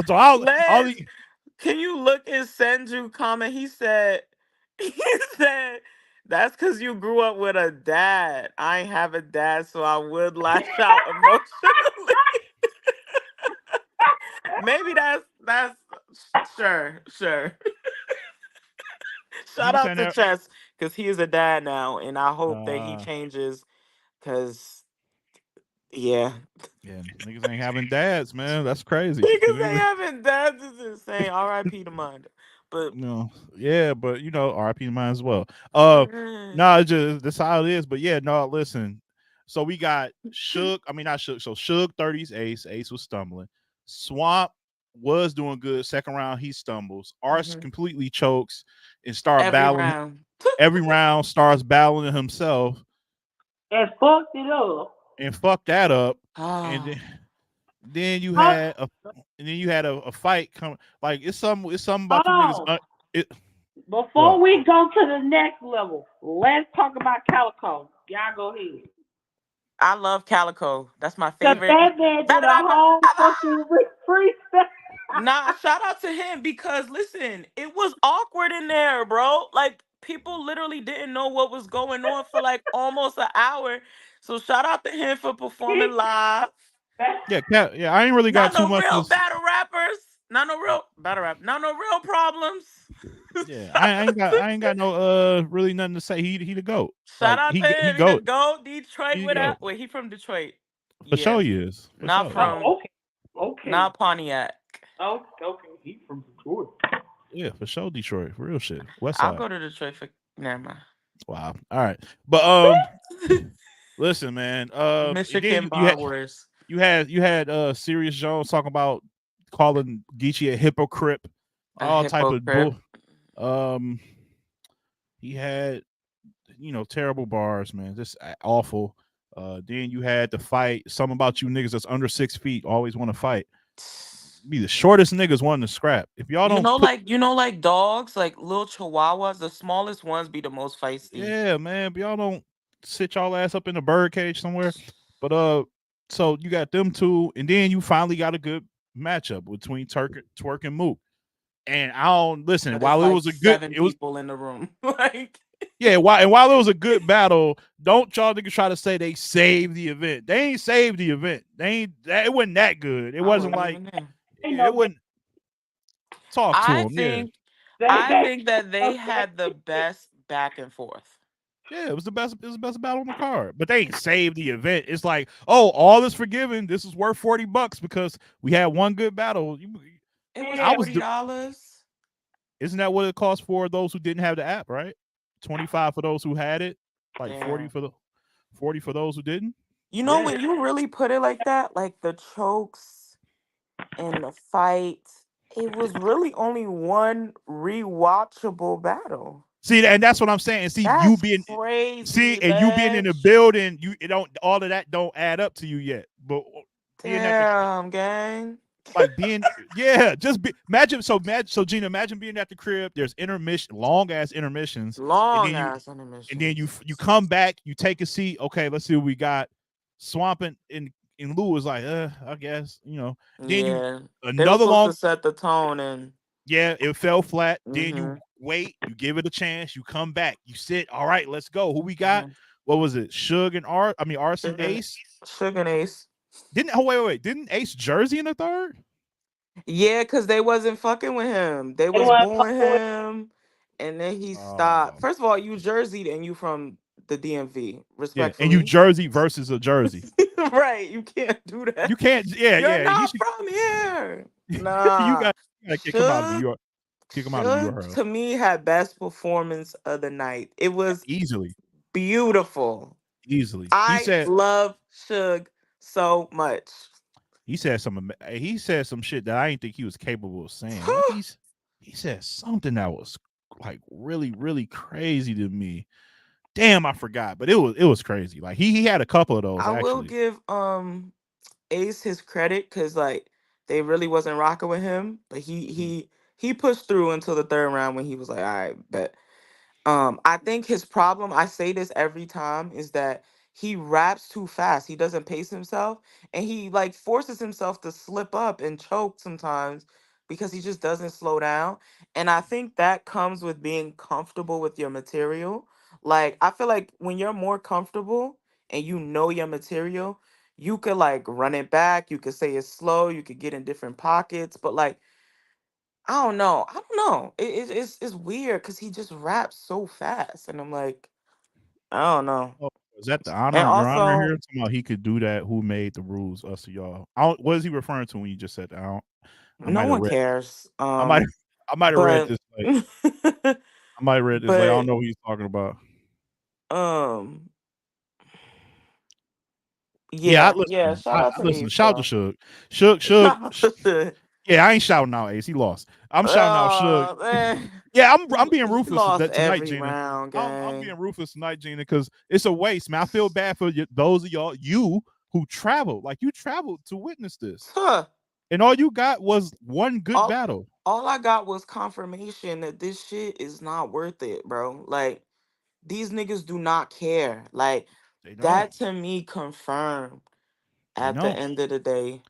Speaker 3: So I'll
Speaker 9: Ledge. Can you look at Senju comment? He said, he said, that's because you grew up with a dad. I ain't have a dad, so I would lash out emotionally. Maybe that's sure.
Speaker 3: he
Speaker 9: Shout
Speaker 3: was
Speaker 9: out
Speaker 3: saying
Speaker 9: to
Speaker 3: that.
Speaker 9: Chess because he is a dad now, and I hope that he
Speaker 3: Uh,
Speaker 9: changes. Because yeah,
Speaker 3: yeah, niggas ain't having dads, man. That's crazy.
Speaker 9: niggas ain't having dads is insane. R.I.P. to mine, but
Speaker 3: No, yeah, but RIP mine as well.
Speaker 9: mm,
Speaker 3: No, it's just that's how it is. But yeah, no, listen. So we got Suge. I mean, not Suge. So Suge 30s Ace. Ace was stumbling. Swamp was doing good. Second round, he stumbles. Arse
Speaker 9: mhm.
Speaker 3: completely chokes and start
Speaker 9: Every
Speaker 3: battling.
Speaker 9: round.
Speaker 3: Every round starts battling himself
Speaker 7: And fucked it up.
Speaker 3: and fucked that up. And
Speaker 9: Ah,
Speaker 3: then you
Speaker 7: Hold,
Speaker 3: had a fight come. Like it's something
Speaker 7: hold
Speaker 3: about you niggas.
Speaker 7: on.
Speaker 3: It
Speaker 7: Before
Speaker 3: what?
Speaker 7: we go to the next level, let's talk about Calico. Y'all go ahead.
Speaker 9: I love Calico. That's my
Speaker 7: Cause
Speaker 9: favorite.
Speaker 7: that man did a whole fucking freestyle.
Speaker 9: Nah, shout out to him because listen, it was awkward in there, bro. Like people literally didn't know what was going on for like almost an hour. So shout out to him for performing live.
Speaker 3: Yeah, I ain't really got
Speaker 9: Not
Speaker 3: too
Speaker 9: no
Speaker 3: much
Speaker 9: real
Speaker 3: of.
Speaker 9: battle rappers. Not no real battle rap. Not no real problems.
Speaker 3: Yeah,
Speaker 9: shout, out to,
Speaker 3: I ain't got no really nothing to say. He the goat.
Speaker 9: shout
Speaker 3: Like
Speaker 9: out to
Speaker 3: he
Speaker 9: him. He the
Speaker 3: goat.
Speaker 9: GOAT. Detroit
Speaker 3: He the
Speaker 9: without.
Speaker 3: goat.
Speaker 9: Wait, he from Detroit.
Speaker 3: For
Speaker 9: Yeah.
Speaker 3: sure he is. For
Speaker 9: Not
Speaker 3: sure.
Speaker 9: from
Speaker 7: Oh, okay. Okay.
Speaker 9: not Pontiac.
Speaker 7: Oh, okay. He's from Detroit.
Speaker 3: Yeah, for sure. Detroit, for real shit. West
Speaker 9: I'll
Speaker 3: side.
Speaker 9: go to Detroit for never mind.
Speaker 3: Wow. All right, but listen, man. And then
Speaker 9: Michigan Bar Wars.
Speaker 3: you had Serious Jones talking about calling Geechee a hypocrite,
Speaker 9: A
Speaker 3: all type of
Speaker 9: hypocrite.
Speaker 3: bull. Um, he had terrible bars, man. Just awful. Then you had the fight. Something about you niggas that's under 6 feet always want to fight. Be the shortest niggas wanting to scrap. If y'all don't put,
Speaker 9: Like dogs, like little chihuahuas, the smallest ones be the most feisty.
Speaker 3: yeah, man. If y'all don't sit y'all ass up in a bird cage somewhere. But so you got them two, and then you finally got a good matchup between Twerk and Mook. And I don't listen.
Speaker 9: But it's
Speaker 3: While it
Speaker 9: like
Speaker 3: was a good,
Speaker 9: seven
Speaker 3: it was
Speaker 9: people in the room. Like
Speaker 3: yeah. While it was a good battle, don't y'all niggas try to say they saved the event. They ain't saved the event. They ain't. It wasn't that good. It
Speaker 9: I
Speaker 3: wasn't
Speaker 9: wasn't
Speaker 3: like
Speaker 9: even there.
Speaker 7: Ain't
Speaker 3: yeah. It
Speaker 7: no
Speaker 3: wouldn't talk to
Speaker 9: I
Speaker 3: him. Yeah.
Speaker 9: think
Speaker 7: they,
Speaker 9: I
Speaker 7: they,
Speaker 9: think that they had the best back and forth.
Speaker 3: Yeah, it was the best. It was the best battle on the card. But they ain't saved the event. It's like, oh, all is forgiven. This is worth $40 because we had one good battle.
Speaker 9: It was
Speaker 3: I was.
Speaker 9: $40.
Speaker 3: Isn't that what it cost for those who didn't have the app? Right, 25 for those who had it, like
Speaker 9: Yeah.
Speaker 3: 40 for those who didn't.
Speaker 9: You know when you really put it like that, like the chokes and the fights, it was really only one rewatchable battle.
Speaker 3: See, and that's what I'm saying. See,
Speaker 9: That's crazy,
Speaker 3: you being in the
Speaker 9: Ledge.
Speaker 3: building, it don't all of that don't add up to you yet. But being at the
Speaker 9: Damn, gang.
Speaker 3: like being yeah, imagine Gina, imagine being at the crib. There's long ass intermissions, and
Speaker 9: Long
Speaker 3: then
Speaker 9: ass
Speaker 3: you
Speaker 9: animations.
Speaker 3: come back, you take a seat. Okay, let's see what we got. Swamping and Lou was like, I guess Then you
Speaker 9: Yeah. They were
Speaker 3: another
Speaker 9: supposed to
Speaker 3: long
Speaker 9: set the tone and
Speaker 3: yeah, it fell flat. Then you
Speaker 9: mm-hmm.
Speaker 3: wait, you give it a chance, you come back, you sit. All right, let's go. Who we got?
Speaker 9: Mm-hmm.
Speaker 3: What was it? Suge and Arson
Speaker 9: Sugar,
Speaker 3: Ace.
Speaker 9: Sugar and Ace.
Speaker 3: Wait. Didn't Ace Jersey in the third?
Speaker 9: Yeah, because they wasn't fucking with him. They was
Speaker 7: wasn't
Speaker 9: booing
Speaker 7: fucking with
Speaker 9: him, and then he stopped.
Speaker 3: Oh.
Speaker 9: First of all, you Jerseyed and you from the DMV,
Speaker 3: Yeah, and you
Speaker 9: respectfully.
Speaker 3: Jersey versus a Jersey.
Speaker 9: Right, you can't do that.
Speaker 3: You can't. Yeah,
Speaker 9: You're
Speaker 3: yeah. He
Speaker 9: not
Speaker 3: should.
Speaker 9: from here.
Speaker 3: you
Speaker 9: Nah.
Speaker 3: got. You gotta kick him out of New
Speaker 9: Suge,
Speaker 3: York. Kick him out of the
Speaker 9: Suge
Speaker 3: URL.
Speaker 9: to me had best performance of the night. It was
Speaker 3: Easily.
Speaker 9: beautiful.
Speaker 3: Easily.
Speaker 9: I love Suge so much.
Speaker 3: He said some shit that I didn't think he was capable of saying. What he said something that was like really, really crazy to me. Damn, I forgot, but it was crazy. Like he had a couple of those
Speaker 9: I will
Speaker 3: actually.
Speaker 9: give Ace his credit because like they really wasn't rocking with him, but he pushed through until the third round when he was like, all right, bet. I think his problem, I say this every time, is that he raps too fast. He doesn't pace himself and he like forces himself to slip up and choke sometimes because he just doesn't slow down. And I think that comes with being comfortable with your material. Like I feel like when you're more comfortable and you know your material, you could like run it back, you could say it's slow, you could get in different pockets, but like I don't know. I don't know. It's weird because he just raps so fast, and I'm like, I don't know.
Speaker 3: Oh, is that the
Speaker 9: And
Speaker 3: honor? Your honor
Speaker 9: also,
Speaker 3: here? Talking about he could do that. Who made the rules? Us or y'all? I don't, what is he referring to when you just said that? I
Speaker 9: no
Speaker 3: might have
Speaker 9: one
Speaker 3: read.
Speaker 9: cares.
Speaker 3: I might. I might have read
Speaker 9: But
Speaker 3: this like. I might have read this like. I don't
Speaker 9: but
Speaker 3: know what he's talking about.
Speaker 9: um,
Speaker 3: Yeah, I
Speaker 9: yeah, yeah.
Speaker 3: listen.
Speaker 9: Shout out
Speaker 3: I
Speaker 9: to
Speaker 3: listen.
Speaker 9: Ace
Speaker 3: Shout out to
Speaker 9: though.
Speaker 3: Suge.
Speaker 9: Shout out to Shug.
Speaker 3: Yeah, I ain't shouting out Ace. He lost. I'm shouting out Suge.
Speaker 9: Man.
Speaker 3: Yeah, I'm being
Speaker 9: He
Speaker 3: ruthless
Speaker 9: lost
Speaker 3: tonight,
Speaker 9: every
Speaker 3: Gina.
Speaker 9: round,
Speaker 3: I'm being
Speaker 9: gang.
Speaker 3: ruthless tonight, Gina, because it's a waste, man. I feel bad for those of you who traveled. Like you traveled to witness this,
Speaker 9: Huh.
Speaker 3: and all you got was one good
Speaker 9: All
Speaker 3: battle.
Speaker 9: all I got was confirmation that this shit is not worth it, bro. Like these niggas do not care. Like
Speaker 3: They don't.
Speaker 9: that to me confirmed
Speaker 3: They
Speaker 9: at the
Speaker 3: don't.
Speaker 9: end of the day.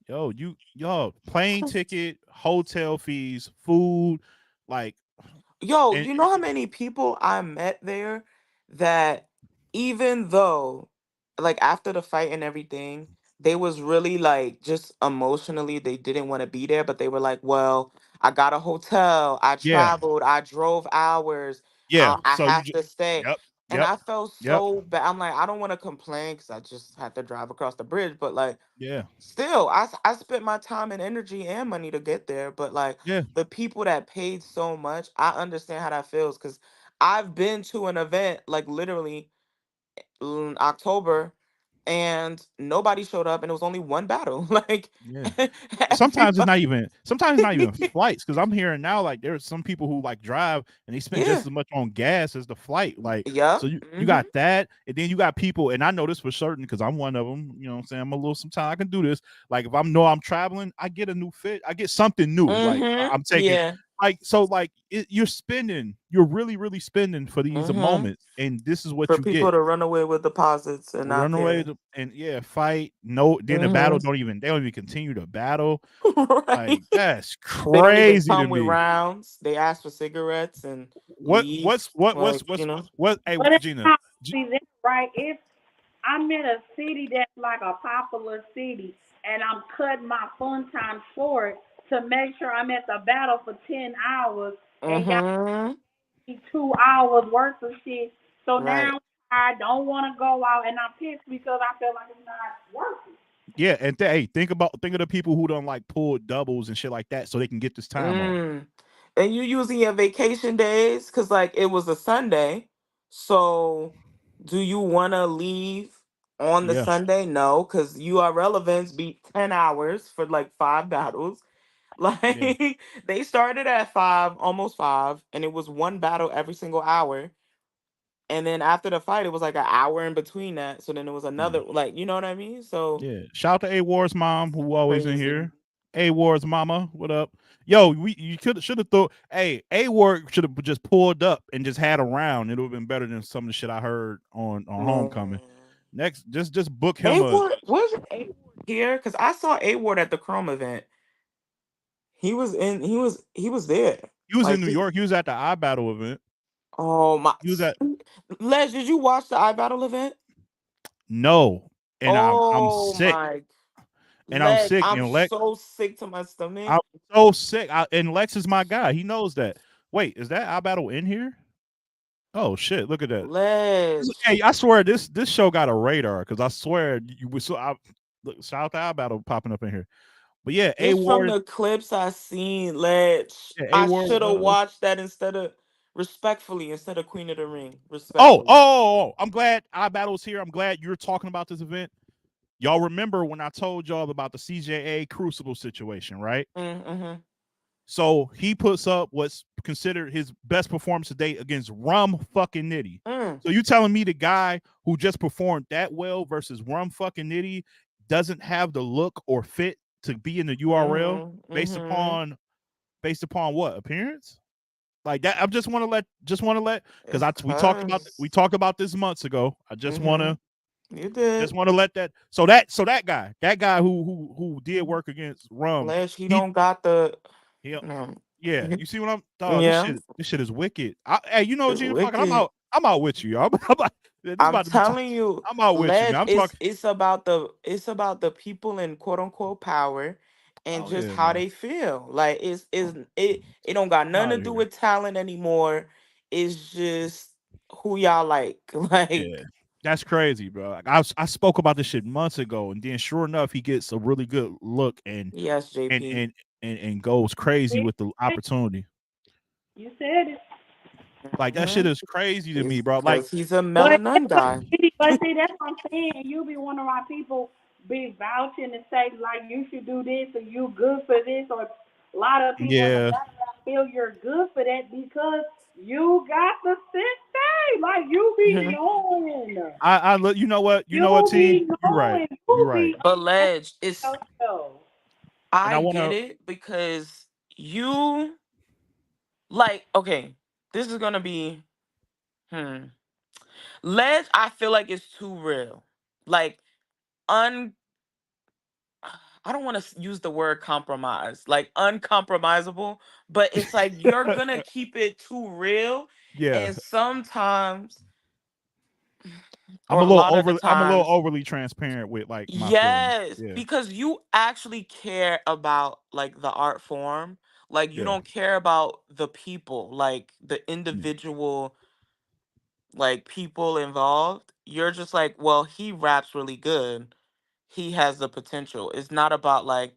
Speaker 3: Yo, plane ticket, hotel fees, food, like,
Speaker 9: Yo,
Speaker 3: and
Speaker 9: you know how many people I met there that even though like after the fight and everything, they was really like just emotionally they didn't want to be there, but they were like, "Well, I got a hotel, I
Speaker 3: yeah,
Speaker 9: traveled, I drove hours,
Speaker 3: yeah.
Speaker 9: I
Speaker 3: So you
Speaker 9: have
Speaker 3: just,
Speaker 9: to stay."
Speaker 3: yep,
Speaker 9: And
Speaker 3: yep,
Speaker 9: I felt
Speaker 3: yep,
Speaker 9: so bad. I'm like, I don't want to complain because I just had to drive across the bridge, but like
Speaker 3: yeah,
Speaker 9: still, I spent my time and energy and money to get there, but like
Speaker 3: yeah,
Speaker 9: the people that paid so much, I understand how that feels because I've been to an event like literally in October and nobody showed up and it was only one battle. Like
Speaker 3: yeah. Sometimes it's
Speaker 9: everybody,
Speaker 3: not even. Sometimes it's not even flights because I'm hearing now like there's some people who like drive and they spend
Speaker 9: yeah,
Speaker 3: just as much on gas as the flight. Like so
Speaker 9: yep,
Speaker 3: you got that, and then you got people, and I know this for certain because I'm one of them. You know what I'm saying? I'm a little. Sometimes I can do this. Like if I'm traveling, I get a new fit. I get something new. Like I'm taking.
Speaker 9: yeah,
Speaker 3: Like so, like you're spending. You're really, really spending for these
Speaker 9: mm-hmm.
Speaker 3: moments, and this is what
Speaker 9: For
Speaker 3: you
Speaker 9: people
Speaker 3: get.
Speaker 9: to run away with deposits and not
Speaker 3: Run away
Speaker 9: care.
Speaker 3: and yeah, fight. No, then the battle
Speaker 9: Mm-hmm.
Speaker 3: they don't even continue the battle.
Speaker 9: Right.
Speaker 3: Like that's
Speaker 9: They don't even
Speaker 3: crazy to
Speaker 9: come with
Speaker 3: me.
Speaker 9: rounds. They ask for cigarettes and leave. Like, you know.
Speaker 3: Hey
Speaker 7: But it's
Speaker 3: Gina,
Speaker 7: not only that, right? If I'm in a city that's like a popular city and I'm cutting my fun time short to make sure I'm at the battle for 10 hours and y'all
Speaker 9: Mm-hmm.
Speaker 7: need 2 hours worth of shit. So
Speaker 9: Right.
Speaker 7: now I don't want to go out and I'm pissed because I feel like it's not worth it.
Speaker 3: yeah, and hey, think of the people who don't like pull doubles and shit like that so they can get this time off.
Speaker 9: Mm. And you using your vacation days because like it was a Sunday. So do you want to leave on the
Speaker 3: Yeah,
Speaker 9: Sunday? No, because URL events beat 10 hours for like 5 battles.
Speaker 3: yeah,
Speaker 9: Like they started at 5, almost 5, and it was one battle every single hour. And then after the fight, it was like an hour in between that. So then it was
Speaker 3: yeah.
Speaker 9: another, like, you know what I mean? So
Speaker 3: Yeah. Shout out to A Ward's mom, who always in
Speaker 9: crazy.
Speaker 3: here. A Ward's mama, what up? Yo, you should have thought. Hey, A Ward should have just pulled up and just had a round. It would have been better than some of the shit I heard on
Speaker 9: Man.
Speaker 3: Homecoming. Next, just book him
Speaker 9: A
Speaker 3: a.
Speaker 9: Ward, was A Ward here? Because I saw A Ward at the Chrome event. He was there.
Speaker 3: He was in
Speaker 9: Like
Speaker 3: New York. He was at the iBattle event.
Speaker 9: oh my
Speaker 3: He was at
Speaker 9: Les, did you watch the iBattle event?
Speaker 3: no, and I'm
Speaker 9: Oh
Speaker 3: sick,
Speaker 9: my
Speaker 3: and I'm
Speaker 9: Lex,
Speaker 3: sick,
Speaker 9: I'm
Speaker 3: and Lex,
Speaker 9: so sick to my stomach.
Speaker 3: I'm so sick. And Lex is my guy. He knows that. Wait, is that iBattle in here? Oh shit! Look at that.
Speaker 9: Ledge.
Speaker 3: Hey, I swear this show got a radar because I swear you was so. Look, South Eye Battle popping up in here. But yeah, A
Speaker 9: Just from
Speaker 3: Ward.
Speaker 9: the clips I seen, let's
Speaker 3: Yeah, A
Speaker 9: I
Speaker 3: Ward.
Speaker 9: should have watched that instead of respectfully instead of Queen of the Ring.
Speaker 3: Oh,
Speaker 9: Respectfully.
Speaker 3: oh, I'm glad iBattle's here. I'm glad you're talking about this event. Y'all remember when I told y'all about the CJA Crucible situation, right?
Speaker 9: Mm-hmm.
Speaker 3: So he puts up what's considered his best performance to date against Rum fucking Nitty.
Speaker 9: Mm.
Speaker 3: So you telling me the guy who just performed that well versus Rum fucking Nitty doesn't have the look or fit to be in the URL based
Speaker 9: Mm-hmm.
Speaker 3: upon what appearance? Like that, I just want to let because
Speaker 9: It's
Speaker 3: we
Speaker 9: cause
Speaker 3: talked about this months ago. I just want
Speaker 9: mm-hmm.
Speaker 3: to
Speaker 9: You did.
Speaker 3: let that that guy who did work against Rum,
Speaker 9: Ledge, he
Speaker 3: he
Speaker 9: don't got the
Speaker 3: he
Speaker 9: no.
Speaker 3: yeah, you see what I'm dog,
Speaker 9: Yeah,
Speaker 3: this shit is wicked. Hey, you know
Speaker 9: it's
Speaker 3: Gene fucking
Speaker 9: wicked.
Speaker 3: I'm out with you, y'all. This is
Speaker 9: I'm
Speaker 3: about to be
Speaker 9: telling you,
Speaker 3: I'm out with you, man.
Speaker 9: Ledge,
Speaker 3: I'm talking.
Speaker 9: it's about the people in quote unquote power and
Speaker 3: Oh
Speaker 9: just
Speaker 3: yeah,
Speaker 9: how
Speaker 3: man.
Speaker 9: they feel. Like
Speaker 3: Oh,
Speaker 9: it don't got
Speaker 3: I'm
Speaker 9: nothing
Speaker 3: out
Speaker 9: to
Speaker 3: of
Speaker 9: do
Speaker 3: here.
Speaker 9: with talent anymore. It's just who y'all like. Like,
Speaker 3: Yeah. That's crazy, bro. Like, I spoke about this shit months ago, and then sure enough, he gets a really good look
Speaker 9: yes,
Speaker 3: and
Speaker 9: JP.
Speaker 3: and and goes crazy with the
Speaker 7: Hey,
Speaker 3: opportunity.
Speaker 7: you said it.
Speaker 3: Like that shit
Speaker 9: Hmm.
Speaker 3: is crazy to me,
Speaker 9: It's
Speaker 3: bro. Like
Speaker 9: because he's a
Speaker 7: But
Speaker 9: melanin guy.
Speaker 7: see, that's what I'm saying. You be wondering why people be vouching and say like you should do this or you good for this, or a lot of people in the
Speaker 3: yeah,
Speaker 7: background feel you're good for that because you got the sensei. Like you be knowing,
Speaker 3: you know what? You know what,
Speaker 7: you
Speaker 3: T?
Speaker 7: be
Speaker 3: You're right.
Speaker 7: knowing,
Speaker 3: You're
Speaker 7: you
Speaker 3: right.
Speaker 7: be
Speaker 9: But Ledge, it's
Speaker 7: yourself.
Speaker 3: And I
Speaker 9: I get
Speaker 3: wanna
Speaker 9: it because you like okay, this is gonna be hmm. Ledge, I feel like it's too real. Like un I don't want to use the word compromise, like uncompromisable, but it's like you're gonna keep it too real.
Speaker 3: yeah.
Speaker 9: And sometimes, or a lot of the
Speaker 3: I'm a little
Speaker 9: times,
Speaker 3: overly transparent with like my feelings.
Speaker 9: yes,
Speaker 3: Yeah.
Speaker 9: because you actually care about like the art form. Like you
Speaker 3: Yeah.
Speaker 9: don't care about the people, like the
Speaker 3: Yeah.
Speaker 9: individual like people involved. You're just like, well, he raps really good. He has the potential. It's not about like,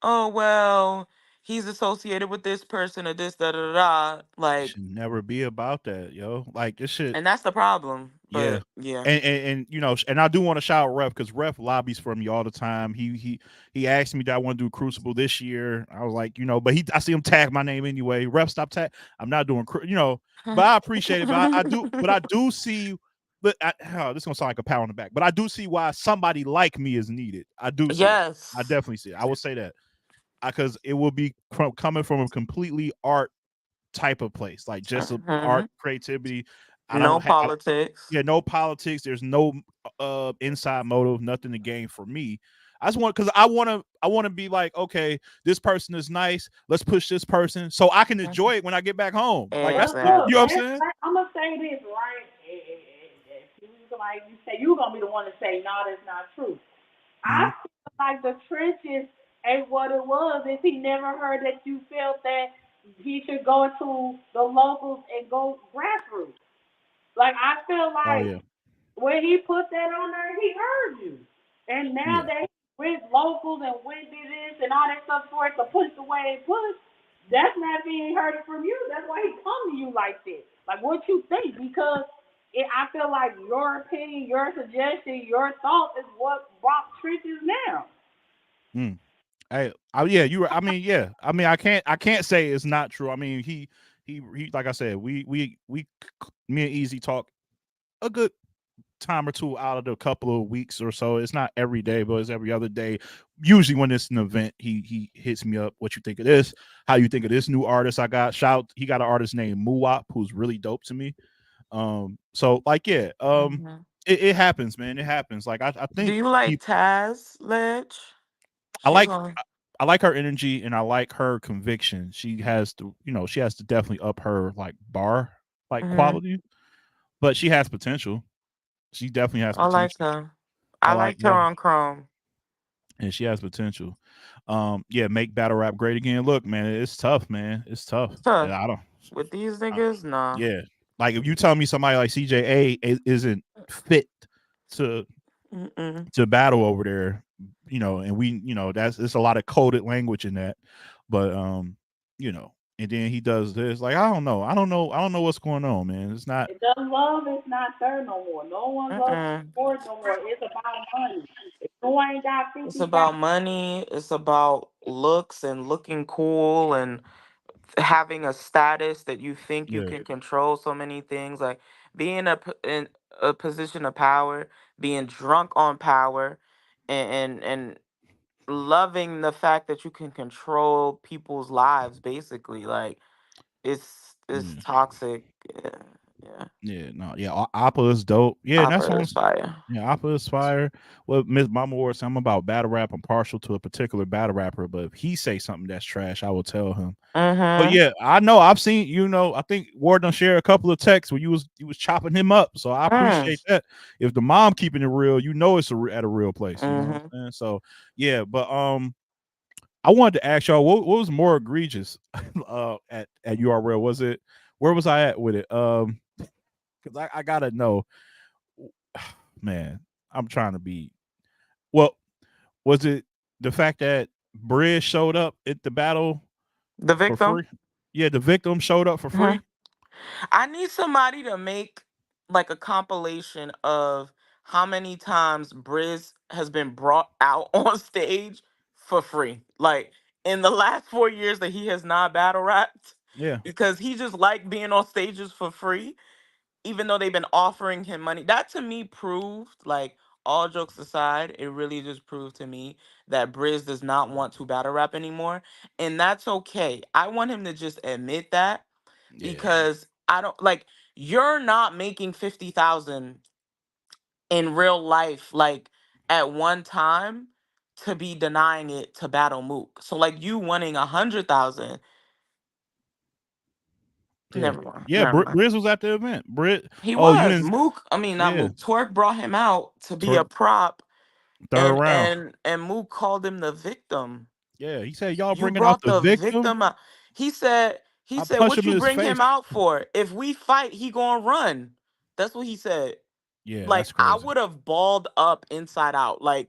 Speaker 9: oh well, he's associated with this person or this da da da. Da.
Speaker 3: It
Speaker 9: Like,
Speaker 3: should never be about that, yo. Like this shit.
Speaker 9: and that's the problem.
Speaker 3: Yeah.
Speaker 9: But yeah.
Speaker 3: And you know, and I do want to shout out Ref because Ref lobbies for me all the time. He asked me that I want to do Crucible this year. I was like, you know, but I see him tag my name anyway. Ref, stop tag. I'm not doing, you know, but I appreciate it. But I do see. But this is gonna sound like a pat on the back. But I do see why somebody like me is needed. I do see that. I
Speaker 9: Yes.
Speaker 3: definitely see it. I will say that because it will be coming from a completely art type of place, like just a
Speaker 9: Hmm.
Speaker 3: art creativity.
Speaker 9: No
Speaker 3: I
Speaker 9: politics.
Speaker 3: yeah, no politics. There's no inside motive, nothing to gain for me. I just want because I want to be like, okay, this person is nice. Let's push this person so I can enjoy it when I get back home. Like
Speaker 7: But
Speaker 3: that's
Speaker 7: look,
Speaker 3: you know what I'm
Speaker 9: Exactly.
Speaker 3: saying?
Speaker 7: I'm gonna say this right. Like you say, you gonna be the one to say, no, that's not true.
Speaker 3: Mm-hmm.
Speaker 7: I feel like the trenches ain't what it was if he never heard that you felt that he should go to the locals and go grassroots. Like I feel
Speaker 3: Oh
Speaker 7: like
Speaker 3: yeah,
Speaker 7: when he put that on there, he heard you. And now
Speaker 3: yeah.
Speaker 7: that he went locals and went did this and all that stuff for it to push the way it pushed, that's not being heard it from you. That's why he come to you like this. Like what you think, because I feel like your opinion, your suggestion, your thought is what brought trenches now.
Speaker 3: Mm. Hey, yeah, you. I mean, yeah. I mean, I can't say it's not true. I mean, he. Like I said, me and Easy talk a good time or two out of the couple of weeks or so. It's not every day, but it's every other day. Usually when it's an event, he hits me up. What you think of this? How you think of this new artist I got? He got an artist named Muwap who's really dope to me. So like yeah,
Speaker 9: Hmm.
Speaker 3: it happens, man. It happens. Like I
Speaker 9: Do
Speaker 3: think
Speaker 9: you like Taz, Ledge?
Speaker 3: I
Speaker 9: She's
Speaker 3: like
Speaker 9: on.
Speaker 3: I like her energy and I like her conviction. She has to definitely up her like bar like
Speaker 9: Hmm.
Speaker 3: quality, but she has potential. She definitely has
Speaker 9: I like
Speaker 3: potential.
Speaker 9: her.
Speaker 3: I
Speaker 9: I
Speaker 3: like
Speaker 9: liked her
Speaker 3: yeah.
Speaker 9: on Chrome.
Speaker 3: And she has potential. Yeah, make battle rap great again. Look, man, it's tough, man. It's tough.
Speaker 9: Tough.
Speaker 3: Yeah,
Speaker 9: With these niggas, nah.
Speaker 3: yeah. Like if you tell me somebody like CJA isn't fit to
Speaker 9: Mm-mm.
Speaker 3: battle over there, and that's it's a lot of coded language in that, but and then he does this. Like I don't know what's going on, man. It's not.
Speaker 7: The love is not there no more. No one loves
Speaker 9: Mm-mm.
Speaker 7: sport no more. It's about money. If you ain't got
Speaker 9: It's
Speaker 7: 50,000,
Speaker 9: about money. It's about looks and looking cool and having a status that you think you
Speaker 3: Yeah,
Speaker 9: can control so many things. Like being in a position of power, being drunk on power, and loving the fact that you can control people's lives. Basically, like it's
Speaker 3: yeah,
Speaker 9: toxic. Yeah, yeah.
Speaker 3: yeah. No, yeah. Appa is dope. Yeah, and that's
Speaker 9: Opera
Speaker 3: on.
Speaker 9: is fire.
Speaker 3: Yeah, Appa is fire. Well, Miss Mama Ward said I'm about battle rap. I'm partial to a particular battle rapper, but if he say something that's trash, I will tell him. But
Speaker 9: Mm-hmm.
Speaker 3: yeah, I know I've seen. I think Ward done share a couple of texts where you was chopping him up. So I
Speaker 9: Mm.
Speaker 3: appreciate that. If the mom keeping it real, it's at a real place. You know what
Speaker 9: Mm-hmm.
Speaker 3: I'm saying? So yeah, but I wanted to ask y'all what was more egregious at URL? Was it where was I at with it? Because I gotta know, man. I'm trying to be well. Was it the fact that Briz showed up at the battle
Speaker 9: The
Speaker 3: for
Speaker 9: victim.
Speaker 3: free? Yeah, the victim showed up for
Speaker 9: Mhm.
Speaker 3: free.
Speaker 9: I need somebody to make like a compilation of how many times Briz has been brought out on stage for free. Like in the last 4 years that he has not battle rapped,
Speaker 3: Yeah,
Speaker 9: because he just liked being on stages for free, even though they've been offering him money. That to me proved, like, all jokes aside, it really just proved to me that Briz does not want to battle rap anymore. And that's okay. I want him to just admit that,
Speaker 3: yeah,
Speaker 9: because I don't like, you're not making 50,000 in real life like at one time to be denying it to battle Mook. So like you winning 100,000,
Speaker 3: yeah,
Speaker 9: never mind.
Speaker 3: yeah.
Speaker 9: Never mind.
Speaker 3: Briz was at the event. Brit.
Speaker 9: He
Speaker 3: Oh, you
Speaker 9: was
Speaker 3: didn't.
Speaker 9: Mook. I mean, not
Speaker 3: Yeah,
Speaker 9: Mook. Twerk brought him out to be a
Speaker 3: twerk
Speaker 9: prop,
Speaker 3: third
Speaker 9: and
Speaker 3: round.
Speaker 9: Mook called him the victim.
Speaker 3: Yeah, he said y'all
Speaker 9: You
Speaker 3: bringing out
Speaker 9: brought
Speaker 3: the
Speaker 9: the
Speaker 3: victim.
Speaker 9: victim out. He said. He
Speaker 3: I
Speaker 9: said,
Speaker 3: punched
Speaker 9: "What
Speaker 3: him in
Speaker 9: you
Speaker 3: his
Speaker 9: bring
Speaker 3: face.
Speaker 9: him out for? If we fight, he gonna run." That's what he said.
Speaker 3: Yeah,
Speaker 9: Like
Speaker 3: that's
Speaker 9: I
Speaker 3: crazy.
Speaker 9: would have balled up inside out. Like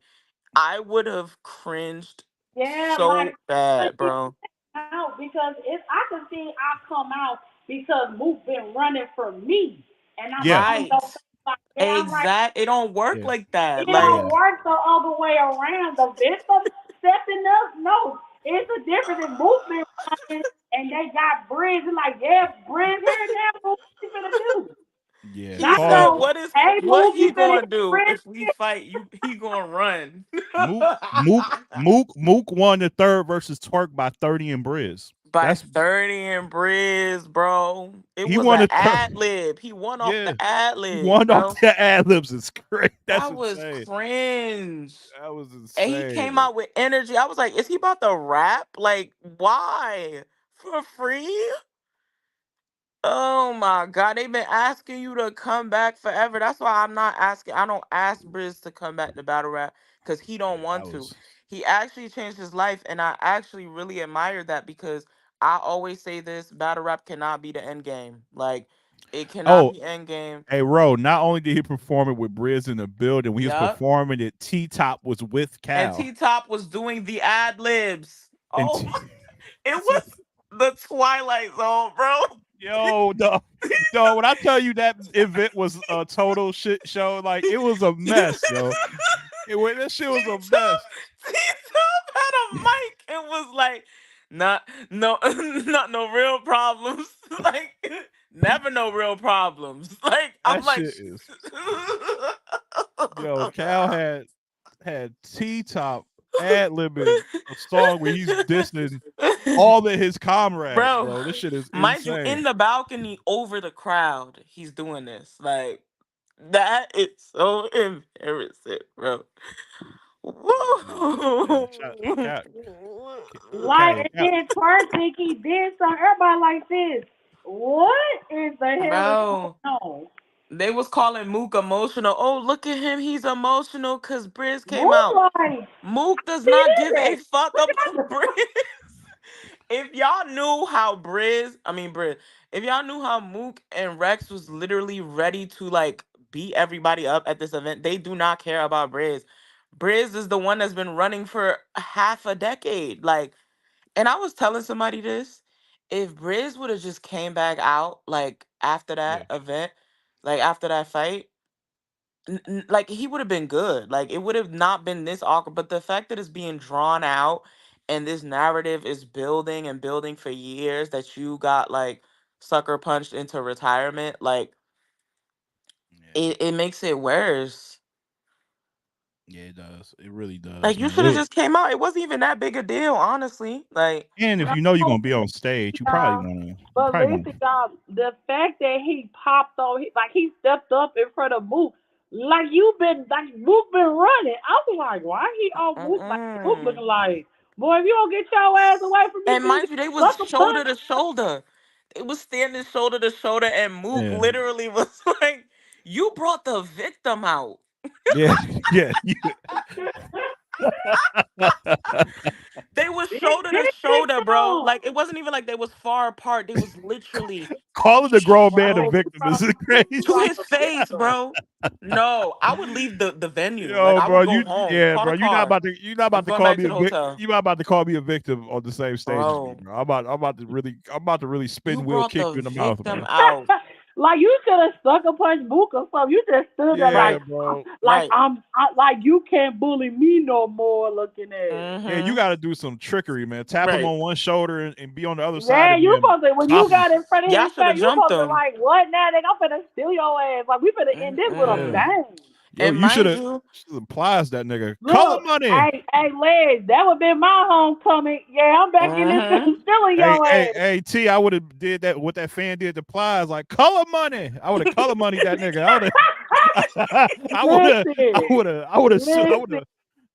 Speaker 9: I would have cringed
Speaker 7: yeah, like
Speaker 9: so
Speaker 7: but
Speaker 9: bad,
Speaker 7: he
Speaker 9: bro.
Speaker 7: out because if I could see I come out because Mook been running for me and I'm on
Speaker 9: Right.
Speaker 7: your face like that. I'm like,
Speaker 9: Exact. It don't work
Speaker 3: Yeah,
Speaker 9: like that.
Speaker 7: it
Speaker 9: Like
Speaker 7: don't
Speaker 3: yeah,
Speaker 7: work the other way around. The victim stepping up, no, it's a difference in Mook been running and they got Briggs and like, yeah, Briggs here now. What you finna do?
Speaker 3: yeah.
Speaker 9: he
Speaker 7: Not
Speaker 9: said,
Speaker 3: Call
Speaker 7: no,
Speaker 9: what is
Speaker 7: hey
Speaker 9: what
Speaker 7: Mook,
Speaker 9: he
Speaker 7: you finna
Speaker 9: gonna
Speaker 7: hit
Speaker 9: do
Speaker 7: Briggs
Speaker 9: if we fight? He gonna run.
Speaker 3: Mook won the third versus Twerk by 30 and Briz.
Speaker 9: By
Speaker 3: That's
Speaker 9: 30 and Briz, bro. It
Speaker 3: he
Speaker 9: was
Speaker 3: won
Speaker 9: an
Speaker 3: the third.
Speaker 9: ad lib. He won off
Speaker 3: Yeah,
Speaker 9: the ad
Speaker 3: he
Speaker 9: libs,
Speaker 3: won off
Speaker 9: bro.
Speaker 3: the ad libs. It's great. That's
Speaker 9: That was
Speaker 3: insane.
Speaker 9: cringe.
Speaker 3: That was
Speaker 9: And he
Speaker 3: insane,
Speaker 9: came
Speaker 3: bro.
Speaker 9: out with energy. I was like, is he about to rap? Like, why? For free? Oh my god, they've been asking you to come back forever. That's why I'm not asking. I don't ask Briz to come back to battle rap because he
Speaker 3: Yeah,
Speaker 9: don't
Speaker 3: that
Speaker 9: want to.
Speaker 3: was.
Speaker 9: He actually changed his life, and I actually really admire that, because I always say this: battle rap cannot be the end game. Like, it cannot
Speaker 3: Oh,
Speaker 9: be end game.
Speaker 3: hey, Ro. Not only did he perform it with Briz in the building, when he was
Speaker 9: Yup.
Speaker 3: performing it, T Top was with
Speaker 9: And
Speaker 3: Cal,
Speaker 9: T Top was doing the ad libs.
Speaker 3: and
Speaker 9: Oh, it was the Twilight Zone, bro.
Speaker 3: yo, no, when I tell you that event was a total shit show, like it was a mess, yo. That shit was a mess.
Speaker 9: T-Top had a mic and was like, not no not no real problems. Like never no real problems. Like I'm
Speaker 3: That
Speaker 9: like
Speaker 3: shit is yo. Cal had T Top ad libbing a song where he's dissing all of his comrades,
Speaker 9: Bro,
Speaker 3: bro. This shit is
Speaker 9: mind you,
Speaker 3: insane.
Speaker 9: in the balcony over the crowd, he's doing this. Like that is so embarrassing, bro.
Speaker 3: No, yeah, Cal,
Speaker 7: like
Speaker 3: Cal,
Speaker 7: and then Twerk think he did something. Everybody like this. What is the hell is
Speaker 9: Bro,
Speaker 7: going on?
Speaker 9: they was calling Mook emotional. Oh, look at him. He's emotional because Briz came
Speaker 7: Mook
Speaker 9: out.
Speaker 7: like
Speaker 9: Mook does
Speaker 7: he
Speaker 9: not
Speaker 7: did
Speaker 9: give a
Speaker 7: it.
Speaker 9: fuck
Speaker 7: What
Speaker 9: about
Speaker 7: y'all
Speaker 9: Briz. If y'all knew how Briz, if y'all knew how Mook and Rex was literally ready to like beat everybody up at this event, they do not care about Briz. Briz is the one that's been running for half a decade. Like, and I was telling somebody this. If Briz would have just came back out like after
Speaker 3: Yeah,
Speaker 9: that event, like after that fight, like he would have been good. Like it would have not been this awkward. But the fact that it's being drawn out and this narrative is building and building for years that you got like sucker punched into retirement, like
Speaker 3: yeah,
Speaker 9: it makes it worse.
Speaker 3: yeah. It does. It really does,
Speaker 9: Like you
Speaker 3: man.
Speaker 9: should have just came out. It wasn't even that big a deal, honestly. Like,
Speaker 3: And if you know you're gonna be on stage, you probably
Speaker 7: y'all.
Speaker 3: wanna. You
Speaker 7: But
Speaker 3: probably wanna.
Speaker 7: listen, y'all, the fact that he popped on, like he stepped up in front of Mook, like Mook been running. I was like, why he on Mook? Like Mook
Speaker 9: mm-mm.
Speaker 7: looking like, boy, if you don't get your ass away from me,
Speaker 9: And
Speaker 7: so you
Speaker 9: mind
Speaker 7: get
Speaker 9: you, they was
Speaker 7: sucker
Speaker 9: shoulder
Speaker 7: punch.
Speaker 9: to shoulder. They was standing shoulder to shoulder, and Mook
Speaker 3: Yeah,
Speaker 9: literally was like, "You brought the victim out."
Speaker 3: yeah, yeah.
Speaker 9: They was
Speaker 7: Big,
Speaker 9: shoulder to
Speaker 7: big, big
Speaker 9: shoulder, bro.
Speaker 7: dog.
Speaker 9: Like it wasn't even like they was far apart. They was literally
Speaker 3: Calling the grown man a
Speaker 7: Bro,
Speaker 3: victim is
Speaker 9: to
Speaker 3: crazy.
Speaker 7: like
Speaker 9: his
Speaker 7: a
Speaker 9: face,
Speaker 7: victim.
Speaker 9: bro. No, I would leave the venue. Like
Speaker 3: Yo,
Speaker 9: I
Speaker 3: bro,
Speaker 9: would go
Speaker 3: you
Speaker 9: home,
Speaker 3: yeah,
Speaker 9: call
Speaker 3: bro,
Speaker 9: the car,
Speaker 3: you're not about
Speaker 9: and
Speaker 3: to
Speaker 9: come
Speaker 3: call
Speaker 9: back
Speaker 3: me
Speaker 9: to
Speaker 3: a
Speaker 9: the
Speaker 3: vic
Speaker 9: hotel.
Speaker 3: you're not about to call me a victim on the same stage as me,
Speaker 9: Bro,
Speaker 3: bro. I'm about to really
Speaker 9: you
Speaker 3: spin wheel
Speaker 9: brought
Speaker 3: kick
Speaker 9: the
Speaker 3: you in the mouth,
Speaker 9: victim
Speaker 3: bro.
Speaker 9: out.
Speaker 7: Like you should have sucker punched Mook or something. You just stood there
Speaker 3: Yeah,
Speaker 9: Right,
Speaker 3: bro.
Speaker 9: right.
Speaker 7: like you can't bully me no more. Looking at it.
Speaker 3: Yeah, you
Speaker 9: Mm-hmm.
Speaker 3: got to do some trickery, man. Tap him
Speaker 9: Right.
Speaker 3: on one shoulder and be on the other side
Speaker 7: Yeah,
Speaker 3: of
Speaker 7: you
Speaker 3: him.
Speaker 7: supposed to when you
Speaker 3: Pop him.
Speaker 7: got in front of
Speaker 9: Y'all
Speaker 7: his
Speaker 9: should have
Speaker 7: face, you
Speaker 9: jumped
Speaker 7: supposed to
Speaker 9: him.
Speaker 7: like what now? Nigga, I'm finna steal your ass. Like we finna end this with a
Speaker 3: Yeah.
Speaker 9: Mm-mm.
Speaker 7: bang.
Speaker 3: Yo,
Speaker 9: And
Speaker 3: you should
Speaker 9: mind
Speaker 3: have
Speaker 9: you,
Speaker 3: applies that nigga. Color
Speaker 7: Look,
Speaker 3: money.
Speaker 7: hey, Les, that would be my homecoming. Yeah, I'm back in this
Speaker 9: mm-hmm.
Speaker 7: stealing your ass.
Speaker 3: Hey, T, I would have did that what that fan did to Plies, like color money. I would have color money that nigga. I would have
Speaker 7: Listen, listen.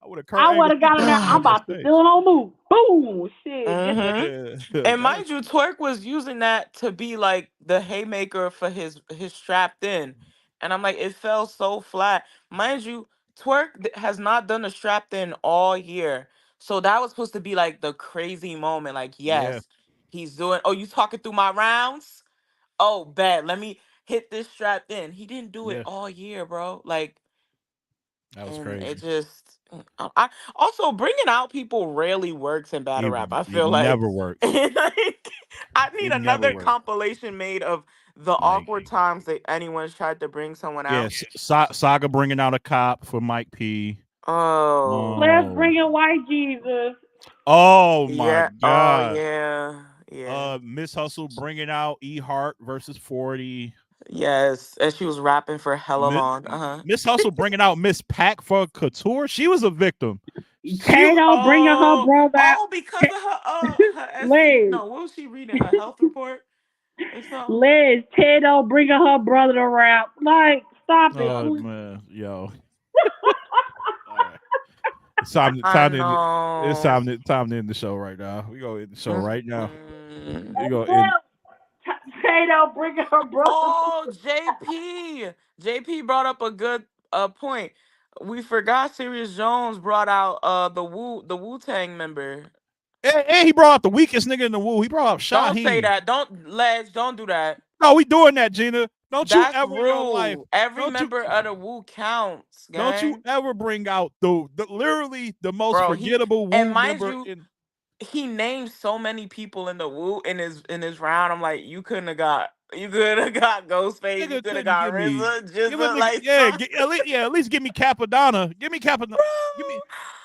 Speaker 3: I would have Kurt
Speaker 7: I would
Speaker 3: Angle
Speaker 7: have got in there. I'm
Speaker 3: on that
Speaker 7: about to steal
Speaker 3: stage.
Speaker 7: it on move. Boom, shit. Get the
Speaker 9: Mm-hmm.
Speaker 3: Yeah,
Speaker 9: And
Speaker 3: that
Speaker 9: mind you, Twerk was using that to be like the haymaker for his strapped in. And I'm like, it fell so flat. Mind you, Twerk has not done a strapped in all year. So that was supposed to be like the crazy moment. Like,
Speaker 3: yeah,
Speaker 9: yes, he's doing, oh, you talking through my rounds? Oh, bad. Let me hit this strapped in. He didn't do it
Speaker 3: yeah.
Speaker 9: all year, bro. Like,
Speaker 3: That was
Speaker 9: and it
Speaker 3: crazy.
Speaker 9: just I also bringing out people rarely works in battle rap. I
Speaker 3: It
Speaker 9: feel like,
Speaker 3: never works.
Speaker 9: like I need
Speaker 3: It never
Speaker 9: another
Speaker 3: works.
Speaker 9: compilation made of the
Speaker 3: Like
Speaker 9: awkward times that anyone's tried to bring someone out.
Speaker 3: yes, Saga bringing out a cop for Mike P.
Speaker 9: Oh
Speaker 7: Let's
Speaker 3: Um,
Speaker 7: bring in white Jesus.
Speaker 3: oh my
Speaker 9: yeah, oh
Speaker 3: god.
Speaker 9: yeah, yeah,
Speaker 3: Miss Hustle bringing out E Hart versus 40.
Speaker 9: yes. And she was rapping for hella
Speaker 3: Mi-
Speaker 9: long. Uh-huh.
Speaker 3: Miss Hustle bringing out Miss Pack for Couture. She was a victim. She was,
Speaker 7: Tato bringing her
Speaker 9: Oh,
Speaker 7: brother out.
Speaker 9: oh, because of her ST.
Speaker 7: Liz,
Speaker 9: No, what was she reading? Her health report or something?
Speaker 7: Liz, Tato bringing her brother to rap. Like, stop it,
Speaker 3: oh
Speaker 7: please.
Speaker 3: man, yo. All right. It's time to
Speaker 9: I
Speaker 3: time
Speaker 9: know.
Speaker 3: time to end the show right now. We go end the show right now.
Speaker 9: Mm-mm.
Speaker 3: We go end.
Speaker 7: Well, Tato bringing her brother.
Speaker 9: Oh, JP. JP brought up a good point. We forgot Sirius Jones brought out the Wu Tang member.
Speaker 3: And he brought out the weakest nigga in the woo. He brought out
Speaker 9: Don't say
Speaker 3: Shaheem.
Speaker 9: that. Don't do that.
Speaker 3: No, we doing that, Gina. Don't you
Speaker 9: That's
Speaker 3: ever in your life,
Speaker 9: rude. Every
Speaker 3: don't you
Speaker 9: member of the Wu counts,
Speaker 3: don't you
Speaker 9: gang.
Speaker 3: ever bring out the literally the most
Speaker 9: Bro,
Speaker 3: forgettable
Speaker 9: and
Speaker 3: woo
Speaker 9: mind
Speaker 3: member
Speaker 9: you,
Speaker 3: in.
Speaker 9: he named so many people in the Wu in his round. I'm like, you could have got Ghostface, you
Speaker 3: Nigga
Speaker 9: could have
Speaker 3: couldn't
Speaker 9: got
Speaker 3: give me
Speaker 9: RZA,
Speaker 3: give a
Speaker 9: Jizza,
Speaker 3: nigga
Speaker 9: like some
Speaker 3: at least give me Capadonna. Give me Capadonna.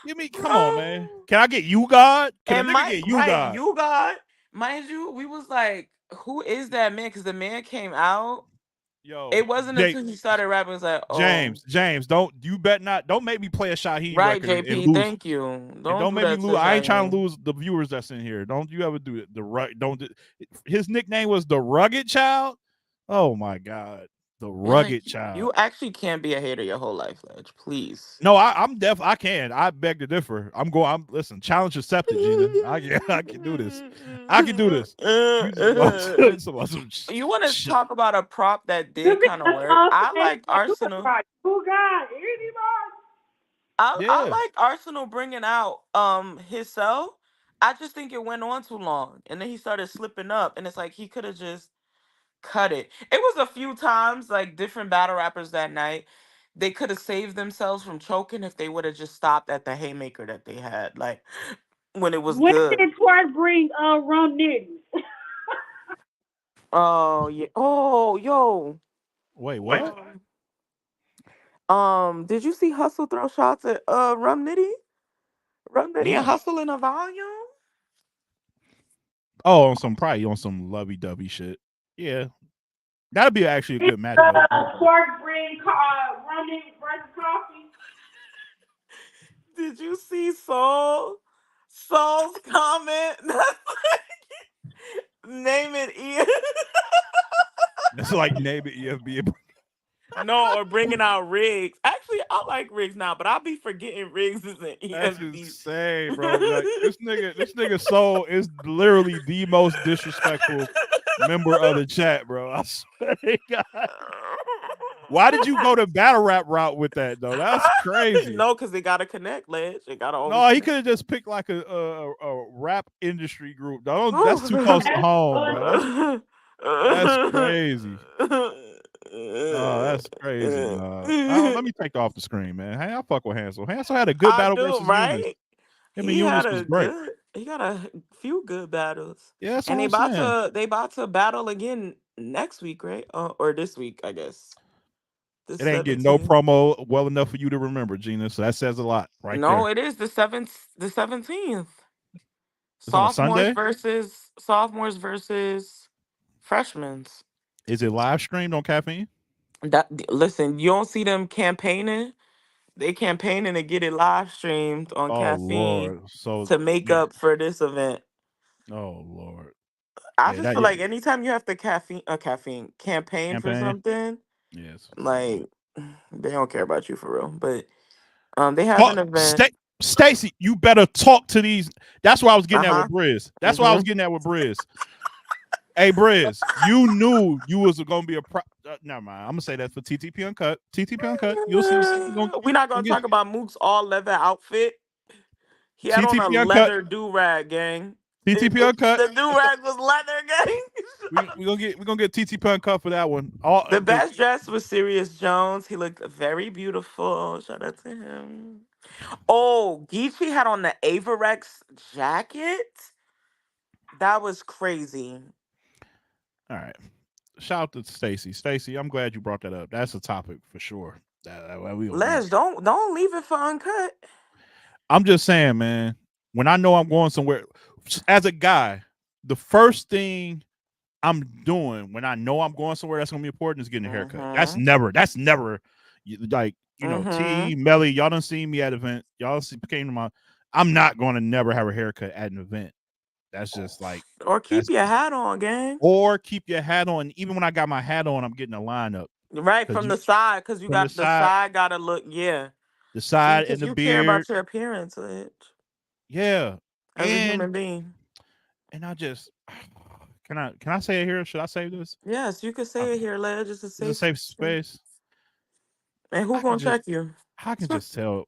Speaker 3: Give me come on, man.
Speaker 9: bro.
Speaker 3: Can I get you God? Can a
Speaker 9: And
Speaker 3: nigga
Speaker 9: my
Speaker 3: get you
Speaker 9: right,
Speaker 3: God?
Speaker 9: you got mind you, we was like, who is that man? Because the man came out.
Speaker 3: Yo,
Speaker 9: It wasn't
Speaker 3: Jake
Speaker 9: until he started rapping, it was like, oh,
Speaker 3: James, don't make me play a Shaheed
Speaker 9: right,
Speaker 3: record and
Speaker 9: JP,
Speaker 3: lose.
Speaker 9: thank you.
Speaker 3: And
Speaker 9: Don't
Speaker 3: don't
Speaker 9: do
Speaker 3: make me
Speaker 9: that
Speaker 3: lose.
Speaker 9: to
Speaker 3: I ain't trying to
Speaker 9: Shaheen.
Speaker 3: lose the viewers that's in here. Don't you ever do it. Don't his nickname was the Rugged Child. Oh my God, the
Speaker 9: Like,
Speaker 3: Rugged Child.
Speaker 9: you actually can't be a hater your whole life, Ledge. Please.
Speaker 3: No, I'm deaf. I can. I beg to differ. I'm listen. Challenge accepted, Gina. I can do this. I can do this. You just about some
Speaker 9: You want to
Speaker 3: sh-
Speaker 9: talk about a prop that
Speaker 7: You
Speaker 9: did
Speaker 7: get
Speaker 9: kind of
Speaker 7: a
Speaker 9: work?
Speaker 7: toss
Speaker 9: I
Speaker 7: and
Speaker 9: like
Speaker 7: you was
Speaker 9: Arsenal.
Speaker 7: like, you got anybody?
Speaker 9: I
Speaker 3: yeah.
Speaker 9: like Arsenal bringing out his cell. I just think it went on too long, and then he started slipping up, and it's like he could have just cut it. It was a few times like different battle rappers that night. they could have saved themselves from choking if they would have just stopped at the haymaker that they had, like when it was
Speaker 7: When
Speaker 9: good.
Speaker 7: did Twerk bring rum nitty?
Speaker 9: Oh yeah. Oh yo.
Speaker 3: Wait, what?
Speaker 9: Did you see Hustle throw shots at Rum Nitty? Rum Nitty and
Speaker 3: No.
Speaker 9: Hustle in a volume?
Speaker 3: Oh, on some probably on some lovey dovey shit. Yeah, that'd be actually a good match though.
Speaker 7: Twerk bring rum nitty versus coffee.
Speaker 9: Did you see Soul's comment? Name it Ian.
Speaker 3: It's like name it EFB.
Speaker 9: No, or bringing out Riggs. Actually, I like Riggs now, but I'll be forgetting Riggs is an
Speaker 3: That's
Speaker 9: EFB.
Speaker 3: insane, bro. Like this nigga Soul is literally the most disrespectful member of the chat, bro. I swear to God. Why did you go the battle rap route with that though? That's crazy.
Speaker 9: No, because they gotta connect, Ledge. They gotta always.
Speaker 3: No, he
Speaker 9: connect.
Speaker 3: could have just picked like a rap industry group. That's too close to home, bro. That's crazy. Oh, that's crazy. Let me take off the screen, man. Hey, I fuck with Hansel. Hansel had a good
Speaker 9: I
Speaker 3: battle
Speaker 9: do,
Speaker 3: versus Eunice.
Speaker 9: right?
Speaker 3: Him and
Speaker 9: He had
Speaker 3: Eunice was
Speaker 9: a
Speaker 3: great.
Speaker 9: good. He got a few good battles.
Speaker 3: Yeah, that's
Speaker 9: And
Speaker 3: what I'm saying.
Speaker 9: they about to battle again next week, right? Or this week, I guess. The
Speaker 3: It ain't getting no
Speaker 9: 17th.
Speaker 3: promo well enough for you to remember, Gina. So that says a lot right
Speaker 9: No,
Speaker 3: there.
Speaker 9: it is the 17th.
Speaker 3: It's on a Sunday.
Speaker 9: Sophomores versus freshmen.
Speaker 3: Is it live streamed on Caffeine?
Speaker 9: Listen, you don't see them campaigning. They campaigning to get it live streamed on
Speaker 3: Oh
Speaker 9: Caffeine
Speaker 3: Lord. So
Speaker 9: to make
Speaker 3: yeah.
Speaker 9: up for this event.
Speaker 3: Oh Lord.
Speaker 9: I
Speaker 3: Yeah,
Speaker 9: just
Speaker 3: that
Speaker 9: feel
Speaker 3: yeah.
Speaker 9: like anytime you have to campaign for
Speaker 3: Campaign.
Speaker 9: something,
Speaker 3: Yes.
Speaker 9: like they don't care about you for real. But they have an event.
Speaker 3: Stacy, you better talk to these. That's why I was getting at with
Speaker 9: Uh-huh.
Speaker 3: Briz. That's why I was getting at with Briz. Hey, Briz, you knew you was gonna be a never mind. I'm gonna say that for TTP Uncut. TTP Uncut. You'll see.
Speaker 9: We're not gonna talk about Mook's all leather outfit. He had on a
Speaker 3: TTP Uncut.
Speaker 9: leather do rag, gang.
Speaker 3: TTP Uncut.
Speaker 9: The do rag was leather, gang.
Speaker 3: we're gonna get TTP Uncut for that one.
Speaker 9: The best dress was Sirius Jones. He looked very beautiful. Shout out to him. Oh, Geechee had on the Avarex jacket. That was crazy.
Speaker 3: All right. Shout out to Stacy. Stacy, I'm glad you brought that up. That's a topic for sure.
Speaker 9: Les, don't leave it for uncut.
Speaker 3: I'm just saying, man. When I know I'm going somewhere, as a guy, the first thing I'm doing when I know I'm going somewhere that's gonna be important is getting a haircut. That's never like T, Melly, y'all done seen me at event. Y'all came to my. I'm not going to never have a haircut at an event. That's just like.
Speaker 9: Or keep your hat on, gang.
Speaker 3: Or keep your hat on. Even when I got my hat on, I'm getting a lineup.
Speaker 9: Right from the side, because you got the side gotta look,
Speaker 3: the side and the
Speaker 9: you
Speaker 3: beard.
Speaker 9: care about your appearance,
Speaker 3: yeah,
Speaker 9: as a human being.
Speaker 3: And I just can I say it here? Should I say this?
Speaker 9: Yes, you can say it here, Ledge. It's
Speaker 3: a safe space.
Speaker 9: And who gonna check you?
Speaker 3: I can just tell.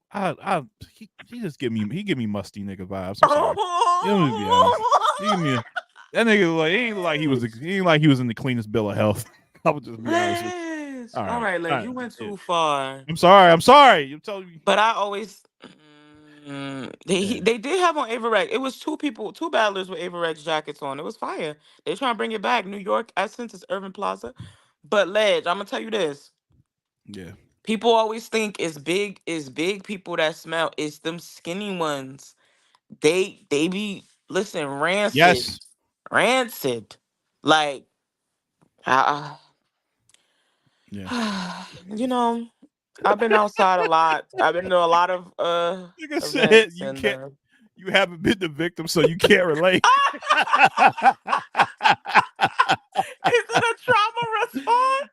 Speaker 3: He just give me musty nigga vibes. I'm sorry. Let me be honest. He give me that nigga like he ain't like he was in the cleanest bill of health. I would just be honest with you.
Speaker 9: All right, Ledge, you went too far.
Speaker 3: I'm sorry. You told me.
Speaker 9: But I always they did have on Avarex. It was two battlers with Avarex jackets on. It was fire. They trying to bring it back. New York Essence is Urban Plaza. But Ledge, I'm gonna tell you this.
Speaker 3: Yeah.
Speaker 9: People always think it's big people that smell. It's them skinny ones. They be rancid.
Speaker 3: Yes.
Speaker 9: Rancid. Like
Speaker 3: yeah.
Speaker 9: I've been outside a lot. I've been to a lot of
Speaker 3: Nigga said you can't you haven't been the victim, so you can't relate.
Speaker 9: Is it a trauma response?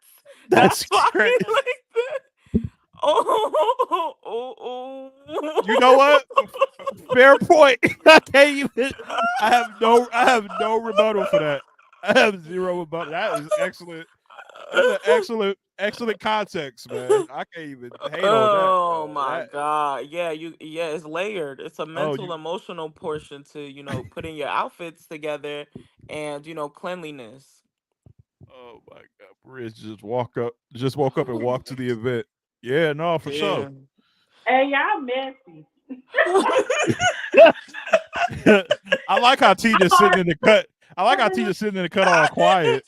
Speaker 3: That's great.
Speaker 9: Like that. Oh.
Speaker 3: You know what? Fair point. I can't even. I have no rebuttal for that. I have zero rebuttal. That is excellent. That's an excellent context, man. I can't even hate on that.
Speaker 9: Oh my god. Yeah, it's layered. It's a mental, emotional portion to, putting your outfits together and, cleanliness.
Speaker 3: Oh my god. Briz just woke up and walked to the event. Yeah, no, for sure.
Speaker 9: Damn.
Speaker 7: Hey, y'all messy.
Speaker 3: I like how T just sitting in the cut. I like how T just sitting in the cut all quiet.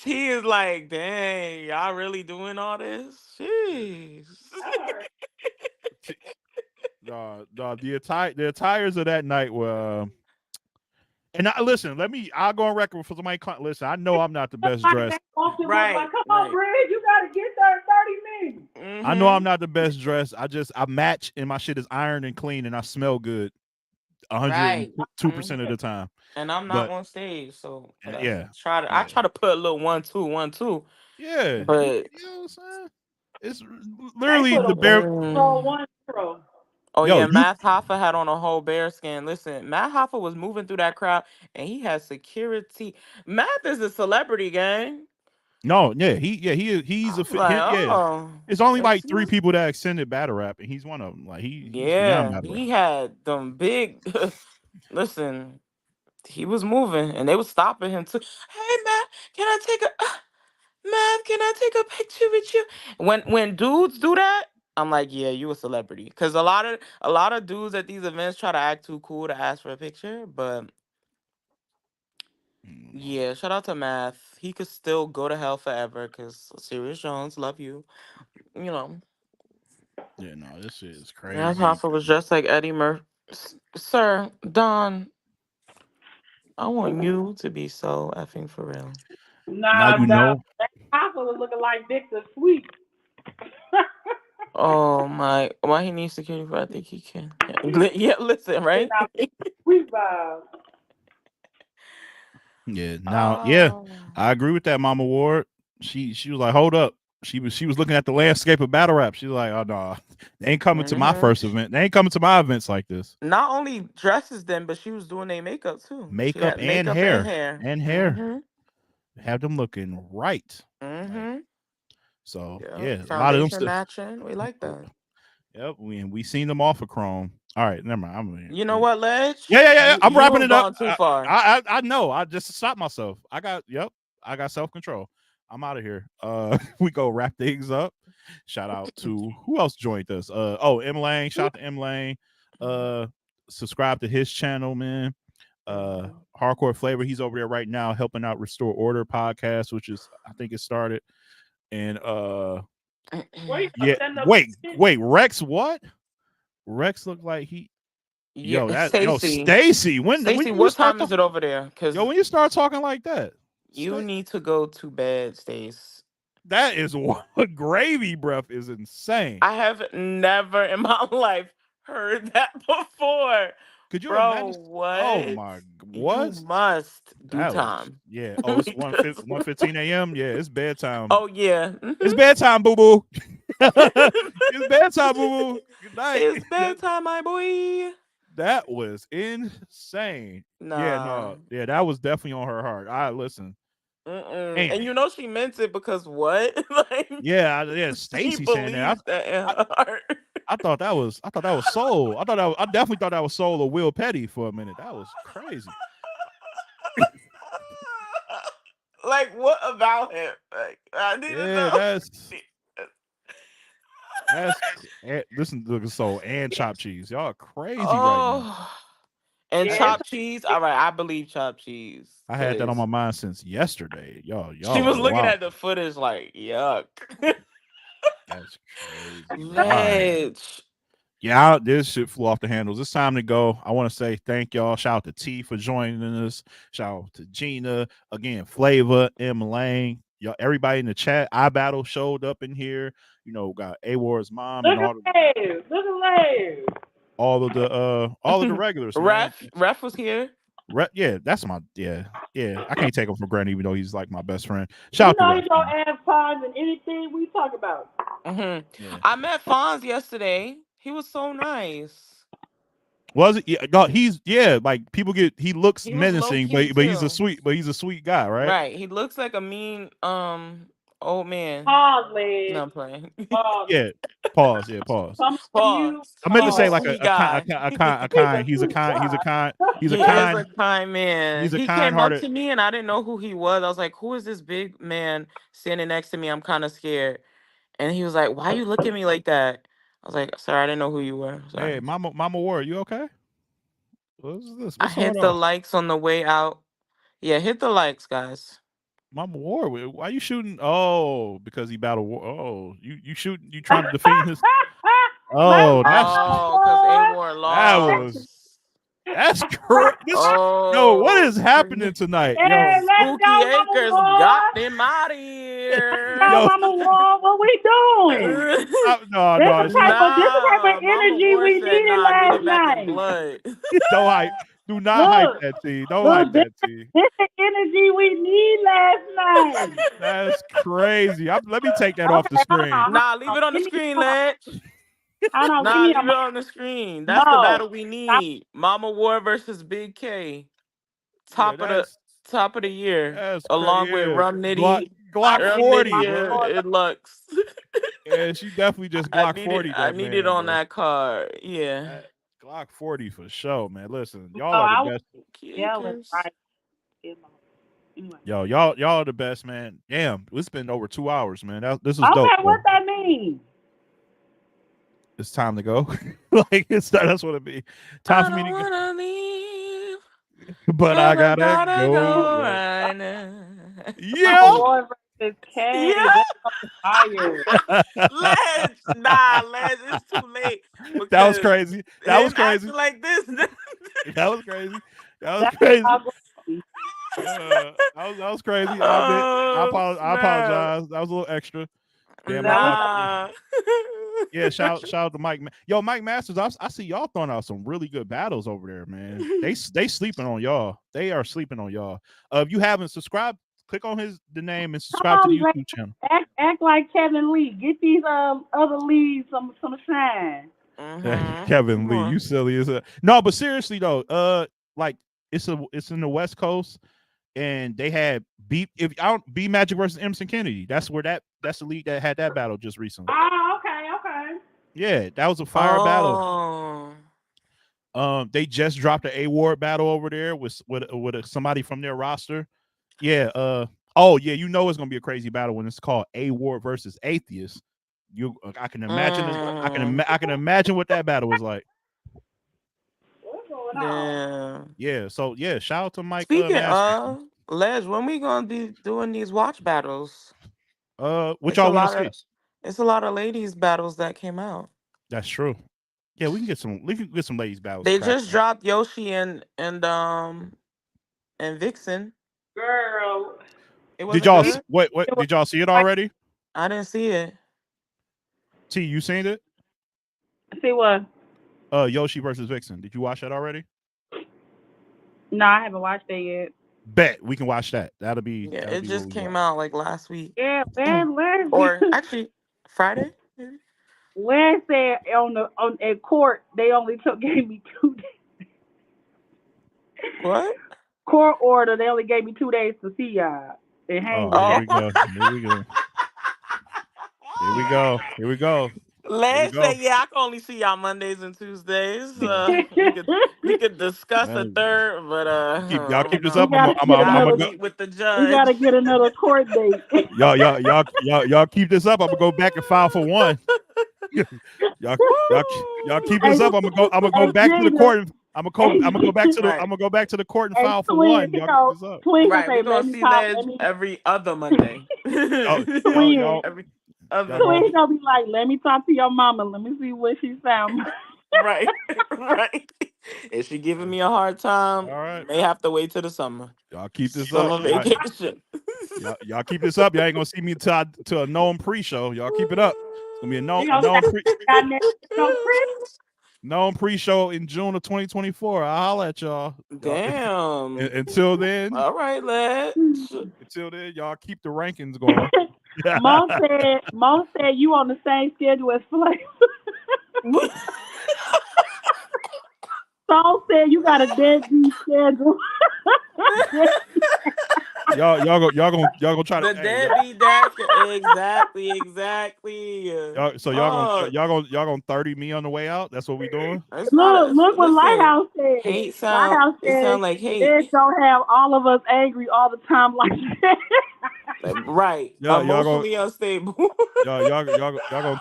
Speaker 9: T is like, dang, y'all really doing all this? Jeez.
Speaker 3: No, the attires of that night were. And listen, I'll go on record for somebody. Listen, I know I'm not the best dressed.
Speaker 9: Right,
Speaker 7: Come on,
Speaker 9: right.
Speaker 7: Bridge, you gotta get there in 30 minutes.
Speaker 3: I know I'm
Speaker 9: Mm-hmm.
Speaker 3: not the best dressed. I match and my shit is ironed and clean and I smell good
Speaker 9: Right.
Speaker 3: 102% of the time.
Speaker 9: And I'm not
Speaker 3: But
Speaker 9: on stage, so that's
Speaker 3: yeah,
Speaker 9: I try to put a little 1 2 1 2.
Speaker 3: yeah,
Speaker 9: But
Speaker 3: you know what I'm saying? It's
Speaker 7: They
Speaker 3: literally
Speaker 7: put
Speaker 3: the
Speaker 7: a
Speaker 3: bare.
Speaker 7: roll one row.
Speaker 9: oh
Speaker 3: Yo,
Speaker 9: yeah,
Speaker 3: you
Speaker 9: Matt Hoffa had on a whole bear skin. Listen, Matt Hoffa was moving through that crowd and he had security. Matt is a celebrity, gang.
Speaker 3: no, yeah, he's
Speaker 9: I was like,
Speaker 3: yeah.
Speaker 9: oh,
Speaker 3: It's only
Speaker 9: that's
Speaker 3: like 3 people that extended battle rap, and he's one of them. Like he's beyond
Speaker 9: yeah.
Speaker 3: battle rap.
Speaker 9: He had them big. Listen, he was moving, and they was stopping him too. Hey, Matt, can I take a Matt? Can I take a picture with you? When dudes do that, I'm like, yeah, you a celebrity. Because a lot of dudes at these events try to act too cool to ask for a picture, but yeah, shout out to Math. He could still go to hell forever. Cause Sirius Jones, love you. You know,
Speaker 3: Yeah, no, this shit is
Speaker 9: Math
Speaker 3: crazy.
Speaker 9: Hoffa was just like Eddie Murphy. Sir, Don, I want you to be so effing for real.
Speaker 3: Now
Speaker 7: Nah,
Speaker 3: you know.
Speaker 7: that Papa was looking like Victor Sweet.
Speaker 9: Oh my, why he needs security for? I think he can. Yeah, listen, right?
Speaker 7: Sweet vibe.
Speaker 3: Yeah, now, yeah,
Speaker 9: Oh.
Speaker 3: I agree with that, Mama Ward. She was like, hold up. She was looking at the landscape of battle rap. She was like, oh no, they ain't coming to my
Speaker 9: Hmm.
Speaker 3: first event. They ain't coming to my events like this.
Speaker 9: Not only dresses them, but she was doing their makeup too. She
Speaker 3: Makeup
Speaker 9: had
Speaker 3: and
Speaker 9: makeup and
Speaker 3: hair.
Speaker 9: hair.
Speaker 3: And hair.
Speaker 9: Mm-hmm.
Speaker 3: Have them looking right. Like,
Speaker 9: Mm-hmm.
Speaker 3: so
Speaker 9: Yeah.
Speaker 3: yeah, a lot of them
Speaker 9: Foundation
Speaker 3: stuff.
Speaker 9: matching. We like that.
Speaker 3: Yep, we seen them off of Chrome. All right, never mind.
Speaker 9: You know what, Ledge?
Speaker 3: Yeah. I'm
Speaker 9: You
Speaker 3: wrapping
Speaker 9: have
Speaker 3: it up.
Speaker 9: gone too far.
Speaker 3: I know. I just stopped myself. I got self control. I'm out of here. We go wrap things up. Shout out to who else joined us? M Lane. Shout out to M Lane. Subscribe to his channel, man. Hardcore Flavor. He's over there right now helping out Restore Order podcast, which is I think it started. And yeah, wait, Rex, what? Rex looked like he
Speaker 9: Yeah, Stacy.
Speaker 3: Stacy. When
Speaker 9: Stacy,
Speaker 3: you
Speaker 9: what
Speaker 3: start
Speaker 9: time is it over there? Cause
Speaker 3: when you start talking like that,
Speaker 9: you need to go to bed, Stace.
Speaker 3: that is what gravy breath is insane.
Speaker 9: I have never in my life heard that before.
Speaker 3: Could you
Speaker 9: Bro,
Speaker 3: imagine? Oh
Speaker 9: what?
Speaker 3: my,
Speaker 9: You
Speaker 3: what?
Speaker 9: must do
Speaker 3: That was
Speaker 9: time.
Speaker 3: yeah. Oh, it's 1:15 a.m. Yeah, it's bedtime.
Speaker 9: Oh yeah.
Speaker 3: It's bedtime, boo boo. It's bedtime, boo boo. Good night.
Speaker 9: It's bedtime, my boy.
Speaker 3: That was insane. Yeah,
Speaker 9: Nah.
Speaker 3: no, yeah, that was definitely on her heart. I listen.
Speaker 9: Mm-mm. And
Speaker 3: Man,
Speaker 9: you know she meant it because what? Like
Speaker 3: yeah.
Speaker 9: she
Speaker 3: Stacy saying that.
Speaker 9: believes that in her heart.
Speaker 3: I thought that was Soul. I definitely thought that was Soul or Will Petty for a minute. That was crazy.
Speaker 9: Like what about him? Like I need to
Speaker 3: Yeah,
Speaker 9: know.
Speaker 3: that's listen to the Soul and chopped cheese. Y'all are crazy right now.
Speaker 9: Oh, and
Speaker 7: Yeah,
Speaker 9: chopped cheese. All right, I believe chopped cheese.
Speaker 3: I had that on
Speaker 9: 'Cause
Speaker 3: my mind since yesterday.
Speaker 9: she
Speaker 3: Y'all
Speaker 9: was
Speaker 3: are
Speaker 9: looking
Speaker 3: wild.
Speaker 9: at the footage like, yuck.
Speaker 3: That's crazy. All right.
Speaker 9: Ledge.
Speaker 3: Yeah, this shit flew off the handles. It's time to go. I want to say thank y'all. Shout out to T for joining us. Shout out to Gina. Again, Flavor, M Lane. Y'all, everybody in the chat. iBattle showed up in here. You know, got A-Ward's mom and
Speaker 7: look at Layers. Look at Layers.
Speaker 3: all of the regulars, man.
Speaker 9: Ref was here.
Speaker 3: Yeah, that's my yeah. I can't take him for granted, even though he's like my best friend.
Speaker 7: You
Speaker 3: Shout out to
Speaker 7: know
Speaker 3: Ref.
Speaker 7: you don't add fines in anything we talk about.
Speaker 3: Yeah.
Speaker 9: I met Fonz yesterday. He was so nice.
Speaker 3: Was it? Yeah, no, he's like people he looks
Speaker 9: He was low
Speaker 3: menacing,
Speaker 9: key
Speaker 3: but he's a
Speaker 9: too.
Speaker 3: sweet guy, right?
Speaker 9: Right. He looks like a mean old man.
Speaker 7: Pause,
Speaker 9: No,
Speaker 7: Ledge.
Speaker 9: I'm playing.
Speaker 7: Pause.
Speaker 3: Yeah. Pause. Yeah, pause.
Speaker 7: Coming from you.
Speaker 9: Pause.
Speaker 3: I meant to
Speaker 9: He's a
Speaker 3: say
Speaker 7: Pause.
Speaker 3: like
Speaker 9: sweet guy.
Speaker 3: a kind. He's a kind. He's a
Speaker 9: He is
Speaker 3: kind.
Speaker 9: a kind man.
Speaker 3: He's a
Speaker 9: He came up
Speaker 3: kind-hearted.
Speaker 9: to me and I didn't know who he was. I was like, who is this big man standing next to me? I'm kind of scared. And he was like, "Why you look at me like that?" I was like, "Sir, I didn't know who you were. Sorry."
Speaker 3: Hey, Mama Ward, you okay? What's this?
Speaker 9: I
Speaker 3: What's going
Speaker 9: hit the
Speaker 3: on?
Speaker 9: likes on the way out. Yeah, hit the likes, guys.
Speaker 3: Mama Ward, why you shooting? Oh, because he battled war. Oh, you shooting? You trying to defend his?
Speaker 7: Let's
Speaker 3: Oh,
Speaker 7: go,
Speaker 3: that's
Speaker 7: Mama
Speaker 9: Oh, because A
Speaker 7: Ward.
Speaker 9: War
Speaker 3: that was
Speaker 9: lost.
Speaker 3: that's crazy. Yo, what
Speaker 9: Oh,
Speaker 3: is happening tonight?
Speaker 7: Hey,
Speaker 3: Yo,
Speaker 7: let's
Speaker 9: Spooky
Speaker 7: go, Mama
Speaker 9: Acres got
Speaker 7: Ward.
Speaker 9: them out of
Speaker 7: Let's go,
Speaker 9: here.
Speaker 3: yo,
Speaker 7: Mama Ward. What we doing?
Speaker 3: no,
Speaker 7: This
Speaker 3: no,
Speaker 7: the type of
Speaker 9: Nah, Mama
Speaker 7: energy
Speaker 9: War
Speaker 7: we
Speaker 9: said,
Speaker 7: needed
Speaker 9: "Nah, get
Speaker 7: last
Speaker 9: it back in
Speaker 7: night.
Speaker 9: blood."
Speaker 3: don't hype. Do not hype
Speaker 7: Look,
Speaker 3: that team. Don't
Speaker 7: look,
Speaker 3: hype that team.
Speaker 7: this the energy we need last night.
Speaker 3: That's crazy. Let me take that off the
Speaker 7: Okay, hold
Speaker 3: screen.
Speaker 7: on, hold
Speaker 9: Nah, leave
Speaker 7: on.
Speaker 9: it on the
Speaker 7: Give me
Speaker 9: screen,
Speaker 7: a moment.
Speaker 9: Ledge.
Speaker 7: Hold on, give
Speaker 9: Nah,
Speaker 7: me a
Speaker 9: leave it
Speaker 7: moment.
Speaker 9: on the screen. That's the
Speaker 7: No,
Speaker 9: battle we
Speaker 7: stop.
Speaker 9: need. Mama War versus Big K.
Speaker 3: Yeah,
Speaker 9: Top of the year,
Speaker 3: that's crazy.
Speaker 9: along with
Speaker 3: Yeah,
Speaker 9: Rum Nitty,
Speaker 7: I
Speaker 3: Glock
Speaker 7: need
Speaker 9: Rum
Speaker 3: 40,
Speaker 9: Nitty,
Speaker 7: Mama
Speaker 3: bro.
Speaker 7: Ward.
Speaker 9: and Lux.
Speaker 3: Yeah, she definitely just Glock 40
Speaker 9: I
Speaker 3: that
Speaker 9: need it
Speaker 3: man,
Speaker 9: on
Speaker 3: bro.
Speaker 9: that card. Yeah.
Speaker 3: That Glock 40 for sure, man. Listen,
Speaker 7: So
Speaker 3: y'all are the
Speaker 7: I was
Speaker 3: best.
Speaker 7: yelling
Speaker 9: Kickers.
Speaker 7: right. Anyway.
Speaker 3: Yo, y'all are the best, man. Damn, it's been over 2 hours, man. This is dope,
Speaker 7: Okay,
Speaker 3: bro.
Speaker 7: what that mean?
Speaker 3: It's time to go. That's what it be. Time
Speaker 9: I
Speaker 3: for me
Speaker 9: don't
Speaker 3: to go.
Speaker 9: wanna leave,
Speaker 3: But I
Speaker 9: but I
Speaker 3: gotta
Speaker 9: gotta
Speaker 3: go.
Speaker 9: go
Speaker 3: Yeah.
Speaker 9: right now.
Speaker 7: Mama
Speaker 3: Yeah.
Speaker 7: Ward versus K.
Speaker 9: Yeah.
Speaker 7: That's fire.
Speaker 9: Ledge, Ledge, it's too late
Speaker 3: That was
Speaker 9: because
Speaker 3: crazy. That was
Speaker 9: him
Speaker 3: crazy.
Speaker 9: acting like this.
Speaker 3: That was crazy. That was
Speaker 7: That's
Speaker 3: crazy.
Speaker 7: all good.
Speaker 3: That was crazy. I admit.
Speaker 9: Oh
Speaker 3: I
Speaker 9: snap!
Speaker 3: apologize. That was a little extra. Damn, I
Speaker 7: That was
Speaker 3: thought.
Speaker 9: Nah.
Speaker 3: Yeah, shout out to Mike. Yo, Mike Masters. I see y'all throwing out some really good battles over there, man. They sleeping on y'all. They are sleeping on y'all. If you haven't subscribed, click on the name and
Speaker 7: come
Speaker 3: subscribe to the
Speaker 7: on,
Speaker 3: YouTube channel.
Speaker 7: act like Kevin Lee. Get these other leads some shine.
Speaker 3: Kevin
Speaker 9: Come
Speaker 3: Lee, you
Speaker 9: on.
Speaker 3: silly as a no, but seriously though, like it's in the West Coast, and they had B Magic versus Emerson Kennedy. That's the league that had that battle just recently.
Speaker 7: Oh, okay.
Speaker 3: Yeah, that was a fire battle.
Speaker 9: Oh.
Speaker 3: They just dropped an A-Ward battle over there with somebody from their roster. Yeah. Oh yeah, you know it's gonna be a crazy battle when it's called A-Ward versus Atheist. I can imagine. I can imagine what that battle was like.
Speaker 7: What's going on?
Speaker 9: Damn.
Speaker 3: Yeah. So yeah, shout out to Mike
Speaker 9: Speaking
Speaker 3: Masters.
Speaker 9: of Ledge, when we gonna be doing these watch battles?
Speaker 3: What
Speaker 9: It's a
Speaker 3: y'all want
Speaker 9: lot
Speaker 3: to see?
Speaker 9: of it's a lot of ladies battles that came out.
Speaker 3: That's true. Yeah, we can get some ladies battles
Speaker 9: They
Speaker 3: cracked.
Speaker 9: just dropped Yoshi and Vixen.
Speaker 7: Girl.
Speaker 9: It
Speaker 3: Did
Speaker 9: wasn't
Speaker 3: y'all
Speaker 9: good.
Speaker 3: what did y'all see it already?
Speaker 9: I didn't see it.
Speaker 3: T, you seen it?
Speaker 7: See what?
Speaker 3: Yoshi versus Vixen. Did you watch that already?
Speaker 7: No, I haven't watched it yet.
Speaker 3: Bet we can watch that. That'll be
Speaker 9: Yeah,
Speaker 3: what
Speaker 9: it just
Speaker 3: we
Speaker 9: came
Speaker 3: watch.
Speaker 9: out like last week.
Speaker 7: Yeah, man,
Speaker 9: Or actually Friday, maybe?
Speaker 7: Lance said at court they only gave me 2 days.
Speaker 9: What?
Speaker 7: Court order, they only gave me 2 days to see y'all and hang with
Speaker 3: Here
Speaker 7: y'all.
Speaker 3: we go. Here we go. Here we go. Here we go.
Speaker 9: Let's say, yeah, I can only see y'all Mondays and Tuesdays. We could discuss a third, but
Speaker 3: y'all keep this
Speaker 7: we
Speaker 3: up.
Speaker 7: gotta
Speaker 3: I'm
Speaker 7: get
Speaker 3: gonna
Speaker 7: another.
Speaker 3: go.
Speaker 9: meet with the
Speaker 7: We
Speaker 9: judge.
Speaker 7: gotta get another court date.
Speaker 3: Y'all keep this up. I'm gonna go back and file for one. y'all keep this up. I'm gonna go back to the court. I'm gonna go back to the.
Speaker 9: Right.
Speaker 3: I'm gonna go back to the court and
Speaker 7: Hey,
Speaker 3: file for
Speaker 7: Twin,
Speaker 3: one. Y'all keep this up.
Speaker 7: Twin
Speaker 9: Right,
Speaker 7: say,
Speaker 9: we're
Speaker 7: let
Speaker 9: gonna
Speaker 7: me
Speaker 9: see
Speaker 7: talk.
Speaker 9: Ledge
Speaker 7: Let me.
Speaker 9: every other Monday.
Speaker 7: Twin.
Speaker 9: Every
Speaker 3: y'all
Speaker 7: Twin gonna be like, let me talk to your mama. Let me see what she sound.
Speaker 9: right. Is she giving me a hard time?
Speaker 3: All right.
Speaker 9: May have to wait till the summer.
Speaker 3: Y'all keep this
Speaker 9: Summer
Speaker 3: up.
Speaker 9: vacation.
Speaker 3: Y'all keep this up. Y'all ain't gonna see me to a known pre-show. Y'all keep it up. It's gonna be a known known pre-show in June of 2024. I'll holler at y'all.
Speaker 9: Damn.
Speaker 3: Until then.
Speaker 9: All right, Ledge.
Speaker 3: Until then, y'all keep the rankings going.
Speaker 7: Mom said you on the same schedule as Flay. Saul said you got a deadbeat schedule.
Speaker 3: y'all gonna try to
Speaker 9: the deadbeat dad. Exactly.
Speaker 3: Y'all gonna 30 me on the way out. That's what we doing.
Speaker 7: Look what Lighthouse said.
Speaker 9: Hate
Speaker 7: Lighthouse
Speaker 9: it
Speaker 7: said
Speaker 9: sound like hate.
Speaker 7: It don't have all of us angry all the time like that.
Speaker 9: Right.
Speaker 3: Y'all gonna
Speaker 9: Emotionally unstable.
Speaker 3: y'all gonna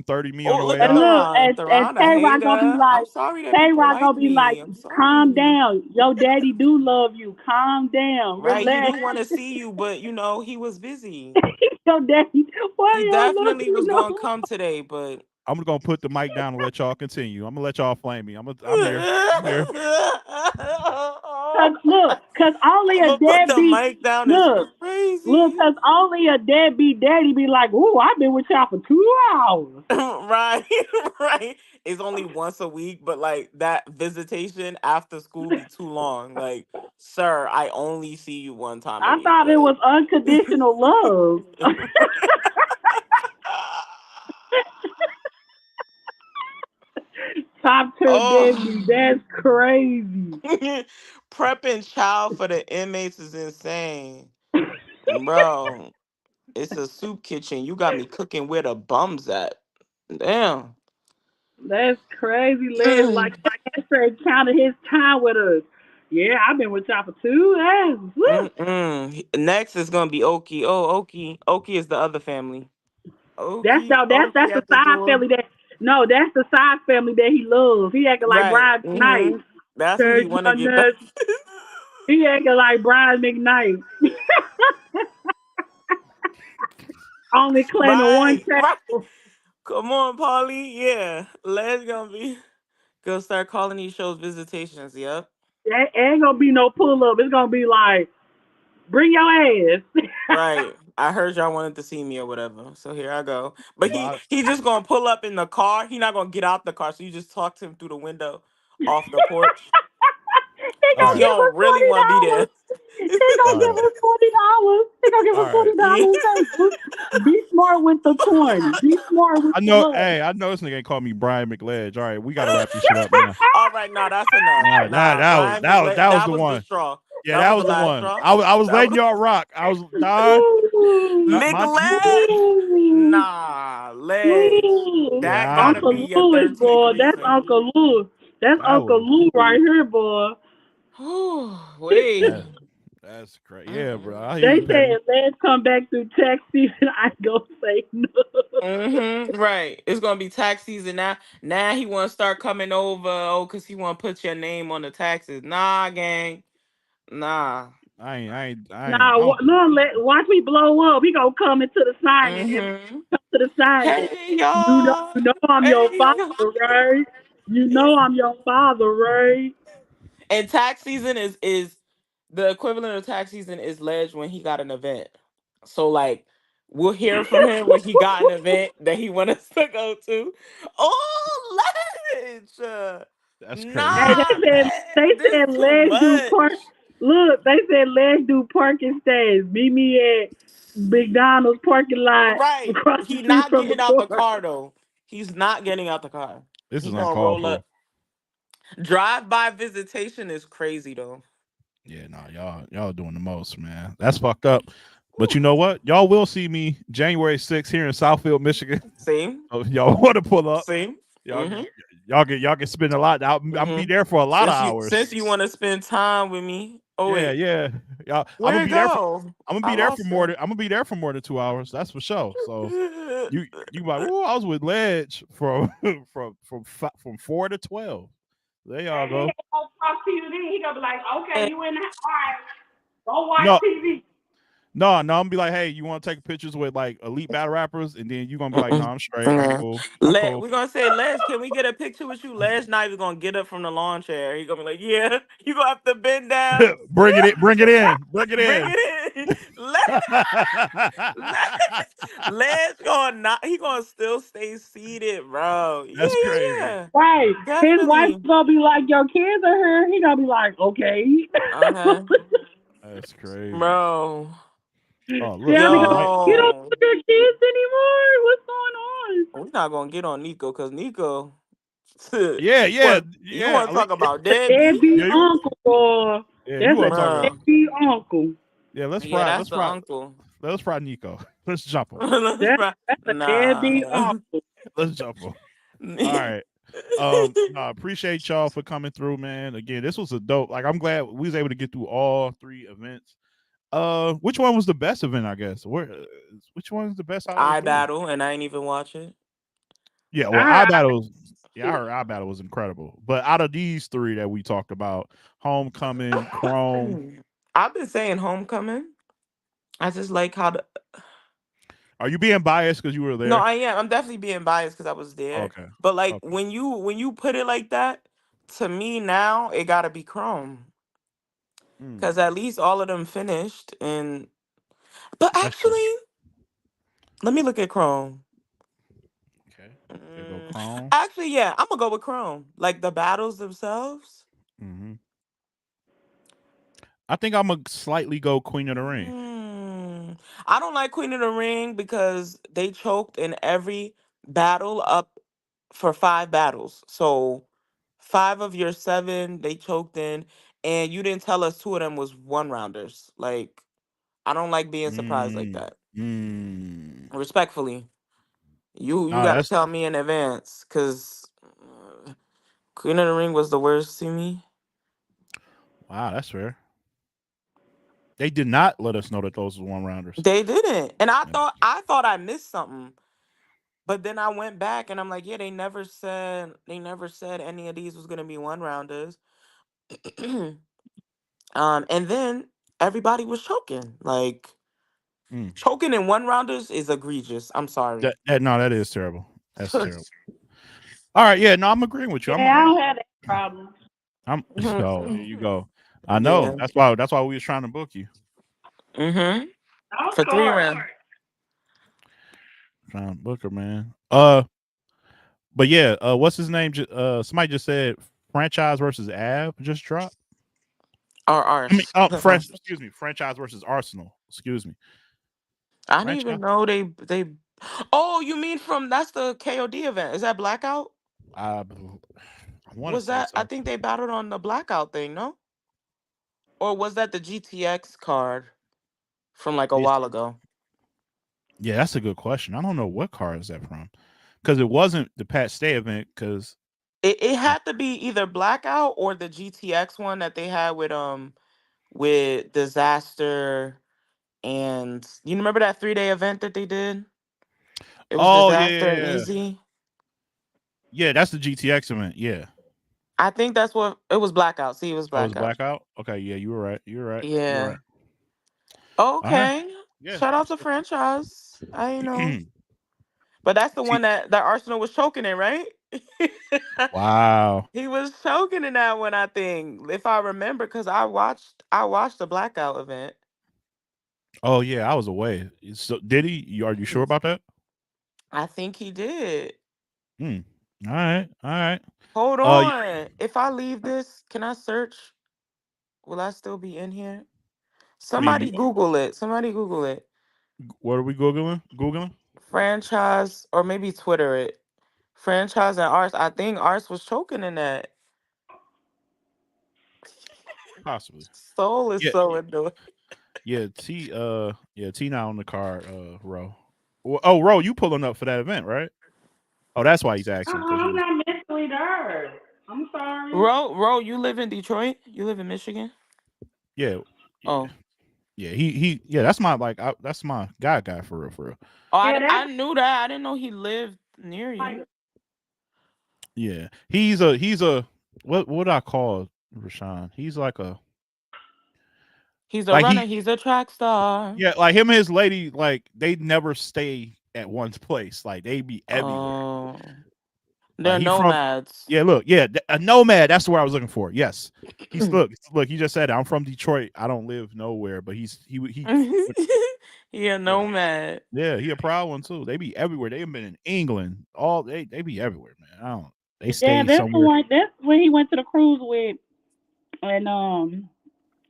Speaker 3: 30 me
Speaker 9: Oh,
Speaker 3: on the
Speaker 9: look
Speaker 3: way
Speaker 9: at
Speaker 7: And
Speaker 3: out.
Speaker 7: look,
Speaker 9: Theron.
Speaker 7: and
Speaker 9: Theron, a
Speaker 7: Tay Rock gonna be
Speaker 9: hater. I'm
Speaker 7: like,
Speaker 9: sorry that
Speaker 7: Tay
Speaker 9: people
Speaker 7: Rock
Speaker 9: like
Speaker 7: gonna be like,
Speaker 9: me. I'm
Speaker 7: calm
Speaker 9: sorry.
Speaker 7: down. Your daddy do love you. Calm down.
Speaker 9: Right. He
Speaker 7: Relax.
Speaker 9: do want to see you, but he was busy.
Speaker 7: Your daddy, why
Speaker 9: He
Speaker 7: you love
Speaker 9: definitely was
Speaker 7: you?
Speaker 9: gonna come today, but
Speaker 3: I'm gonna put the mic down and let y'all continue. I'm gonna let y'all flame me. I'm here. I'm here.
Speaker 7: Cause only
Speaker 9: I'm
Speaker 7: a
Speaker 9: gonna put the
Speaker 7: deadbeat,
Speaker 9: mic down. It's
Speaker 7: look,
Speaker 9: crazy.
Speaker 7: cause only a deadbeat daddy be like, ooh, I've been with y'all for 2 hours.
Speaker 9: Right, right. It's only once a week, but like that visitation after school be too long. Like, sir, I only see you one time a
Speaker 7: I
Speaker 9: week.
Speaker 7: thought it
Speaker 9: Like,
Speaker 7: was unconditional love. Top tier deadbeat,
Speaker 9: oh,
Speaker 7: that's crazy.
Speaker 9: prepping child for the inmates is insane, bro. It's a soup kitchen. You got me cooking where the bums at. Damn.
Speaker 7: That's crazy, Les. Like that straight counted his time with us. Yeah, I've been with y'all for 2 hours. Woo.
Speaker 9: Mm-mm. Next is gonna be Oki. Oh, Oki. Oki is the other family.
Speaker 7: That's
Speaker 9: Oki,
Speaker 7: no,
Speaker 9: Oki
Speaker 7: that's the
Speaker 9: at the
Speaker 7: side
Speaker 9: door.
Speaker 7: family that no, that's the side family that he loves. He acting like
Speaker 9: Right.
Speaker 7: Brian McKnight.
Speaker 9: That's who he
Speaker 7: Church
Speaker 9: want to
Speaker 7: on
Speaker 9: get back.
Speaker 7: us. He acting like Brian McKnight. Only claiming one
Speaker 9: right. Right.
Speaker 7: chapel.
Speaker 9: Come on, Polly. Yeah. Let's gonna start calling these shows visitations. Yep.
Speaker 7: There ain't gonna be no pull up. It's gonna be like, bring your ass.
Speaker 9: Right. I heard y'all wanted to see me or whatever. So here I go. But he
Speaker 3: Well,
Speaker 9: he just gonna pull up in the car. He not gonna get out the car. So you just talk to him through the window off the porch.
Speaker 7: He
Speaker 3: all
Speaker 7: gonna
Speaker 9: Cause he
Speaker 3: right,
Speaker 7: give us
Speaker 9: don't really
Speaker 7: $40.
Speaker 9: wanna be there.
Speaker 7: He
Speaker 3: all
Speaker 7: gonna give
Speaker 3: right,
Speaker 7: us $40. He gonna give
Speaker 3: all
Speaker 7: us
Speaker 3: right.
Speaker 9: Yeah.
Speaker 7: $40. Be smart with the 20. Be smart with
Speaker 3: I
Speaker 7: the
Speaker 3: know.
Speaker 7: money.
Speaker 3: Hey, I know this nigga ain't call me Brian McLedge. All right, we gotta wrap this shit up now.
Speaker 9: All right, nah, that's enough.
Speaker 3: Nah,
Speaker 9: Nah, Brian McLean,
Speaker 3: that was
Speaker 9: that
Speaker 3: the
Speaker 9: was the
Speaker 3: one.
Speaker 9: straw.
Speaker 3: Yeah,
Speaker 9: That
Speaker 3: that
Speaker 9: was the
Speaker 3: was the
Speaker 9: last
Speaker 3: one.
Speaker 9: straw.
Speaker 3: I was
Speaker 9: That
Speaker 3: letting
Speaker 9: was
Speaker 3: y'all rock. I was nah, you
Speaker 9: McLean. Nah, Ledge. That
Speaker 3: yeah,
Speaker 9: gotta be
Speaker 7: Uncle
Speaker 9: your
Speaker 7: Lewis,
Speaker 9: 13th
Speaker 7: boy. That's
Speaker 9: reason.
Speaker 7: Uncle Lou. That's
Speaker 3: that
Speaker 7: Uncle
Speaker 3: was
Speaker 7: Lou right here, boy.
Speaker 9: Wait.
Speaker 3: that, that's crazy. Yeah, bro. I hear
Speaker 7: They
Speaker 3: you, Petty.
Speaker 7: said let's come back through tax season. I go say no.
Speaker 9: Right. It's gonna be tax season now. Now he wanna start coming over, cause he wanna put your name on the taxes. Nah, gang. Nah.
Speaker 7: Nah,
Speaker 3: I don't.
Speaker 7: watch me blow up. He gonna come into the signing.
Speaker 9: Mm-hmm.
Speaker 7: Come to the signing.
Speaker 9: Hey y'all.
Speaker 7: You know I'm your
Speaker 9: Hey
Speaker 7: father,
Speaker 9: y'all.
Speaker 7: right? You know I'm your father, right?
Speaker 9: And tax season is the equivalent of tax season is Ledge when he got an event. So like we'll hear from him when he got an event that he want us to go to. Oh, Ledge!
Speaker 3: That's
Speaker 7: Hey,
Speaker 3: crazy.
Speaker 9: Nah,
Speaker 7: they
Speaker 9: man, this
Speaker 7: said
Speaker 9: too
Speaker 7: let's do
Speaker 9: much.
Speaker 7: park. Look, they said let's do parking stays. Meet me at McDonald's parking lot
Speaker 9: Right.
Speaker 7: across the
Speaker 9: He
Speaker 7: street
Speaker 9: not
Speaker 7: from the
Speaker 9: getting out the
Speaker 7: court.
Speaker 9: car though. He's not getting out the car.
Speaker 3: This
Speaker 9: He
Speaker 3: is
Speaker 9: gonna
Speaker 3: uncalled
Speaker 9: roll
Speaker 3: for.
Speaker 9: up. Drive-by visitation is crazy though.
Speaker 3: Yeah, nah, y'all doing the most, man. That's fucked up. But you know what? Y'all will see me January 6th here in Southfield, Michigan.
Speaker 9: Same.
Speaker 3: So y'all want to pull up?
Speaker 9: Same.
Speaker 3: Y'all
Speaker 9: Mm-hmm.
Speaker 3: y'all can spend a lot. I'm be
Speaker 9: Mm-hmm.
Speaker 3: there for a lot of
Speaker 9: Since
Speaker 3: hours.
Speaker 9: you want to spend time with me. Oh
Speaker 3: Yeah,
Speaker 9: wait,
Speaker 3: yeah. Y'all,
Speaker 9: where it go? I lost them.
Speaker 3: I'm gonna be there for more than 2 hours. That's for sure. So you like, oh, I was with Ledge from from 4 to 12. There y'all
Speaker 7: And he
Speaker 3: go.
Speaker 7: ain't gonna talk to you then. He gonna be like, okay,
Speaker 9: And
Speaker 7: you in the all right, go watch
Speaker 3: No,
Speaker 7: TV.
Speaker 3: no, I'm gonna be like, hey, you want to take pictures with like elite battle rappers, and then you gonna be like, no,
Speaker 9: mm-mm.
Speaker 3: I'm straight, I'm
Speaker 9: Yeah.
Speaker 3: cool, I'm cool.
Speaker 9: We're gonna say, Les, can we get a picture with you? Les not even gonna get up from the lawn chair. He gonna be like, yeah, you gonna have to bend down.
Speaker 3: Bring it in, bring it in, bring it
Speaker 9: Bring
Speaker 3: in.
Speaker 9: it in. Les, Les gonna not. He gonna still stay seated, bro. Yeah,
Speaker 3: That's
Speaker 9: yeah,
Speaker 3: crazy.
Speaker 9: yeah.
Speaker 7: Right. His wife
Speaker 9: Definitely.
Speaker 7: gonna be like, your kids are here. He gonna be like, okay.
Speaker 9: Okay,
Speaker 3: That's crazy.
Speaker 9: bro.
Speaker 3: Oh, look,
Speaker 7: Shelby
Speaker 3: oh,
Speaker 7: goes,
Speaker 3: Mike.
Speaker 7: you don't
Speaker 9: Yo.
Speaker 7: want your kids anymore? What's going on?
Speaker 9: We're not gonna get on Nico because Nico,
Speaker 3: Yeah,
Speaker 9: you
Speaker 3: yeah,
Speaker 9: want to talk about
Speaker 7: The
Speaker 9: deadbeat,
Speaker 7: deadbeat
Speaker 3: yeah,
Speaker 7: uncle, boy.
Speaker 3: you
Speaker 7: That's a
Speaker 3: want to talk about?
Speaker 9: bro?
Speaker 7: deadbeat uncle.
Speaker 3: Yeah,
Speaker 9: Yeah, that's the uncle.
Speaker 3: let's fry Nico. Let's jump him.
Speaker 7: That's a deadbeat
Speaker 9: Nah.
Speaker 7: uncle.
Speaker 3: Let's jump him. All right. No, appreciate y'all for coming through, man. Again, this was a dope. Like, I'm glad we was able to get through all 3 events. Which one was the best event? I guess. Which one is the best out of the
Speaker 9: I
Speaker 3: three?
Speaker 9: battle, and I ain't even watch it.
Speaker 3: Yeah,
Speaker 7: I
Speaker 3: well,
Speaker 7: heard
Speaker 3: I battles. Yeah, I heard I battle was incredible. But out of these three that we talked about, Homecoming, Chrome.
Speaker 9: I've been saying Homecoming. I just like how the.
Speaker 3: Are you being biased because you were
Speaker 9: No,
Speaker 3: there?
Speaker 9: I am. I'm definitely being biased because I was there.
Speaker 3: Okay.
Speaker 9: But like
Speaker 3: Okay.
Speaker 9: when you put it like that, to me now it gotta be Chrome.
Speaker 3: Mm,
Speaker 9: Cause at least all of them finished. And but
Speaker 3: that's true.
Speaker 9: actually, let me look at Chrome.
Speaker 3: Okay. There go
Speaker 9: Mm,
Speaker 3: Chrome.
Speaker 9: actually, yeah, I'm gonna go with Chrome. Like the battles themselves.
Speaker 3: Hmm. I think I'm gonna slightly go Queen of the Ring.
Speaker 9: Mm, I don't like Queen of the Ring because they choked in every battle up for 5 battles. So 5 of your 7 they choked in, and you didn't tell us 2 of them was 1 rounders. Like I don't like being surprised like
Speaker 3: Mm,
Speaker 9: that.
Speaker 3: mm.
Speaker 9: Respectfully, you
Speaker 3: No,
Speaker 9: got to
Speaker 3: that's
Speaker 9: tell me in advance because Queen of the Ring was the worst to me.
Speaker 3: wow. That's fair. They did not let us know that those were one rounders.
Speaker 9: They didn't, and I
Speaker 3: Yeah.
Speaker 9: thought I thought I missed something. But then I went back and I'm like, yeah, they never said any of these was gonna be 1 rounders. And then everybody was choking. Like
Speaker 3: Mm.
Speaker 9: choking in 1 rounders is egregious. I'm sorry.
Speaker 3: No, that is terrible. That's terrible. All right, yeah, no, I'm agreeing with you.
Speaker 7: yeah, I don't have that problem.
Speaker 3: I'm. Oh, here you go. I know.
Speaker 9: Yeah.
Speaker 3: That's why we was trying to book you.
Speaker 9: Mm-hmm.
Speaker 7: Of
Speaker 9: For 3 rounds.
Speaker 7: course.
Speaker 3: Trying to book her, man. But yeah, what's his name? Somebody just said franchise versus Ab just dropped.
Speaker 9: Or
Speaker 3: I mean,
Speaker 9: ours.
Speaker 3: excuse me, franchise versus Arsenal. Excuse me,
Speaker 9: I didn't
Speaker 3: franchise.
Speaker 9: even know they. Oh, you mean from that's the KOD event? Is that Blackout?
Speaker 3: I want to
Speaker 9: Was
Speaker 3: say
Speaker 9: that? I
Speaker 3: so.
Speaker 9: think they battled on the Blackout thing, no? Or was that the GTX card from like a
Speaker 3: It's,
Speaker 9: while ago?
Speaker 3: yeah, that's a good question. I don't know what car is that from because it wasn't the Pat Stay event. Because
Speaker 9: It had to be either Blackout or the GTX one that they had with Disaster, and you remember that 3-day event that they did? It was
Speaker 3: oh yeah,
Speaker 9: Disaster
Speaker 3: yeah,
Speaker 9: and
Speaker 3: yeah,
Speaker 9: Easy.
Speaker 3: yeah, that's the GTX event. Yeah,
Speaker 9: I think that's what it was. Blackout. See, it was
Speaker 3: oh, it was
Speaker 9: Blackout.
Speaker 3: blackout. Okay, yeah, you were right. You were right. You were
Speaker 9: Yeah.
Speaker 3: right. All right.
Speaker 9: Okay.
Speaker 3: Yeah.
Speaker 9: Shout out to
Speaker 3: So,
Speaker 9: franchise. I know, but that's the one that Arsenal was choking in, right?
Speaker 3: wow.
Speaker 9: He was choking in that one, I think, if I remember, because I watched the Blackout event.
Speaker 3: Oh yeah, I was away. So did he? Are you sure about that?
Speaker 9: I think he did.
Speaker 3: Hmm. All right. All right.
Speaker 9: Hold
Speaker 3: Uh,
Speaker 9: on. If I leave this, can I search? Will I still be in here?
Speaker 3: I mean,
Speaker 9: Somebody Google it. Somebody Google it.
Speaker 3: what are we googling? Googling
Speaker 9: Franchise or maybe Twitter it. Franchise and Arts. I think Arts was choking in that.
Speaker 3: possibly.
Speaker 9: Soul is
Speaker 3: Yeah.
Speaker 9: so annoying.
Speaker 3: Yeah. Yeah. T now on the card. Ro. Oh, Ro, you pulling up for that event, right? Oh, that's why he's asking because
Speaker 7: I'm
Speaker 3: you.
Speaker 7: not mentally there. I'm sorry.
Speaker 9: Ro, you live in Detroit? You live in Michigan?
Speaker 3: Yeah. Yeah.
Speaker 9: Oh.
Speaker 3: Yeah. Yeah. That's my that's my guy for real. For real.
Speaker 9: Oh,
Speaker 7: Yeah,
Speaker 9: I
Speaker 7: that's
Speaker 9: knew that. I didn't know he lived near
Speaker 7: like
Speaker 9: you.
Speaker 3: Yeah. He's a what would I call Rashawn? He's like a
Speaker 9: He's a
Speaker 3: like
Speaker 9: runner.
Speaker 3: he
Speaker 9: He's a track star.
Speaker 3: yeah, like him and his lady, like they never stay at one place. Like they be everywhere.
Speaker 9: Oh.
Speaker 3: Like
Speaker 9: They're
Speaker 3: he from
Speaker 9: nomads.
Speaker 3: yeah, look, yeah, a nomad. That's the word I was looking for. Yes, he's look. He just said it. I'm from Detroit. I don't live nowhere, but
Speaker 9: He a
Speaker 3: yeah,
Speaker 9: nomad.
Speaker 3: yeah, he a proud one too. They be everywhere. They have been in England. They be everywhere, man. I don't. They
Speaker 7: yeah,
Speaker 3: stay
Speaker 7: that's the
Speaker 3: somewhere.
Speaker 7: one. That's when he went to the cruise with, and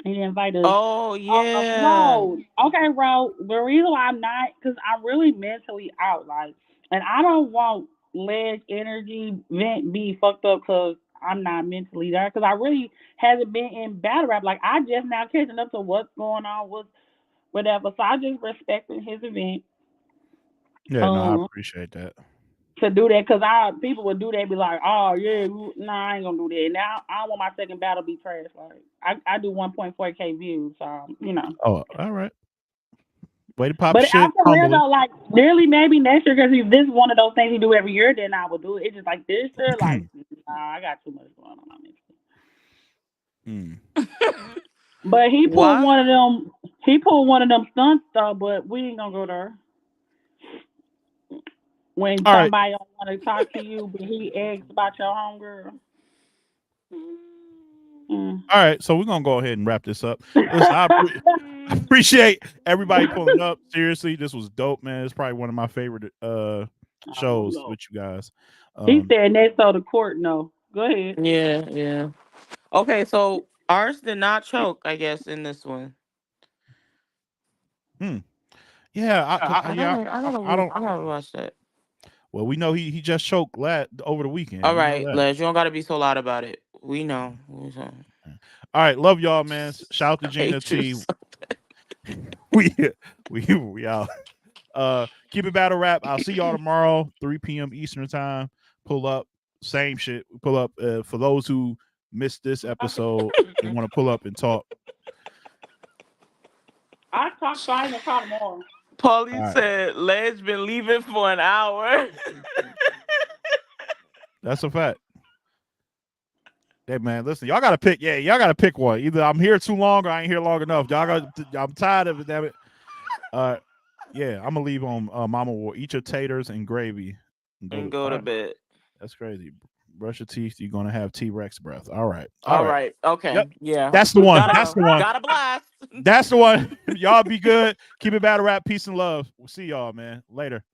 Speaker 7: he invited us.
Speaker 9: Oh yeah.
Speaker 7: No, okay, bro. The reason why I'm not, because I'm really mentally out, like, and I don't want leg energy vent be fucked up because I'm not mentally there. Because I really haven't been in battle rap. Like I just now catching up to what's going on, what's whatever. So I just respecting his event.
Speaker 3: Yeah, no, I
Speaker 7: Um,
Speaker 3: appreciate that.
Speaker 7: to do that because people would do that, be like, oh yeah, nah, I ain't gonna do that. Now I don't want my second battle to be trash. Like I do 1.4K views, so you know.
Speaker 3: Oh, all right. Way to pop
Speaker 7: But
Speaker 3: shit
Speaker 7: I'm for real
Speaker 3: humbly.
Speaker 7: though, like really maybe next year because if this is one of those things you do every year, then I will do it. It's just like this year, like nah, I got too much going on next year. But he pulled
Speaker 9: What?
Speaker 7: one of them. He pulled one of them stunts though, but we ain't gonna go there. When
Speaker 3: All right.
Speaker 7: somebody don't want to talk to you, but he asks about your homegirl. Mm.
Speaker 3: All right. So we're gonna go ahead and wrap this up. Listen, I appreciate everybody pulling up. Seriously, this was dope, man. It's probably one of my favorite shows
Speaker 7: no.
Speaker 3: with you guys.
Speaker 7: He said next on the court. No, go ahead.
Speaker 9: Yeah. Okay, so ours did not choke, I guess, in this one.
Speaker 3: Yeah,
Speaker 9: I gotta watch that.
Speaker 3: Well, we know he just choked over the weekend.
Speaker 9: All
Speaker 3: We know
Speaker 9: right,
Speaker 3: that.
Speaker 9: Les, you don't gotta be so loud about it. We know.
Speaker 3: All right, love y'all, man. Shout out to
Speaker 9: I
Speaker 3: Gina
Speaker 9: hate you
Speaker 3: T.
Speaker 9: so
Speaker 3: We out. Keep it battle rap. I'll see y'all tomorrow, 3 p.m. Eastern time. Pull up, same shit. Pull up for those who missed this episode and want to pull up and talk.
Speaker 7: I talk fine and call tomorrow.
Speaker 9: Pauline
Speaker 3: Right.
Speaker 9: said Ledge been leaving for an hour.
Speaker 3: That's a fact. Hey man, listen, y'all gotta pick. Yeah, y'all gotta pick one. Either I'm here too long or I ain't here long enough. I'm tired of it. Damn it. Yeah, I'm gonna leave on Mama will eat your taters and gravy
Speaker 9: and go to bed.
Speaker 3: That's crazy. Brush your teeth. You're gonna have T-Rex breath. All right.
Speaker 9: All right. Okay.
Speaker 3: Yep.
Speaker 9: Yeah.
Speaker 3: That's the one. That's the one.
Speaker 9: Got a blast.
Speaker 3: That's the one. Y'all be good. Keep it battle rap. Peace and love. We'll see y'all, man. Later.